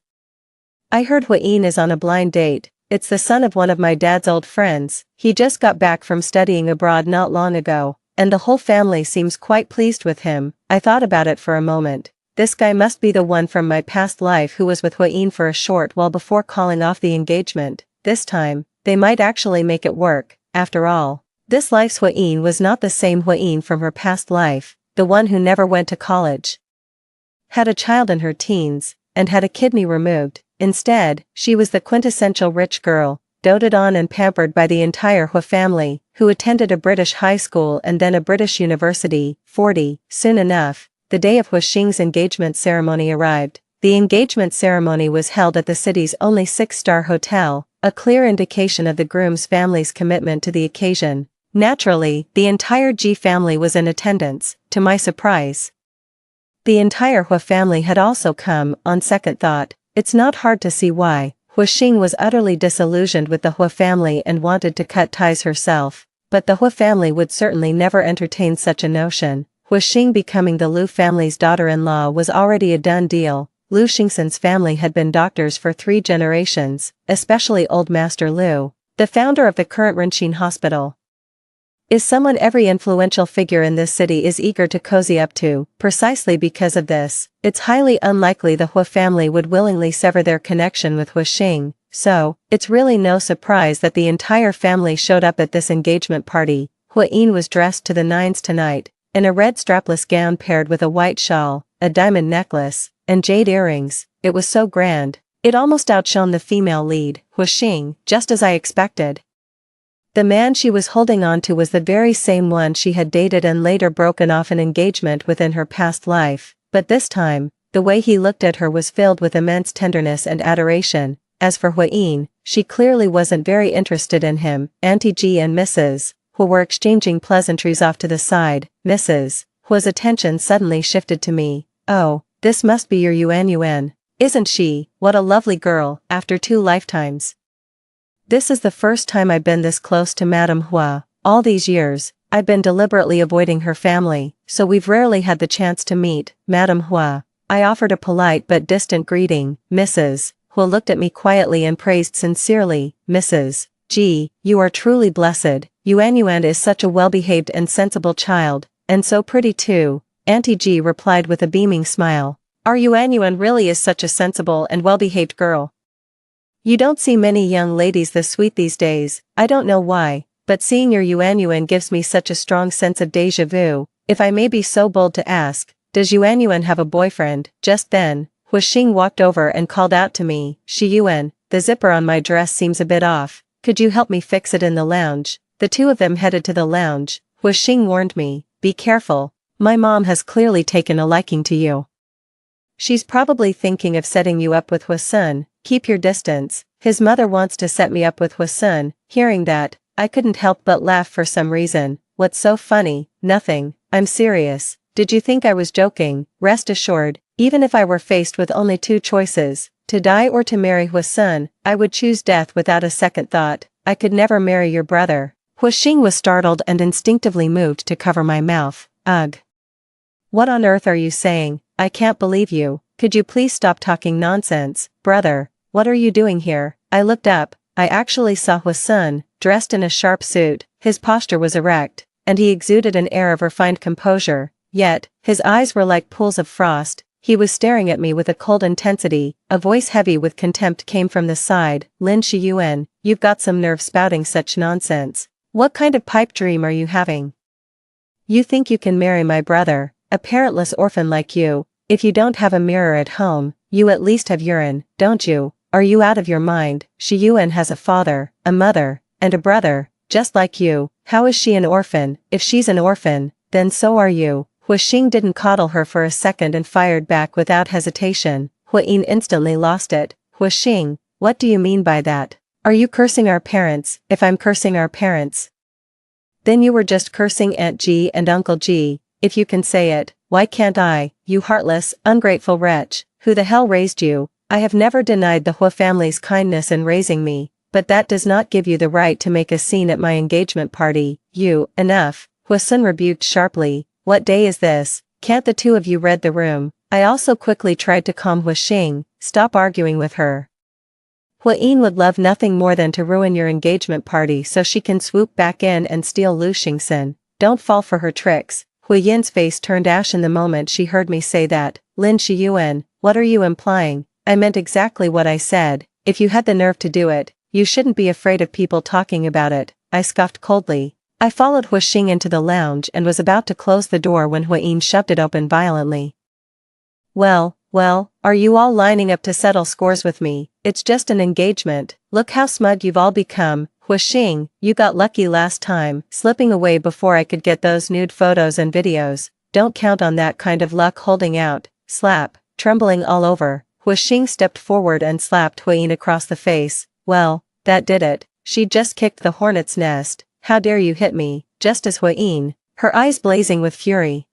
I heard Huiyin is on a blind date. It's the son of one of my dad's old friends. He just got back from studying abroad not long ago, and the whole family seems quite pleased with him. I thought about it for a moment. This guy must be the one from my past life who was with Huiyin for a short while before calling off the engagement. This time, they might actually make it work. After all, this life's Huiyin was not the same Huiyin from her past life, the one who never went to college, had a child in her teens, and had a kidney removed. Instead, she was the quintessential rich girl, doted on and pampered by the entire Hua family, who attended a British high school and then a British university. 40. Soon enough, the day of Huixing's engagement ceremony arrived. The engagement ceremony was held at the city's only 6-star hotel, a clear indication of the groom's family's commitment to the occasion. Naturally, the entire Ji family was in attendance, to my surprise. The entire Hua family had also come. On second thought, it's not hard to see why. Huixing was utterly disillusioned with the Hua family and wanted to cut ties herself, but the Hua family would certainly never entertain such a notion. Huixing becoming the Liu family's daughter-in-law was already a done deal. Liu Xingxin's family had been doctors for 3 generations, especially Old Master Liu, the founder of the current Renqin Hospital, is someone every influential figure in this city is eager to cozy up to. Precisely because of this, it's highly unlikely the Hua family would willingly sever their connection with Huixing, so, it's really no surprise that the entire family showed up at this engagement party. Huiyin was dressed to the nines tonight, in a red strapless gown paired with a white shawl, a diamond necklace, and jade earrings. It was so grand, it almost outshone the female lead, Huixing, just as I expected. The man she was holding on to was the very same one she had dated and later broken off an engagement with in her past life, but this time, the way he looked at her was filled with immense tenderness and adoration. As for Huiyin, she clearly wasn't very interested in him. Auntie Ji and Mrs. Hua were exchanging pleasantries off to the side. Mrs. Hua's attention suddenly shifted to me. Oh, this must be your Yuan. Isn't she? What a lovely girl, after 2 lifetimes. This is the first time I've been this close to Madame Hua. All these years, I've been deliberately avoiding her family, so we've rarely had the chance to meet. Madame Hua, I offered a polite but distant greeting. Mrs. Hua looked at me quietly and praised sincerely. Mrs. Ji, you are truly blessed. Yuan is such a well-behaved and sensible child, and so pretty too. Auntie Ji replied with a beaming smile. Our Yuan really is such a sensible and well-behaved girl. You don't see many young ladies this sweet these days. I don't know why, but seeing your Yuan gives me such a strong sense of déjà vu. If I may be so bold to ask, does Yuan have a boyfriend? Just then, Huixing walked over and called out to me. Yuan, the zipper on my dress seems a bit off. Could you help me fix it in the lounge? The two of them headed to the lounge. Huixing warned me, be careful. My mom has clearly taken a liking to you. She's probably thinking of setting you up with Huisun. Keep your distance. His mother wants to set me up with Huisun. Hearing that, I couldn't help but laugh for some reason. What's so funny? Nothing. I'm serious. Did you think I was joking? Rest assured, even if I were faced with only 2 choices, to die or to marry Huisun, I would choose death without a second thought. I could never marry your brother. Huixing was startled and instinctively moved to cover my mouth. Ugh. What on earth are you saying? I can't believe you. Could you please stop talking nonsense? Brother, what are you doing here? I looked up. I actually saw Huisun, dressed in a sharp suit. His posture was erect, and he exuded an air of refined composure. Yet, his eyes were like pools of frost. He was staring at me with a cold intensity. A voice heavy with contempt came from the side. Lin Shiyuan, you've got some nerve spouting such nonsense. What kind of pipe dream are you having? You think you can marry my brother, a parentless orphan like you? If you don't have a mirror at home, you at least have urine, don't you? Are you out of your mind? Shiyuan has a father, a mother, and a brother, just like you. How is she an orphan? If she's an orphan, then so are you. Huixing didn't coddle her for a second and fired back without hesitation. Huiyin instantly lost it. Huixing, what do you mean by that? Are you cursing our parents? If I'm cursing our parents, then you were just cursing Aunt G and Uncle G. If you can say it, why can't I? You heartless, ungrateful wretch. Who the hell raised you? I have never denied the Hua family's kindness in raising me, but that does not give you the right to make a scene at my engagement party. You, enough. Huasun rebuked sharply. What day is this? Can't the two of you read the room? I also quickly tried to calm Huixing. Stop arguing with her. Huiyin would love nothing more than to ruin your engagement party so she can swoop back in and steal Lu Xingxin. Don't fall for her tricks. Huiyin's face turned ashen the moment she heard me say that. Lin Shiyuan, what are you implying? I meant exactly what I said. If you had the nerve to do it, you shouldn't be afraid of people talking about it. I scoffed coldly. I followed Huixing into the lounge and was about to close the door when Huiyin shoved it open violently. Well, are you all lining up to settle scores with me? It's just an engagement. Look how smug you've all become. Huixing, you got lucky last time, slipping away before I could get those nude photos and videos. Don't count on that kind of luck holding out. Slap, trembling all over. Huixing stepped forward and slapped Huiyin across the face. Well, that did it. She just kicked the hornet's nest. How dare you hit me? Just as Huiyin, her eyes blazing with fury,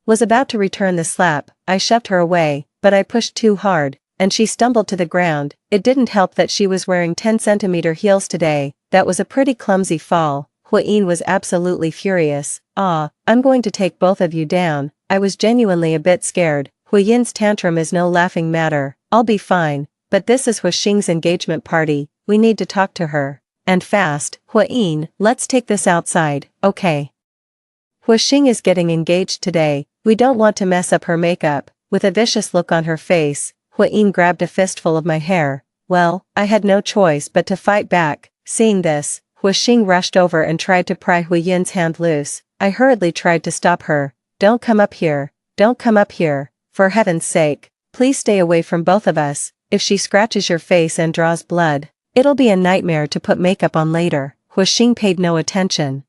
was about to return the slap, I shoved her away, but I pushed too hard, and she stumbled to the ground. It didn't help that she was wearing 10-centimeter heels today. That was a pretty clumsy fall. Huiyin was absolutely furious. I'm going to take both of you down. I was genuinely a bit scared. Huiyin's tantrum is no laughing matter. I'll be fine, but this is Huixing's engagement party. We need to talk to her. And fast. Huiyin, let's take this outside, okay? Huixing is getting engaged today. We don't want to mess up her makeup. With a vicious look on her face, Huiyin grabbed a fistful of my hair. Well, I had no choice but to fight back. Seeing this, Huixing rushed over and tried to pry Huiyin's hand loose. I hurriedly tried to stop her. Don't come up here. Don't come up here. For heaven's sake, please stay away from both of us. If she scratches your face and draws blood, it'll be a nightmare to put makeup on later. Huixing paid no attention.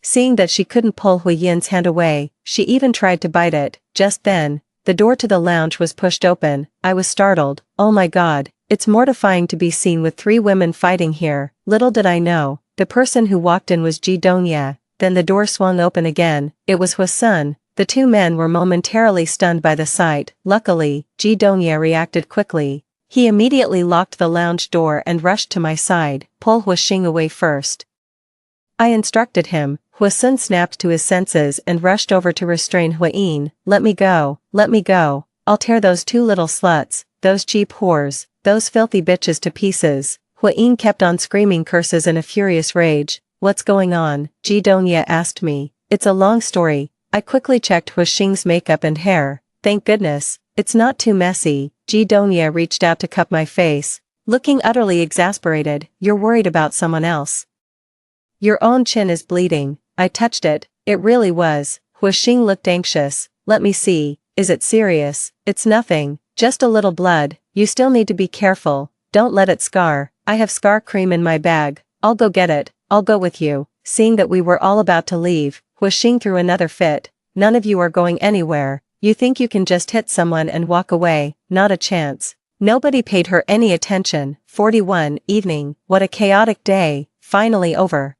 Seeing that she couldn't pull Huiyin's hand away, she even tried to bite it. Just then, the door to the lounge was pushed open. I was startled. Oh my god, it's mortifying to be seen with 3 women fighting here. Little did I know, the person who walked in was Ji Dongye. Then the door swung open again. It was Huasun. The 2 men were momentarily stunned by the sight. Luckily, Ji Dongye reacted quickly. He immediately locked the lounge door and rushed to my side. Pull Huixing away first, I instructed him. Huasun snapped to his senses and rushed over to restrain Huiyin. Let me go. Let me go. I'll tear those 2 little sluts, those cheap whores, those filthy bitches to pieces. Huiyin kept on screaming curses in a furious rage. What's going on? Ji Dongye asked me. It's a long story. I quickly checked Huixing's makeup and hair. Thank goodness, it's not too messy. Ji Dongye reached out to cup my face, looking utterly exasperated. You're worried about someone else. Your own chin is bleeding. I touched it. It really was. Huixing looked anxious. Let me see. Is it serious? It's nothing. Just a little blood. You still need to be careful. Don't let it scar. I have scar cream in my bag. I'll go get it. I'll go with you. Seeing that we were all about to leave, Huixing threw another fit. None of you are going anywhere. You think you can just hit someone and walk away? Not a chance. Nobody paid her any attention. 41 evening. What a chaotic day. Finally over.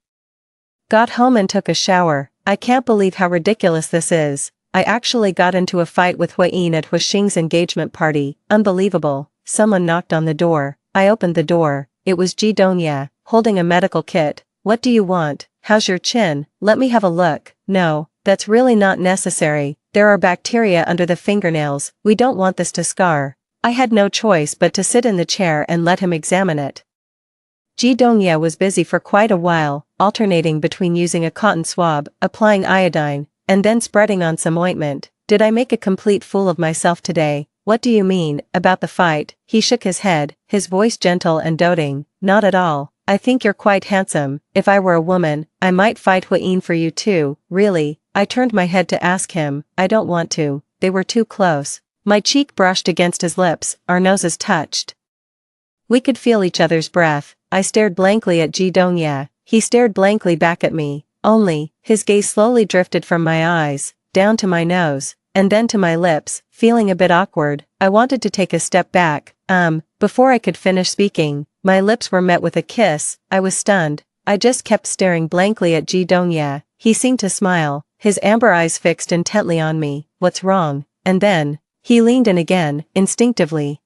Got home and took a shower. I can't believe how ridiculous this is. I actually got into a fight with Huiyin at Huixing's engagement party. Unbelievable. Someone knocked on the door. I opened the door. It was Ji Dongye, holding a medical kit. What do you want? How's your chin? Let me have a look. No, that's really not necessary. There are bacteria under the fingernails. We don't want this to scar. I had no choice but to sit in the chair and let him examine it. Ji Dongye was busy for quite a while, alternating between using a cotton swab, applying iodine, and then spreading on some ointment. Did I make a complete fool of myself today? What do you mean, about the fight? He shook his head, his voice gentle and doting. Not at all. I think you're quite handsome. If I were a woman, I might fight Huiyin for you too. Really? I turned my head to ask him. I don't want to. They were too close. My cheek brushed against his lips, our noses touched. We could feel each other's breath. I stared blankly at Ji Dongye. He stared blankly back at me. Only, his gaze slowly drifted from my eyes down to my nose, and then to my lips, feeling a bit awkward. I wanted to take a step back. Before I could finish speaking, my lips were met with a kiss. I was stunned. I just kept staring blankly at Ji Dongye. He seemed to smile, his amber eyes fixed intently on me. What's wrong? And then, he leaned in again, instinctively.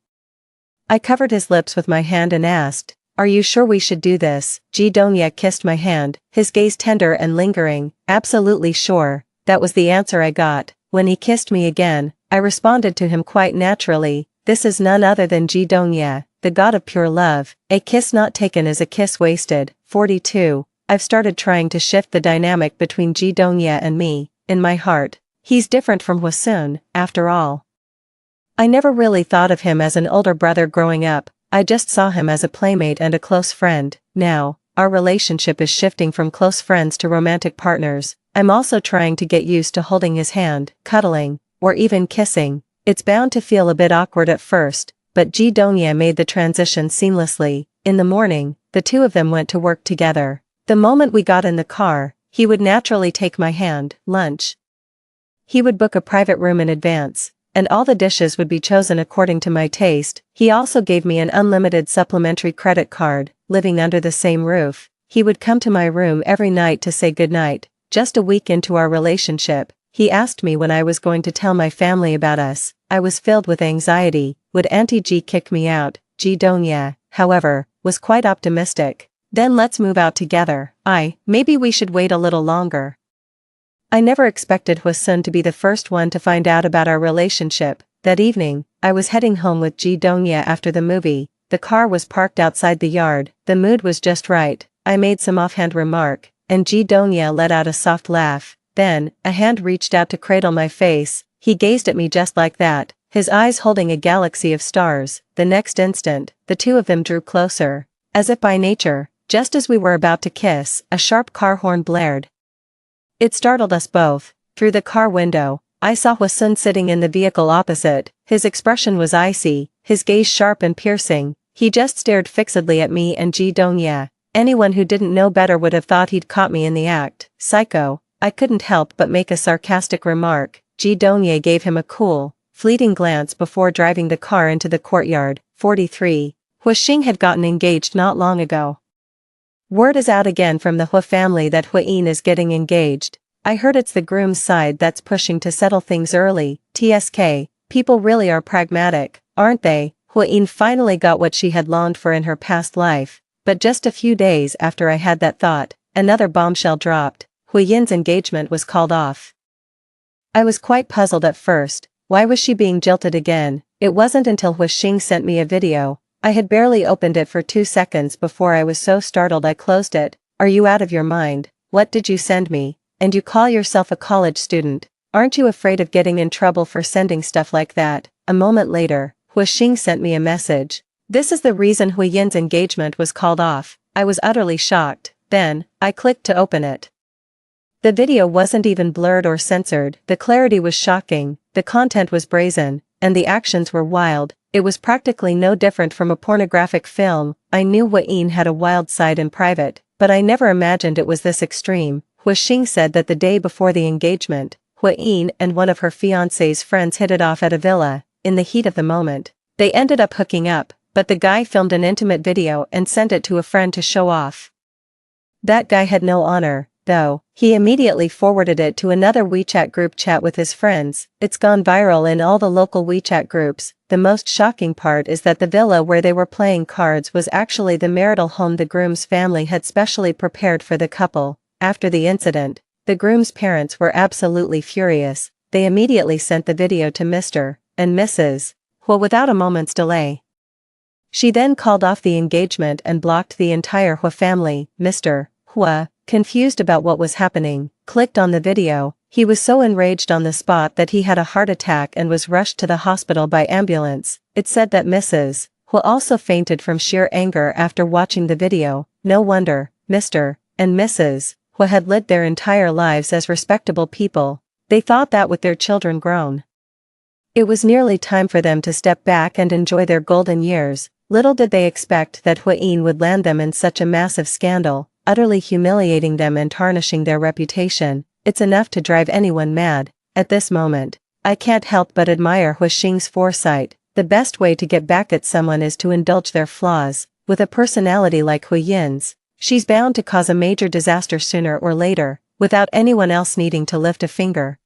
I covered his lips with my hand and asked, "Are you sure we should do this?" Ji Dongye kissed my hand, his gaze tender and lingering. "Absolutely sure." That was the answer I got. When he kissed me again, I responded to him quite naturally. This is none other than Ji Dongye, the god of pure love. A kiss not taken is a kiss wasted. 42. I've started trying to shift the dynamic between Ji Dongye and me. In my heart, he's different from Hwasun, after all. I never really thought of him as an older brother growing up. I just saw him as a playmate and a close friend. Now, our relationship is shifting from close friends to romantic partners. I'm also trying to get used to holding his hand, cuddling, or even kissing. It's bound to feel a bit awkward at first, but Ji Dongye made the transition seamlessly. In the morning, the two of them went to work together. The moment we got in the car, he would naturally take my hand. Lunch. He would book a private room in advance, and all the dishes would be chosen according to my taste. He also gave me an unlimited supplementary credit card. Living under the same roof, he would come to my room every night to say goodnight. Just a week into our relationship, he asked me when I was going to tell my family about us. I was filled with anxiety. Would Auntie Ji kick me out? Ji Dongye, however, was quite optimistic. Then let's move out together. Maybe we should wait a little longer. I never expected Hwasun to be the first one to find out about our relationship. That evening, I was heading home with Ji Dongye after the movie. The car was parked outside the yard. The mood was just right. I made some offhand remark, and Ji Dongye let out a soft laugh. Then, a hand reached out to cradle my face. He gazed at me just like that, his eyes holding a galaxy of stars. The next instant, the two of them drew closer. As if by nature, just as we were about to kiss, a sharp car horn blared. It startled us both. Through the car window, I saw Hwasun sitting in the vehicle opposite. His expression was icy, his gaze sharp and piercing. He just stared fixedly at me and Ji Dongye. Anyone who didn't know better would have thought he'd caught me in the act. Psycho. I couldn't help but make a sarcastic remark. Ji Dongye gave him a cool, fleeting glance before driving the car into the courtyard. 43. Hwaxing had gotten engaged not long ago. Word is out again from the Hua family that Hwayin is getting engaged. I heard it's the groom's side that's pushing to settle things early. TSK, people really are pragmatic, aren't they? Hwayin finally got what she had longed for in her past life. But just a few days after I had that thought, another bombshell dropped. Hwayin's engagement was called off. I was quite puzzled at first. Why was she being jilted again? It wasn't until Hwaxing sent me a video. I had barely opened it for 2 seconds before I was so startled I closed it. Are you out of your mind? What did you send me? And you call yourself a college student? Aren't you afraid of getting in trouble for sending stuff like that? A moment later, Hwaxing sent me a message. This is the reason Hwayin's engagement was called off. I was utterly shocked. Then, I clicked to open it. The video wasn't even blurred or censored. The clarity was shocking, the content was brazen, and the actions were wild. It was practically no different from a pornographic film. I knew Hwayin had a wild side in private, but I never imagined it was this extreme. Hwaxing said that the day before the engagement, Hwayin and one of her fiancé's friends hit it off at a villa. In the heat of the moment, they ended up hooking up, but the guy filmed an intimate video and sent it to a friend to show off. That guy had no honor, though. He immediately forwarded it to another WeChat group chat with his friends. It's gone viral in all the local WeChat groups. The most shocking part is that the villa where they were playing cards was actually the marital home the groom's family had specially prepared for the couple. After the incident, the groom's parents were absolutely furious. They immediately sent the video to Mr. and Mrs. Hua without a moment's delay. She then called off the engagement and blocked the entire Hua family. Mr. Hua, confused about what was happening, clicked on the video. He was so enraged on the spot that he had a heart attack and was rushed to the hospital by ambulance. It said that Mrs. Hua also fainted from sheer anger after watching the video. No wonder. Mr. and Mrs. Hua had lived their entire lives as respectable people. They thought that with their children grown, it was nearly time for them to step back and enjoy their golden years. Little did they expect that Hwayin would land them in such a massive scandal, utterly humiliating them and tarnishing their reputation. It's enough to drive anyone mad. At this moment, I can't help but admire Huixing's foresight. The best way to get back at someone is to indulge their flaws. With a personality like Hu Yin's, she's bound to cause a major disaster sooner or later, without anyone else needing to lift a finger.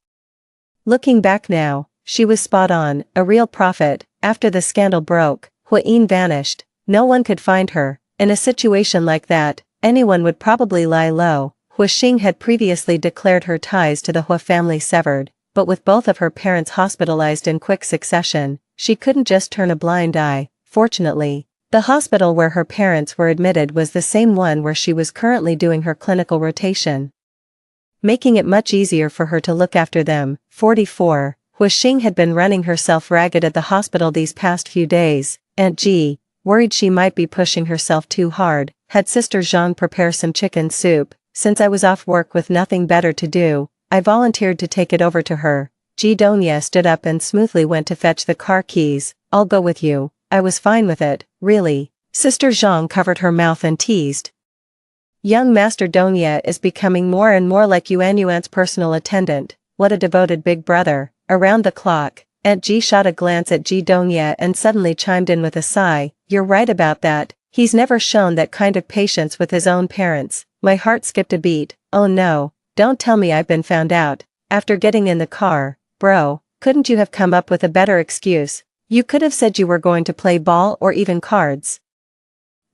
Looking back now, she was spot on, a real prophet. After the scandal broke, Hu Yin vanished. No one could find her. In a situation like that, anyone would probably lie low. Huixing had previously declared her ties to the Hu family severed, but with both of her parents hospitalized in quick succession, she couldn't just turn a blind eye. Fortunately, the hospital where her parents were admitted was the same one where she was currently doing her clinical rotation, making it much easier for her to look after them. 44. Huixing had been running herself ragged at the hospital these past few days. Aunt Ji, worried she might be pushing herself too hard, had Sister Zhang prepare some chicken soup. Since I was off work with nothing better to do, I volunteered to take it over to her. Ji Dongye stood up and smoothly went to fetch the car keys. I'll go with you. I was fine with it, really. Sister Zhang covered her mouth and teased. Young Master Dongye is becoming more and more like Yuanyuan's personal attendant. What a devoted big brother. Around the clock, Aunt Ji shot a glance at Ji Dongye and suddenly chimed in with a sigh. You're right about that. He's never shown that kind of patience with his own parents. My heart skipped a beat. Oh no, don't tell me I've been found out. After getting in the car, bro, couldn't you have come up with a better excuse? You could have said you were going to play ball or even cards.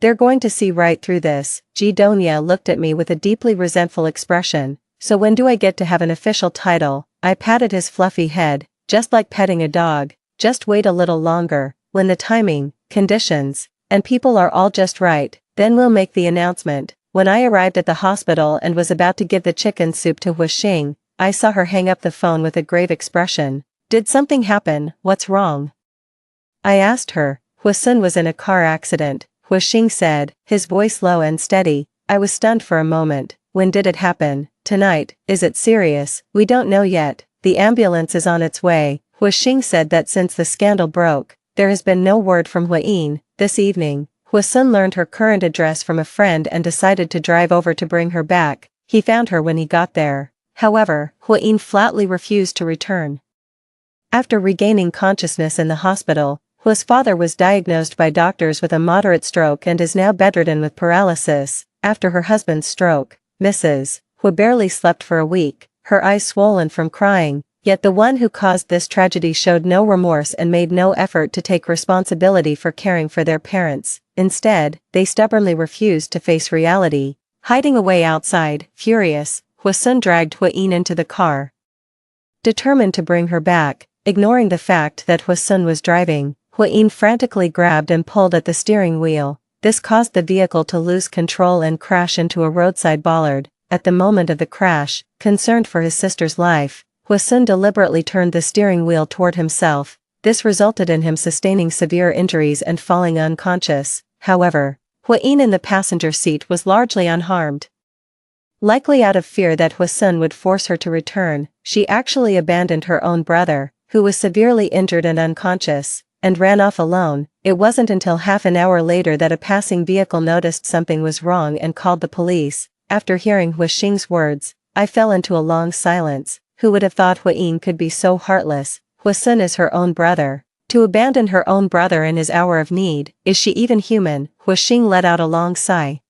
They're going to see right through this. Ji Dongye looked at me with a deeply resentful expression. So when do I get to have an official title? I patted his fluffy head, just like petting a dog. Just wait a little longer. When the timing, conditions, and people are all just right, then we'll make the announcement. When I arrived at the hospital and was about to give the chicken soup to Huixing, I saw her hang up the phone with a grave expression. Did something happen? What's wrong? I asked her. Huixing was in a car accident, Huixing said, his voice low and steady. I was stunned for a moment. When did it happen? Tonight. Is it serious? We don't know yet. The ambulance is on its way. Huixing said that since the scandal broke, there has been no word from Hu Yin. This evening, Huixing learned her current address from a friend and decided to drive over to bring her back. He found her when he got there. However, Hu Yin flatly refused to return. After regaining consciousness in the hospital, Hu's father was diagnosed by doctors with a moderate stroke and is now bedridden with paralysis. After her husband's stroke, Mrs. Hu barely slept for a week, her eyes swollen from crying, yet the one who caused this tragedy showed no remorse and made no effort to take responsibility for caring for their parents. Instead, they stubbornly refused to face reality. Hiding away outside, furious, Huixing dragged Hu Yin into the car, determined to bring her back. Ignoring the fact that Huixing was driving, Hu Yin frantically grabbed and pulled at the steering wheel. This caused the vehicle to lose control and crash into a roadside bollard. At the moment of the crash, concerned for his sister's life, Huixing deliberately turned the steering wheel toward himself. This resulted in him sustaining severe injuries and falling unconscious. However, Hu Yin in the passenger seat was largely unharmed. Likely out of fear that Huixing would force her to return, she actually abandoned her own brother, who was severely injured and unconscious, and ran off alone. It wasn't until half an hour later that a passing vehicle noticed something was wrong and called the police. After hearing Huixing's words, I fell into a long silence. Who would have thought Hu Yin could be so heartless? Huixing is her own brother. To abandon her own brother in his hour of need, is she even human? Huixing let out a long sigh.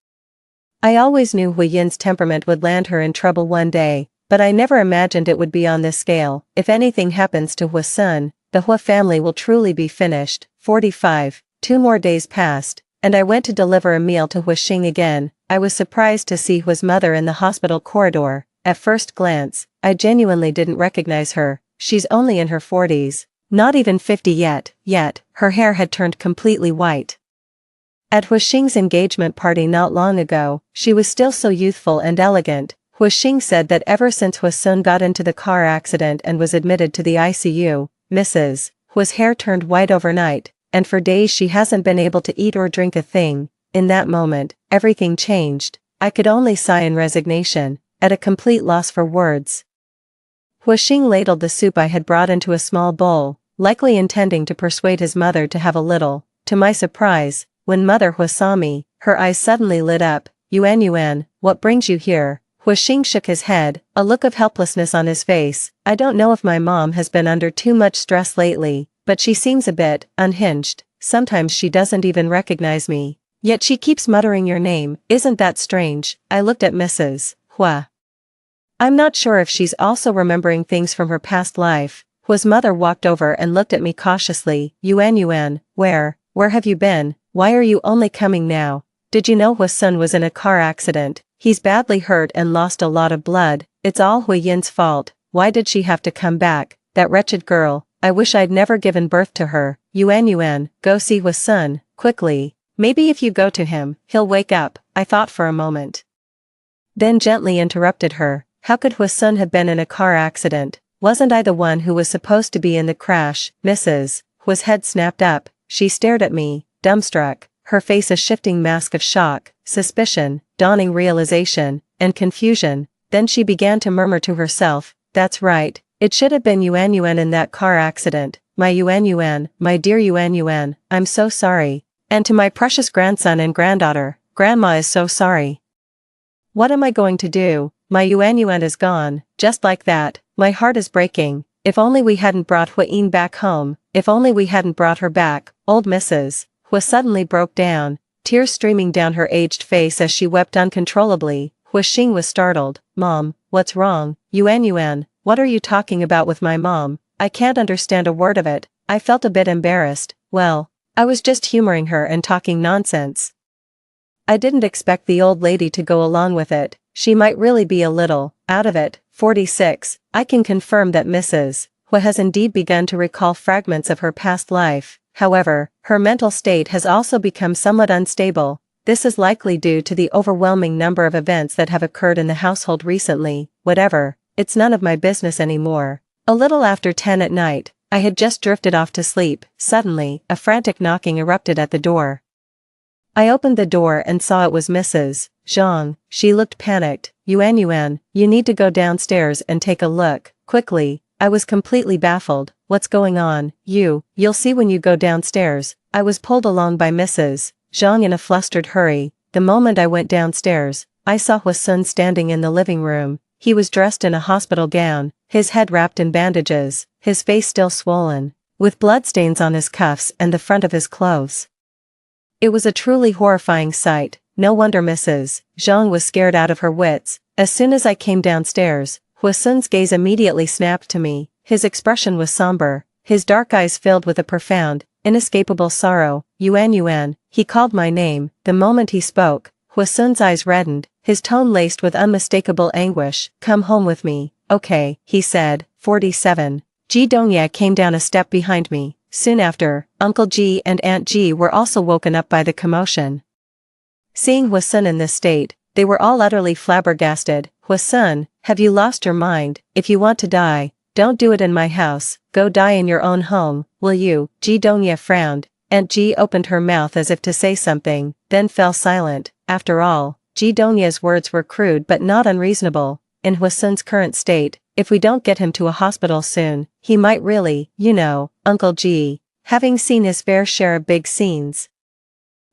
I always knew Hu Yin's temperament would land her in trouble one day, but I never imagined it would be on this scale. If anything happens to Huixing, the Hu family will truly be finished. 45. 2 more days passed, and I went to deliver a meal to Huixing again. I was surprised to see Hu's mother in the hospital corridor. At first glance, I genuinely didn't recognize her. She's only in her 40s, not even 50 yet, her hair had turned completely white. At Huixing's engagement party not long ago, she was still so youthful and elegant. Huixing said that ever since Huixing got into the car accident and was admitted to the ICU, Mrs. Hu's hair turned white overnight, and for days she hasn't been able to eat or drink a thing. In that moment, everything changed. I could only sigh in resignation, at a complete loss for words. Huixing ladled the soup I had brought into a small bowl, likely intending to persuade his mother to have a little. To my surprise, when Mother Hu saw me, her eyes suddenly lit up. Yuan, what brings you here? Huixing shook his head, a look of helplessness on his face. I don't know if my mom has been under too much stress lately, but she seems a bit unhinged. Sometimes she doesn't even recognize me. Yet she keeps muttering your name. Isn't that strange? I looked at Mrs. Hua. I'm not sure if she's also remembering things from her past life. Hua's mother walked over and looked at me cautiously. Yuan, where have you been? Why are you only coming now? Did you know Hua's son was in a car accident? He's badly hurt and lost a lot of blood. It's all Hui Yin's fault. Why did she have to come back? That wretched girl. I wish I'd never given birth to her. Yuan, go see Hua's son, quickly. Maybe if you go to him, he'll wake up. I thought for a moment. Then gently interrupted her. How could Hua's son have been in a car accident? Wasn't I the one who was supposed to be in the crash? Mrs. Hua's head snapped up. She stared at me, dumbstruck, her face a shifting mask of shock, suspicion, dawning realization, and confusion. Then she began to murmur to herself, that's right, it should have been Yuan in that car accident. My Yuan, my dear Yuan, I'm so sorry. And to my precious grandson and granddaughter, Grandma is so sorry. What am I going to do? My Yuan is gone, just like that. My heart is breaking. If only we hadn't brought Hui Yin back home. If only we hadn't brought her back. Old Mrs. Hua suddenly broke down, tears streaming down her aged face as she wept uncontrollably. Huixing was startled. Mom, what's wrong? Yuan, what are you talking about with my mom? I can't understand a word of it. I felt a bit embarrassed. Well, I was just humoring her and talking nonsense. I didn't expect the old lady to go along with it. She might really be a little out of it. 46. I can confirm that Mrs. Hua has indeed begun to recall fragments of her past life. However, her mental state has also become somewhat unstable. This is likely due to the overwhelming number of events that have occurred in the household recently. Whatever, it's none of my business anymore. A little after 10 at night, I had just drifted off to sleep. Suddenly, a frantic knocking erupted at the door. I opened the door and saw it was Mrs. Zhang. She looked panicked. Yuan, you need to go downstairs and take a look, quickly. I was completely baffled. What's going on? You'll see when you go downstairs. I was pulled along by Mrs. Zhang in a flustered hurry. The moment I went downstairs, I saw Hua's son standing in the living room. He was dressed in a hospital gown, his head wrapped in bandages, his face still swollen, with bloodstains on his cuffs and the front of his clothes. It was a truly horrifying sight. No wonder Mrs. Zhang was scared out of her wits. As soon as I came downstairs, Hua's son's gaze immediately snapped to me. His expression was somber, his dark eyes filled with a profound, inescapable sorrow. Yuan, he called my name. The moment he spoke, Hua's son's eyes reddened, his tone laced with unmistakable anguish. Come home with me. Okay, he said. 47. Ji Dongye came down a step behind me. Soon after, Uncle Ji and Aunt Ji were also woken up by the commotion. Seeing Hua's son in this state, they were all utterly flabbergasted. Hua's son, have you lost your mind? If you want to die, don't do it in my house. Go die in your own home, will you? Ji Dongye frowned. Aunt Ji opened her mouth as if to say something, then fell silent. After all, Ji Dongye's words were crude but not unreasonable. In Hua's son's current state, if we don't get him to a hospital soon, he might really, Uncle Ji, having seen his fair share of big scenes,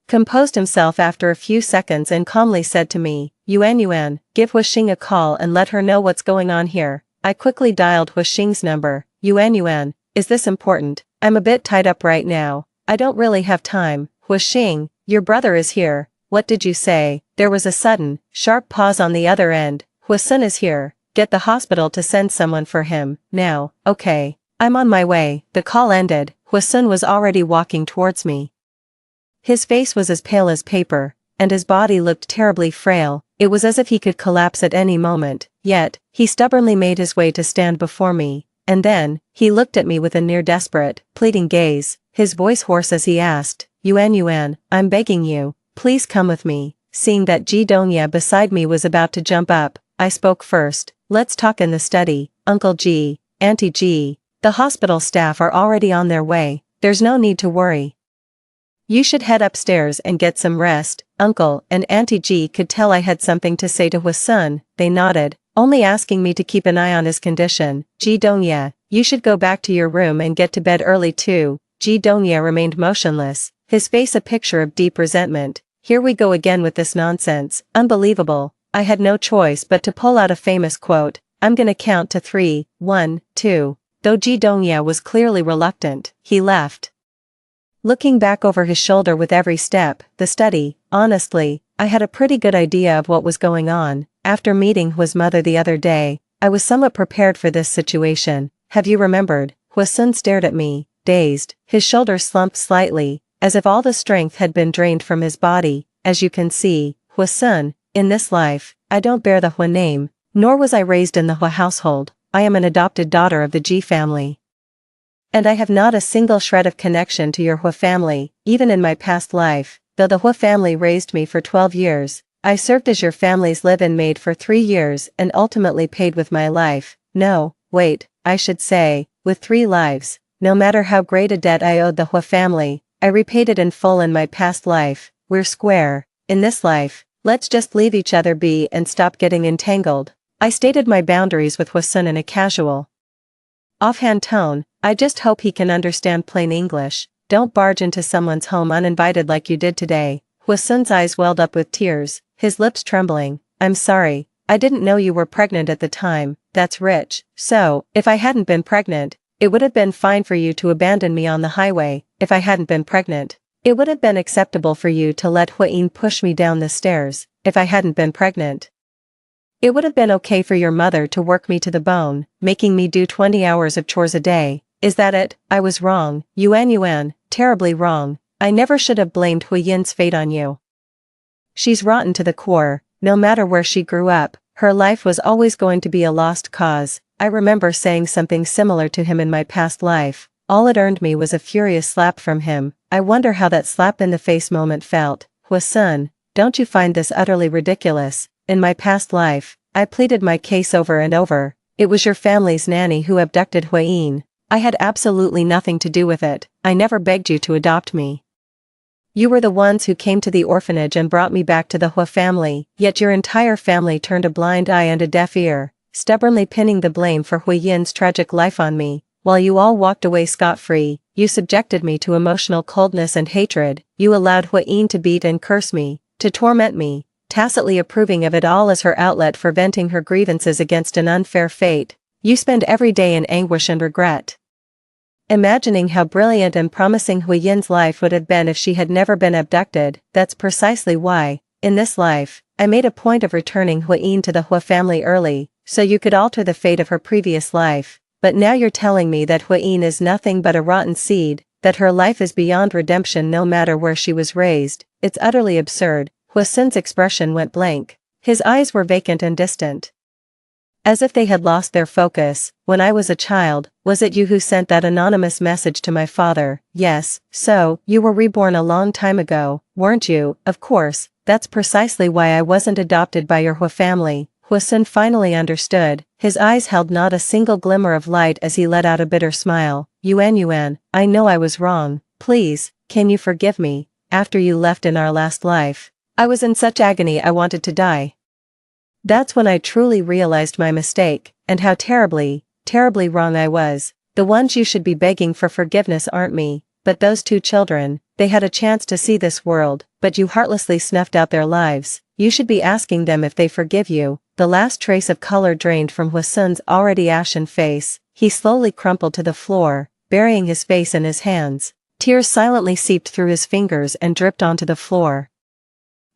composed himself after a few seconds and calmly said to me, Yuan, give Huixing a call and let her know what's going on here. I quickly dialed Huixing's number. Yuan, is this important? I'm a bit tied up right now. I don't really have time. Huixing, your brother is here. What did you say? There was a sudden, sharp pause on the other end. Hua's son is here. Get the hospital to send someone for him, now. Okay. I'm on my way. The call ended. Hua's son was already walking towards me. His face was as pale as paper, and his body looked terribly frail. It was as if he could collapse at any moment, yet, he stubbornly made his way to stand before me, and then, he looked at me with a near desperate, pleading gaze, his voice hoarse as he asked, Yuan, I'm begging you, please come with me. Seeing that Ji Dongye beside me was about to jump up, I spoke first. Let's talk in the study, Uncle Ji, Auntie Ji. The hospital staff are already on their way. There's no need to worry. You should head upstairs and get some rest. Uncle and Auntie Ji could tell I had something to say to Hua's son. They nodded, only asking me to keep an eye on his condition. Ji Dongye, you should go back to your room and get to bed early too. Ji Dongye remained motionless, his face a picture of deep resentment. Here we go again with this nonsense. Unbelievable. I had no choice but to pull out a famous quote, "I'm gonna count to 3, 1, 2. Though Ji Dongya was clearly reluctant, he left. Looking back over his shoulder with every step, the study, honestly, I had a pretty good idea of what was going on. After meeting Hua's mother the other day, I was somewhat prepared for this situation. Have you remembered? Hua-sun stared at me, dazed, his shoulders slumped slightly, as if all the strength had been drained from his body. As you can see, Hua-sun, in this life, I don't bear the Hua name, nor was I raised in the Hua household. I am an adopted daughter of the Ji family. And I have not a single shred of connection to your Hua family, even in my past life, though the Hua family raised me for 12 years, I served as your family's live-in maid for 3 years and ultimately paid with my life. No, wait, I should say, with 3 lives. No matter how great a debt I owed the Hua family, I repaid it in full in my past life. We're square. In this life, let's just leave each other be and stop getting entangled. I stated my boundaries with Hua-sun in a casual, offhand tone. I just hope he can understand plain English. Don't barge into someone's home uninvited like you did today. Hua-sun's eyes welled up with tears, his lips trembling. I'm sorry, I didn't know you were pregnant at the time. That's rich. So, if I hadn't been pregnant, it would have been fine for you to abandon me on the highway. If I hadn't been pregnant, it would have been acceptable for you to let Hua-in push me down the stairs. If I hadn't been pregnant, it would have been okay for your mother to work me to the bone, making me do 20 hours of chores a day. Is that it? I was wrong, Yuan, terribly wrong. I never should have blamed Hui-yin's fate on you. She's rotten to the core. No matter where she grew up, her life was always going to be a lost cause. I remember saying something similar to him in my past life. All it earned me was a furious slap from him. I wonder how that slap in the face moment felt. Hua-sun, don't you find this utterly ridiculous? In my past life, I pleaded my case over and over. It was your family's nanny who abducted Hui-in. I had absolutely nothing to do with it. I never begged you to adopt me. You were the ones who came to the orphanage and brought me back to the Hua family, yet your entire family turned a blind eye and a deaf ear, stubbornly pinning the blame for Hui-yin's tragic life on me. While you all walked away scot-free, you subjected me to emotional coldness and hatred. You allowed Hui-in to beat and curse me, to torment me, tacitly approving of it all as her outlet for venting her grievances against an unfair fate. You spend every day in anguish and regret, imagining how brilliant and promising Hui-yin's life would have been if she had never been abducted. That's precisely why, in this life, I made a point of returning Hui-in to the Hua family early, so you could alter the fate of her previous life. But now you're telling me that Hui-in is nothing but a rotten seed, that her life is beyond redemption no matter where she was raised. It's utterly absurd. Hua-sun's expression went blank. His eyes were vacant and distant, as if they had lost their focus. When I was a child, was it you who sent that anonymous message to my father? Yes, so, you were reborn a long time ago, weren't you? Of course, that's precisely why I wasn't adopted by your Hua family. Hua-sun finally understood. His eyes held not a single glimmer of light as he let out a bitter smile. Yuan, I know I was wrong. Please, can you forgive me? After you left in our last life, I was in such agony I wanted to die. That's when I truly realized my mistake, and how terribly, terribly wrong I was. The ones you should be begging for forgiveness aren't me, but those 2 children. They had a chance to see this world, but you heartlessly snuffed out their lives. You should be asking them if they forgive you. The last trace of color drained from Hua-sun's already ashen face. He slowly crumpled to the floor, burying his face in his hands. Tears silently seeped through his fingers and dripped onto the floor.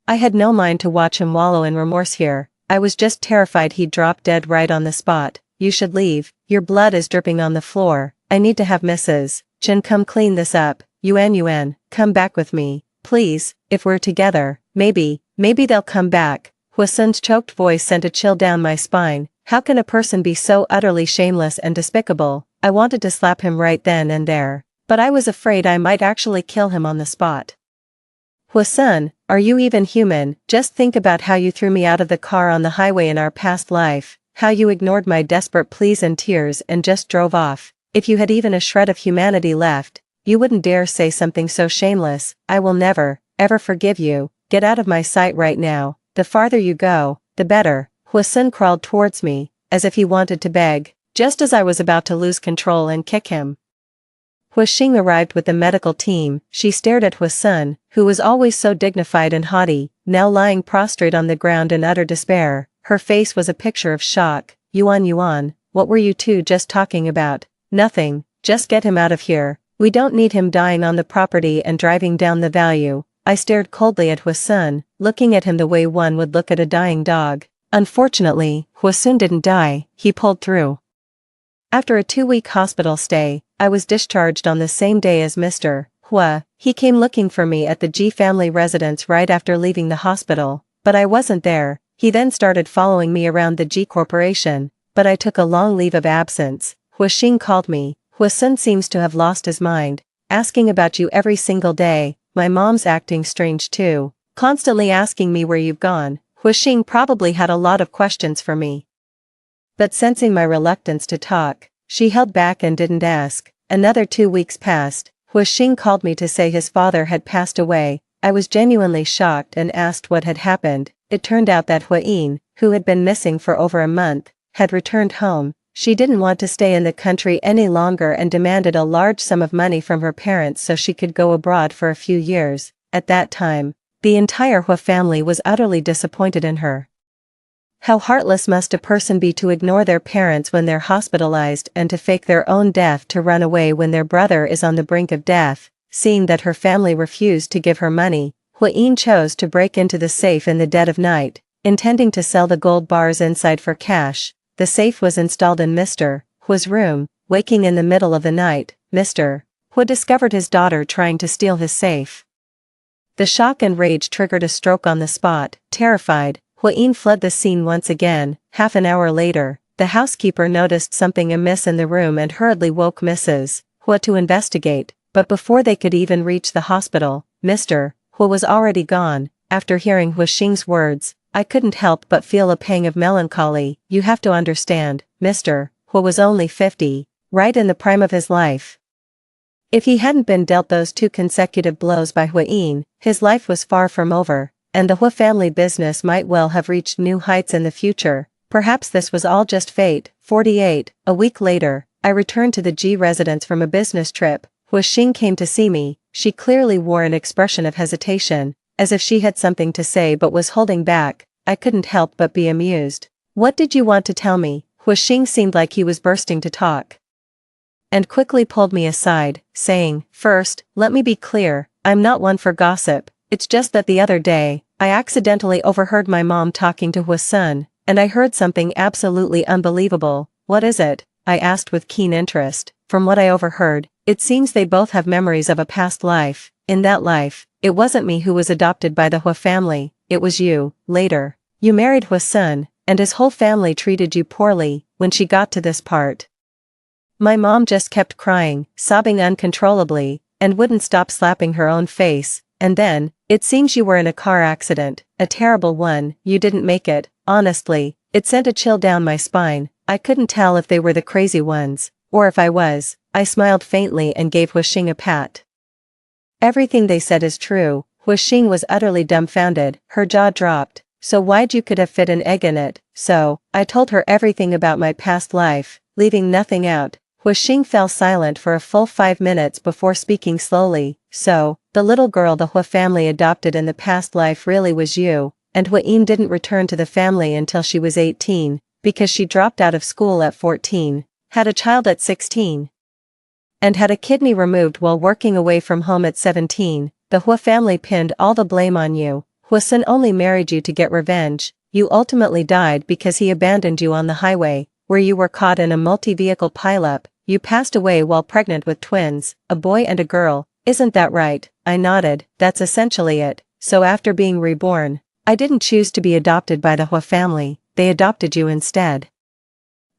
I had no mind to watch him wallow in remorse here. I was just terrified he'd drop dead right on the spot. You should leave. Your blood is dripping on the floor. I need to have Mrs. Chen come clean this up. Yuan, come back with me, please. If we're together, maybe they'll come back. Hua-sun's choked voice sent a chill down my spine. How can a person be so utterly shameless and despicable? I wanted to slap him right then and there, but I was afraid I might actually kill him on the spot. Hua-sun, are you even human? Just think about how you threw me out of the car on the highway in our past life, how you ignored my desperate pleas and tears and just drove off. If you had even a shred of humanity left, you wouldn't dare say something so shameless. I will never, ever forgive you. Get out of my sight right now. The farther you go, the better. Hua-sun crawled towards me, as if he wanted to beg, just as I was about to lose control and kick him. Hua Xing arrived with the medical team. She stared at Hua Sun, who was always so dignified and haughty, now lying prostrate on the ground in utter despair. Her face was a picture of shock. Yuan, what were you two just talking about? Nothing, just get him out of here. We don't need him dying on the property and driving down the value. I stared coldly at Hua Sun, looking at him the way one would look at a dying dog. Unfortunately, Hua Sun didn't die, he pulled through. After a 2-week hospital stay, I was discharged on the same day as Mr. Hua. He came looking for me at the Ji family residence right after leaving the hospital, but I wasn't there. He then started following me around the Ji Corporation, but I took a long leave of absence. Hua Xing called me. Hua Sun seems to have lost his mind, asking about you every single day. My mom's acting strange too, constantly asking me where you've gone. Hua Xing probably had a lot of questions for me. But sensing my reluctance to talk, she held back and didn't ask. Another 2 weeks passed. Hua Xing called me to say his father had passed away. I was genuinely shocked and asked what had happened. It turned out that Hua Yin, who had been missing for over a month, had returned home. She didn't want to stay in the country any longer and demanded a large sum of money from her parents so she could go abroad for a few years. At that time, the entire Hua family was utterly disappointed in her. How heartless must a person be to ignore their parents when they're hospitalized and to fake their own death to run away when their brother is on the brink of death. Seeing that her family refused to give her money, Hua Yin chose to break into the safe in the dead of night, intending to sell the gold bars inside for cash. The safe was installed in Mr. Hua's room. Waking in the middle of the night, Mr. Hua discovered his daughter trying to steal his safe. The shock and rage triggered a stroke on the spot. Terrified, Hua Yin fled the scene once again. Half an hour later, the housekeeper noticed something amiss in the room and hurriedly woke Mrs. Hua to investigate, but before they could even reach the hospital, Mr. Hua was already gone. After hearing Hua Xing's words, I couldn't help but feel a pang of melancholy. You have to understand, Mr. Hua was only 50, right in the prime of his life. If he hadn't been dealt those 2 consecutive blows by Hua Yin, his life was far from over, and the Hua family business might well have reached new heights in the future. Perhaps this was all just fate. 48. A week later, I returned to the Ji residence from a business trip. Hua Xing came to see me. She clearly wore an expression of hesitation, as if she had something to say but was holding back. I couldn't help but be amused. What did you want to tell me? Hua Xing seemed like he was bursting to talk, and quickly pulled me aside, saying, First, let me be clear, I'm not one for gossip. It's just that the other day, I accidentally overheard my mom talking to Hua Sun, and I heard something absolutely unbelievable. What is it? I asked with keen interest. From what I overheard, it seems they both have memories of a past life. In that life, it wasn't me who was adopted by the Hua family, it was you. Later, you married Hua Sun, and his whole family treated you poorly. When she got to this part, my mom just kept crying, sobbing uncontrollably, and wouldn't stop slapping her own face. And then, it seems you were in a car accident, a terrible one. You didn't make it. Honestly, it sent a chill down my spine. I couldn't tell if they were the crazy ones, or if I was. I smiled faintly and gave Hua Xing a pat. Everything they said is true. Hua Xing was utterly dumbfounded, her jaw dropped. So why'd you could have fit an egg in it? So, I told her everything about my past life, leaving nothing out. Hua Xing fell silent for a full 5 minutes before speaking slowly. So, the little girl the Hua family adopted in the past life really was you, and Hua Yin didn't return to the family until she was 18, because she dropped out of school at 14, had a child at 16, and had a kidney removed while working away from home at 17. The Hua family pinned all the blame on you. Hua Sun only married you to get revenge. You ultimately died because he abandoned you on the highway, where you were caught in a multi-vehicle pileup. You passed away while pregnant with twins, a boy and a girl. Isn't that right? I nodded. That's essentially it. So after being reborn, I didn't choose to be adopted by the Hua family, they adopted you instead.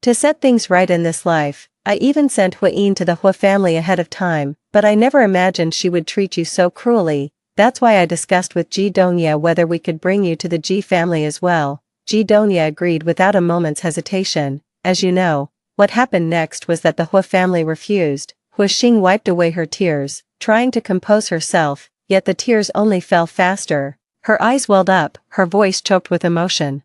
To set things right in this life, I even sent Hua Yin to the Hua family ahead of time, but I never imagined she would treat you so cruelly. That's why I discussed with Ji Dongya whether we could bring you to the Ji family as well. Ji Dongya agreed without a moment's hesitation. As you know, what happened next was that the Hua family refused. Hua Xing wiped away her tears, trying to compose herself, yet the tears only fell faster. Her eyes welled up, her voice choked with emotion.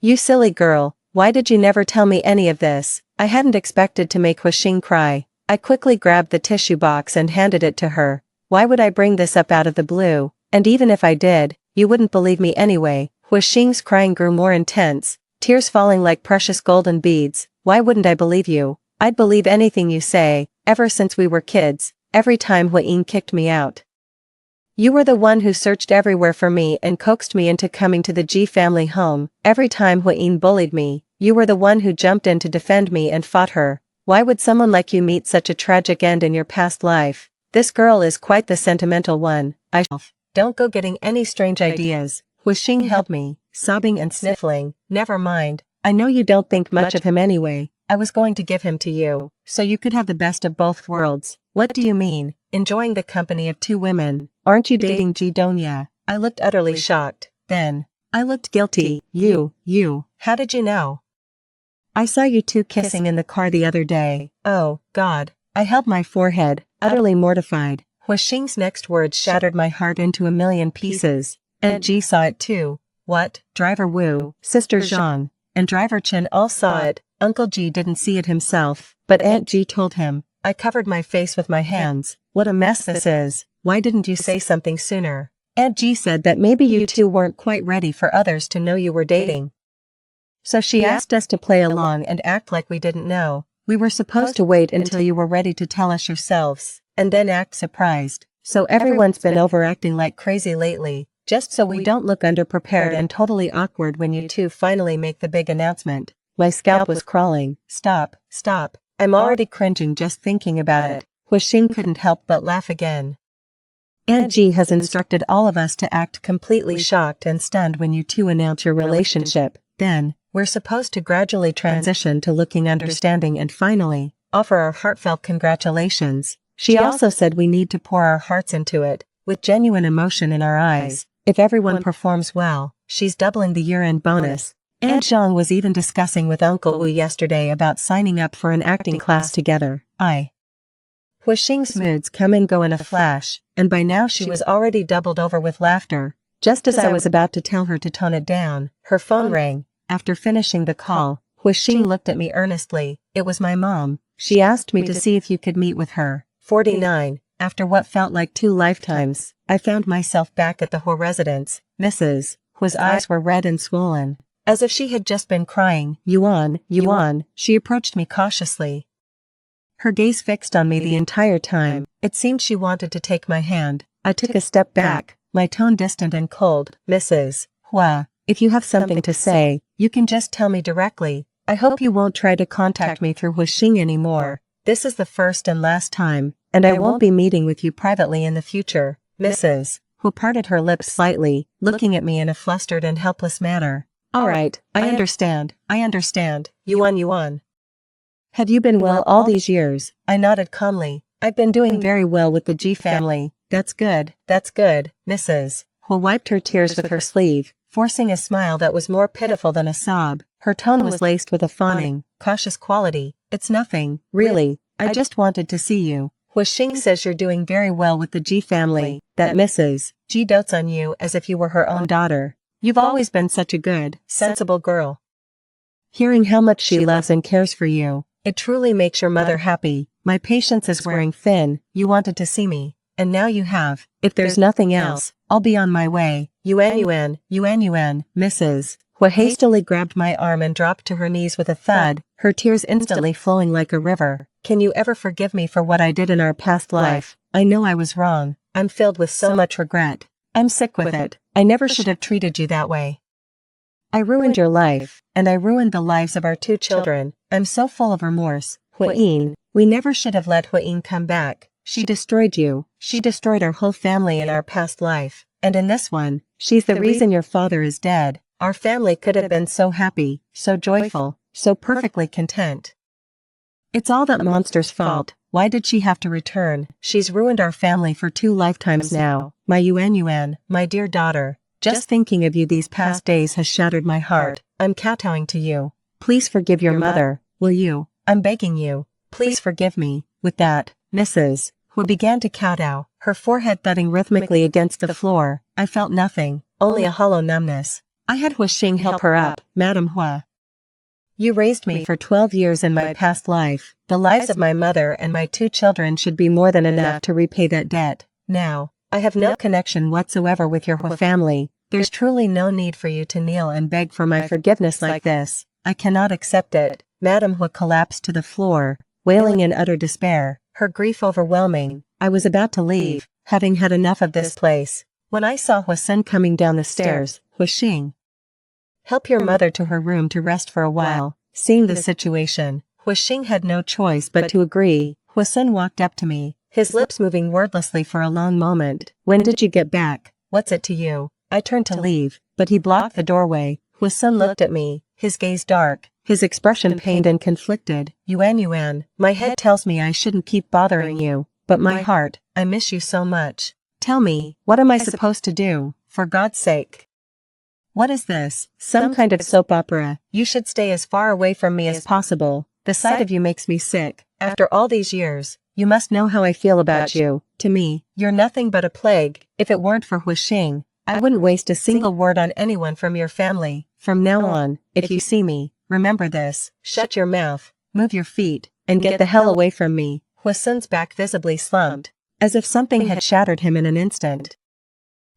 You silly girl, why did you never tell me any of this? I hadn't expected to make Hua Xing cry. I quickly grabbed the tissue box and handed it to her. Why would I bring this up out of the blue? And even if I did, you wouldn't believe me anyway. Hu Xing's crying grew more intense, tears falling like precious golden beads. Why wouldn't I believe you? I'd believe anything you say, ever since we were kids, every time Hu Ying kicked me out. You were the one who searched everywhere for me and coaxed me into coming to the Ji family home. Every time Hu Ying bullied me, you were the one who jumped in to defend me and fought her. Why would someone like you meet such a tragic end in your past life? This girl is quite the sentimental one. Don't go getting any strange ideas. Hu Xing held me, sobbing and sniffling. Never mind, I know you don't think much of him anyway. I was going to give him to you, so you could have the best of both worlds. What do you mean, enjoying the company of two women? Aren't you dating Ji Donya? I looked utterly shocked. Then, I looked guilty. You. How did you know? I saw you two kissing in the car the other day. Oh, God. I held my forehead, utterly mortified. Hu Xing's next words shattered my heart into a million pieces. Aunt Ji saw it too. What? Driver Wu, Sister Zhang, and Driver Chen all saw it. Uncle Ji didn't see it himself, but Aunt Ji told him. I covered my face with my hands. What a mess this is. Why didn't you say something sooner? Aunt Ji said that maybe you two weren't quite ready for others to know you were dating. So she asked us to play along and act like we didn't know. We were supposed to wait until you were ready to tell us yourselves, and then act surprised. So everyone's been overacting like crazy lately, just so we don't look underprepared and totally awkward when you two finally make the big announcement. My scalp was crawling. Stop. I'm already cringing just thinking about it. Hu Xing couldn't help but laugh again. Aunt Ji has instructed all of us to act completely shocked and stunned when you two announce your relationship. Then, we're supposed to gradually transition to looking understanding and finally, offer our heartfelt congratulations. She also said we need to pour our hearts into it, with genuine emotion in our eyes. If everyone performs well, she's doubling the year-end bonus. Aunt Zhang was even discussing with Uncle Wu yesterday about signing up for an acting class together. Hu Xing's moods come and go in a flash, and by now she was already doubled over with laughter. Just as I was about to tell her to tone it down, her phone rang. After finishing the call, Hu Xing looked at me earnestly. It was my mom. She asked me to see if you could meet with her. 49. After what felt like 2 lifetimes, I found myself back at the Hu residence. Mrs. Hu's eyes were red and swollen, as if she had just been crying. Yuan. She approached me cautiously, her gaze fixed on me the entire time. It seemed she wanted to take my hand. I took a step back, my tone distant and cold. Mrs. Hua, if you have something to say, you can just tell me directly. I hope you won't try to contact me through Hu Xing anymore. This is the first and last time, and I won't be meeting with you privately in the future. Mrs. Hu parted her lips slightly, looking at me in a flustered and helpless manner. All right, I understand. Yuan. Have you been well all these years? I nodded calmly. I've been doing very well with the Ji family. That's good, Mrs. Hu wiped her tears with her sleeve, forcing a smile that was more pitiful than a sob. Her tone was laced with a fawning, cautious quality. It's nothing, really. I just wanted to see you. Hu Xing says you're doing very well with the Ji family, that Mrs. Ji dotes on you as if you were her own daughter. You've always been such a good, sensible girl. Hearing how much she loves and cares for you, it truly makes your mother happy. My patience is wearing thin. You wanted to see me, and now you have. If there's nothing else, I'll be on my way. Yuan. Mrs. Hu hastily grabbed my arm and dropped to her knees with a thud, her tears instantly flowing like a river. Can you ever forgive me for what I did in our past life? I know I was wrong. I'm filled with so much regret. I'm sick with it. I never should have treated you that way. I ruined your life, and I ruined the lives of our 2 children. I'm so full of remorse. Hu Ying, we never should have let Hu Ying come back. She destroyed you. She destroyed our whole family in our past life. And in this one, she's the reason your father is dead. Our family could have been so happy, so joyful, so perfectly content. It's all that monster's fault. Why did she have to return? She's ruined our family for 2 lifetimes now. My Yuan, my dear daughter. Just thinking of you these past days has shattered my heart. I'm kowtowing to you. Please forgive your mother, will you? I'm begging you. Please forgive me. With that, Mrs. Hu began to kowtow, her forehead thudding rhythmically against the floor. I felt nothing, only a hollow numbness. I had Hu Xing help her up. Madam Hua, You raised me for 12 years in my past life. The lives of my mother and my 2 children should be more than enough to repay that debt. Now, I have no connection whatsoever with your family. There's truly no need for you to kneel and beg for my forgiveness like this. I cannot accept it. Madame Hu collapsed to the floor, wailing in utter despair, her grief overwhelming. I was about to leave, having had enough of this place, when I saw Huasun coming down the stairs. Huixing, help your mother to her room to rest for a while. Seeing the situation, Huixing had no choice but to agree. Huasun walked up to me, his lips moving wordlessly for a long moment. When did you get back? What's it to you? I turned to leave, but he blocked the doorway. Huasun looked at me, his gaze dark, his expression pained and conflicted. Yuan, my head tells me I shouldn't keep bothering you, but my heart, I miss you so much. Tell me, what am I supposed to do, for God's sake? What is this? Some kind of soap opera? You should stay as far away from me as possible. The sight of you makes me sick. After all these years, you must know how I feel about you. To me, you're nothing but a plague. If it weren't for Huixing, I wouldn't waste a single word on anyone from your family. From now on, if you see me, remember this. Shut your mouth, move your feet, and get the hell away from me. Huasun's back visibly slumped, as if something had shattered him in an instant.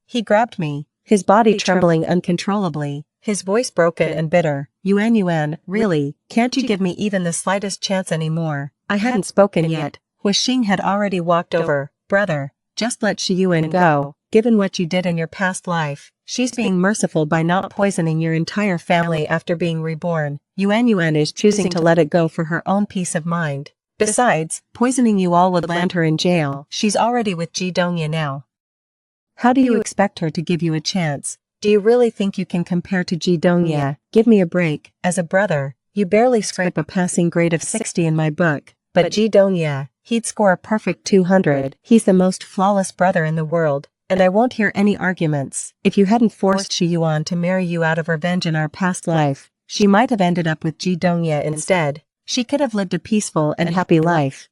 He grabbed me, his body trembling uncontrollably, his voice broken and bitter. Yuan, really, can't you give me even the slightest chance anymore? I hadn't spoken yet. Huixing had already walked over. Brother, just let Shiyuan go. Given what you did in your past life, she's being merciful by not poisoning your entire family after being reborn. Yuan is choosing to let it go for her own peace of mind. Besides, poisoning you all would land her in jail. She's already with Ji Dongya now. How do you expect her to give you a chance? Do you really think you can compare to Ji Dongya? Give me a break. As a brother, you barely scrape a passing grade of 60 in my book. But Ji Dongya, he'd score a perfect 200. He's the most flawless brother in the world, and I won't hear any arguments. If you hadn't forced Shiyuan to marry you out of revenge in our past life, she might have ended up with Ji Dongya instead. She could have lived a peaceful and happy life.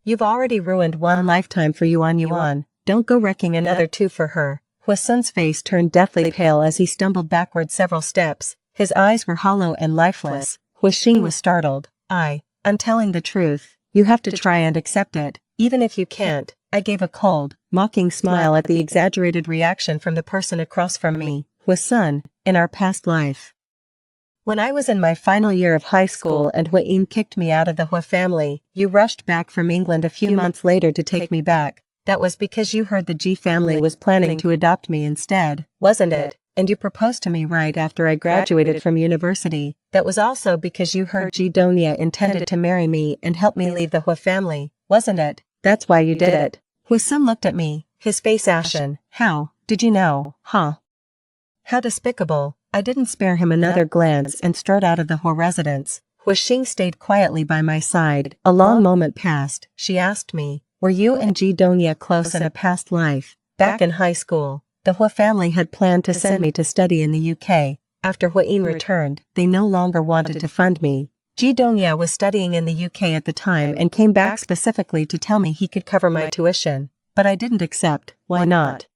You've already ruined one lifetime for Yuan. Don't go wrecking another 2 for her. Huasun's face turned deathly pale as he stumbled backward several steps. His eyes were hollow and lifeless. Huixing was startled. I'm telling the truth. You have to try and accept it, even if you can't. I gave a cold, mocking smile at the exaggerated reaction from the person across from me. Huasun, in our past life. When I was in my final year of high school and Huayin kicked me out of the Hua family, you rushed back from England a few months later to take me back. That was because you heard the Ji family was planning to adopt me instead, wasn't it? And you proposed to me right after I graduated from university. That was also because you heard Ji Dongya intended to marry me and help me leave the Hua family, wasn't it? That's why you did it. Huasun looked at me, his face ashen. How? Did you know? Huh? How despicable. I didn't spare him another glance and strode out of the Hua residence. Huixing stayed quietly by my side. A long moment passed. She asked me, were you and Ji Dongya close in a past life? Back in high school, the Hua family had planned to send me to study in the UK. After Huayin returned, they no longer wanted to fund me. Ji Dongya was studying in the UK at the time and came back specifically to tell me he could cover my tuition. But I didn't accept. Why not?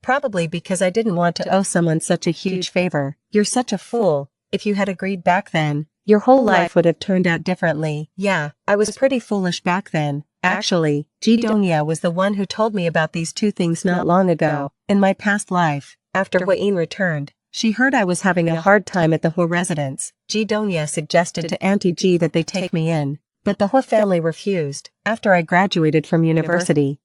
Probably because I didn't want to owe someone such a huge favor. You're such a fool. If you had agreed back then, your whole life would have turned out differently. Yeah, I was pretty foolish back then. Actually, Ji Dongya was the one who told me about these 2 things not long ago. In my past life, after Huayin returned, she heard I was having a hard time at the Hua residence. Ji Dongya suggested to Auntie Ji that they take me in, but the Hua family refused. After I graduated from university,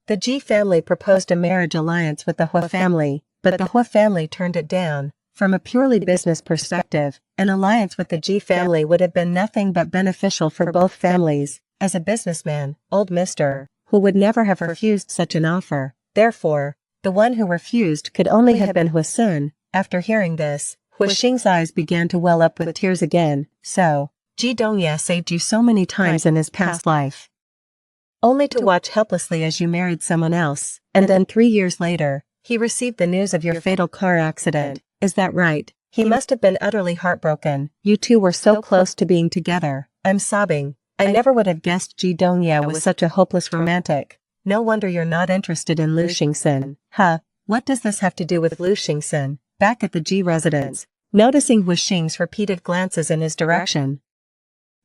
the Ji family proposed a marriage alliance with the Hua family, but the Hua family turned it down. From a purely business perspective, an alliance with the Ji family would have been nothing but beneficial for both families. As a businessman, old Mr. Hu would never have refused such an offer. Therefore, the one who refused could only have been Huasun. After hearing this, Huixing's eyes began to well up with tears again. So, Ji Dongya saved you so many times in his past life, only to watch helplessly as you married someone else, and then 3 years later, he received the news of your fatal car accident. Is that right? He must have been utterly heartbroken. You 2 were so close to being together. I'm sobbing. I never would have guessed Ji Dongya was such a hopeless romantic. No wonder you're not interested in Lu Xingxin. Huh, what does this have to do with Lu Xingxin? Back at the Ji residence, noticing Wuxing's repeated glances in his direction.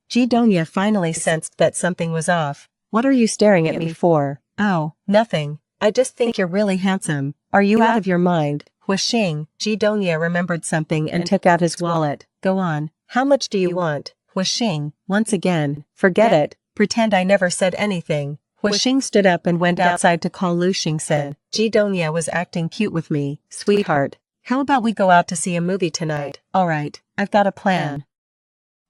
Jidonia finally sensed that something was off. "What are you staring at me for?" "Oh, nothing. I just think you're really handsome." "Are you out of your mind?" Wuxing. Jidonia remembered something and took out his wallet. "Go on. How much do you want?" Wuxing. Once again. "Forget it. Pretend I never said anything." Wuxing stood up and went outside to call Lu Xingsen. "Jidonia was acting cute with me, sweetheart. How about we go out to see a movie tonight?" "Alright, I've got a plan.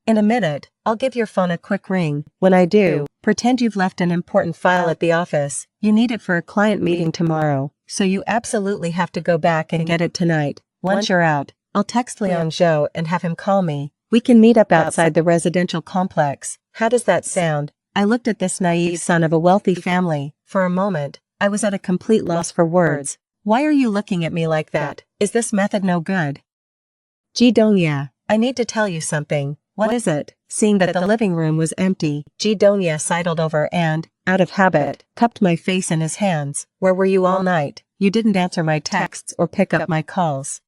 In a minute, I'll give your phone a quick ring. When I do, pretend you've left an important file at the office. You need it for a client meeting tomorrow, so you absolutely have to go back and get it tonight. Once you're out, I'll text Liang Zhou and have him call me. We can meet up outside the residential complex. How does that sound?" I looked at this naive son of a wealthy family. For a moment, I was at a complete loss for words. "Why are you looking at me like that? Is this method no good?" "Jidonia, I need to tell you something." "What is it?" Seeing that the living room was empty, Jidonia sidled over and, out of habit, cupped my face in his hands. "Where were you all night? You didn't answer my texts or pick up my calls."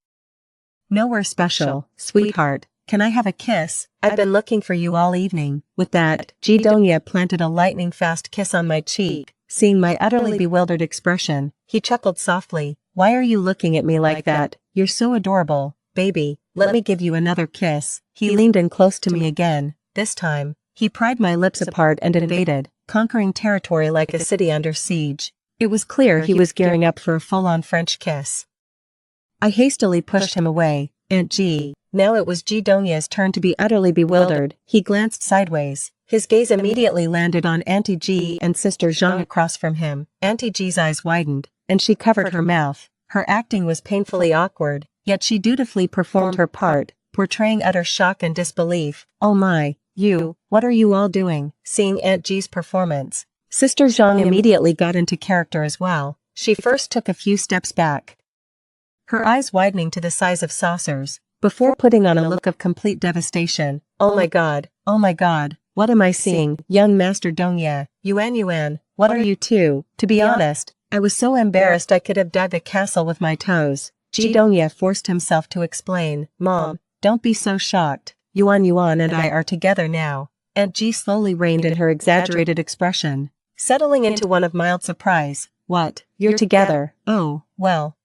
"Nowhere special, sweetheart. Can I have a kiss? I've been looking for you all evening." With that, Jidonia planted a lightning-fast kiss on my cheek. Seeing my utterly bewildered expression, he chuckled softly. "Why are you looking at me like that? You're so adorable. Baby, let me give you another kiss." He leaned in close to me again. This time, he pried my lips apart and invaded, conquering territory like a city under siege. It was clear he was gearing up for a full-on French kiss. I hastily pushed him away. "Aunt G." Now it was Jidonia's turn to be utterly bewildered. He glanced sideways. His gaze immediately landed on Auntie G and Sister Zhang across from him. Auntie G's eyes widened, and she covered her mouth. Her acting was painfully awkward, yet she dutifully performed her part, portraying utter shock and disbelief. "Oh my, what are you all doing?" Seeing Aunt G's performance, Sister Zhang immediately got into character as well. She first took a few steps back, her eyes widening to the size of saucers, before putting on a look of complete devastation. Oh my god, what am I seeing? Young Master Dongye, Yuan, what are you two?" To be honest, I was so embarrassed I could have dug the castle with my toes. Dongye forced himself to explain. "Mom, don't be so shocked. Yuan and I are together now." Aunt G slowly reined in her exaggerated expression, settling into one of mild surprise. "What? You're together? Oh, well.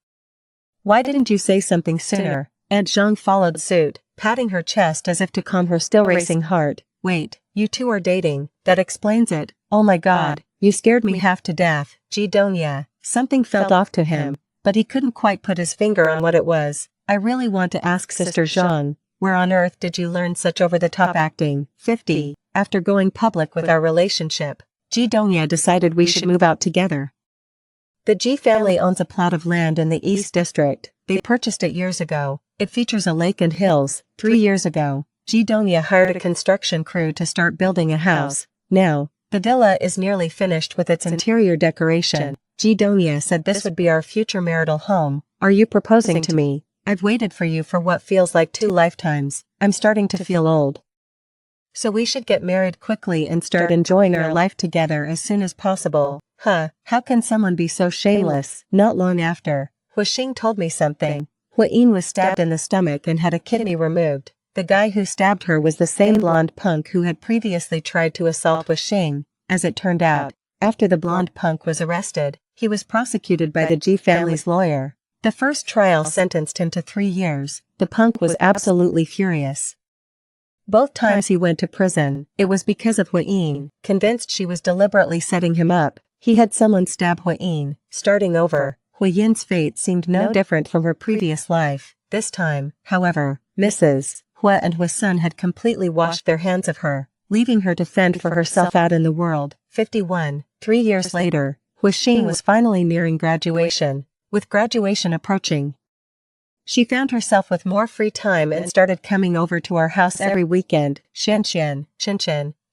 Why didn't you say something sooner?" Aunt Zhang followed suit, patting her chest as if to calm her still racing heart. "Wait, you two are dating, that explains it." "Oh my god, you scared me half to death." Jidonia. Something felt off to him, but he couldn't quite put his finger on what it was. "I really want to ask Sister Zhang, where on earth did you learn such over-the-top acting?" 50. After going public with our relationship, Jidonia decided we should move out together. The G family owns a plot of land in the East District. They purchased it years ago. It features a lake and hills. 3 years ago, Jidonia hired a construction crew to start building a house. Now, the villa is nearly finished with its interior decoration. Jidonia said this would be our future marital home. "Are you proposing to me?" "I've waited for you for what feels like 2 lifetimes. I'm starting to feel old. So we should get married quickly and start enjoying our life together as soon as possible." Huh, how can someone be so shameless? Not long after, Wuxing told me something. Huyin was stabbed in the stomach and had a kidney removed. The guy who stabbed her was the same blonde punk who had previously tried to assault Wuxing. As it turned out, after the blonde punk was arrested, he was prosecuted by the G family's lawyer. The first trial sentenced him to 3 years. The punk was absolutely furious. Both times he went to prison, it was because of Huyin. Convinced she was deliberately setting him up, he had someone stab Huyin. Starting over, Huyin's fate seemed no different from her previous life. This time, however, Mrs. Hua and Huasun had completely washed their hands of her, leaving her to fend for herself out in the world. 51. 3 years later, Wuxing was finally nearing graduation. With graduation approaching, she found herself with more free time and started coming over to our house every weekend. Chen,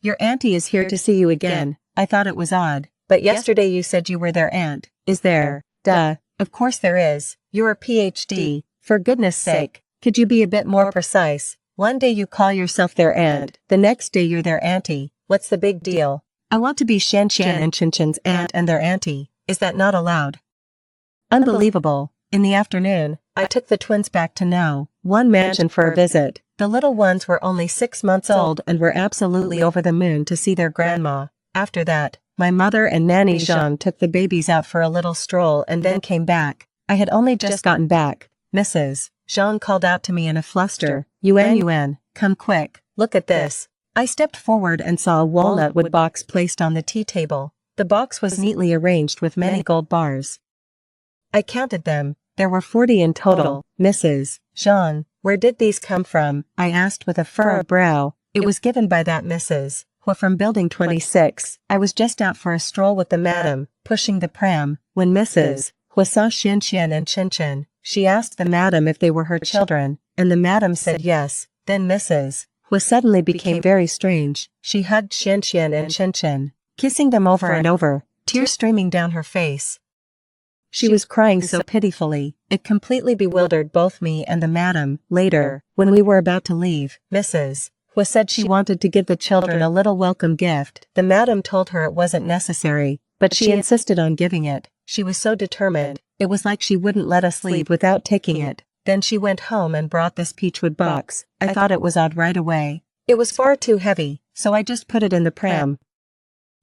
your auntie is here to see you again. I thought it was odd, but yesterday you said you were their aunt. Is there? Duh, of course there is. You're a PhD. For goodness sake, could you be a bit more precise? One day you call yourself their aunt, the next day you're their auntie. What's the big deal? I want to be Shen and Chen aunt and their auntie. Is that not allowed? Unbelievable. In the afternoon, I took the twins back to one mansion for a visit. The little ones were only 6 months old and were absolutely over the moon to see their grandma. After that, my mother and Nanny Jean took the babies out for a little stroll and then came back. I had only just gotten back. Mrs. Jean called out to me in a fluster, Yuen, come quick, look at this. I stepped forward and saw a walnut wood box placed on the tea table. The box was neatly arranged with many gold bars. I counted them. There were 40 in total. Mrs. Jean, where did these come from? I asked with a furrowed brow. It was given by that Mrs. from building 26. I was just out for a stroll with the madam, pushing the pram, when Mrs. saw Xian Xian and Chin Chin. She asked the madam if they were her children, and the madam said yes. Then Mrs. suddenly became very strange. She hugged Xian Xian and Chin Chin, kissing them over and over, tears streaming down her face. She was crying so pitifully, it completely bewildered both me and the madam. Later, when we were about to leave, Mrs. said she wanted to give the children a little welcome gift. The madam told her it wasn't necessary, but she insisted on giving it. She was so determined, it was like she wouldn't let us leave without taking it. Then she went home and brought this peachwood box. I thought it was odd right away. It was far too heavy, so I just put it in the pram.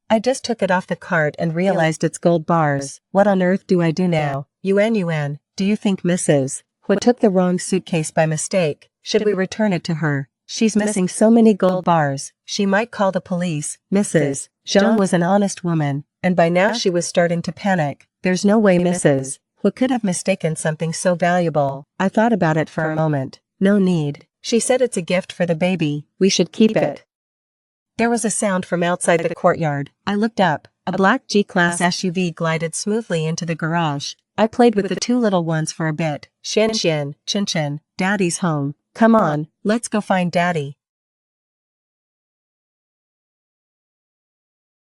I just took it off the cart and realized it's gold bars. What on earth do I do now? Yuen, do you think Mrs. took the wrong suitcase by mistake? Should we return it to her? She's missing so many gold bars. She might call the police. Mrs. Jean was an honest woman, and by now she was starting to panic. There's no way Mrs. could have mistaken something so valuable. I thought about it for a moment. No need. She said it's a gift for the baby. We should keep it. There was a sound from outside the courtyard. I looked up. A black G-Class SUV glided smoothly into the garage. I played with the two little ones for a bit. Xian Xian, Chin Chin, Daddy's home. Come on, let's go find Daddy.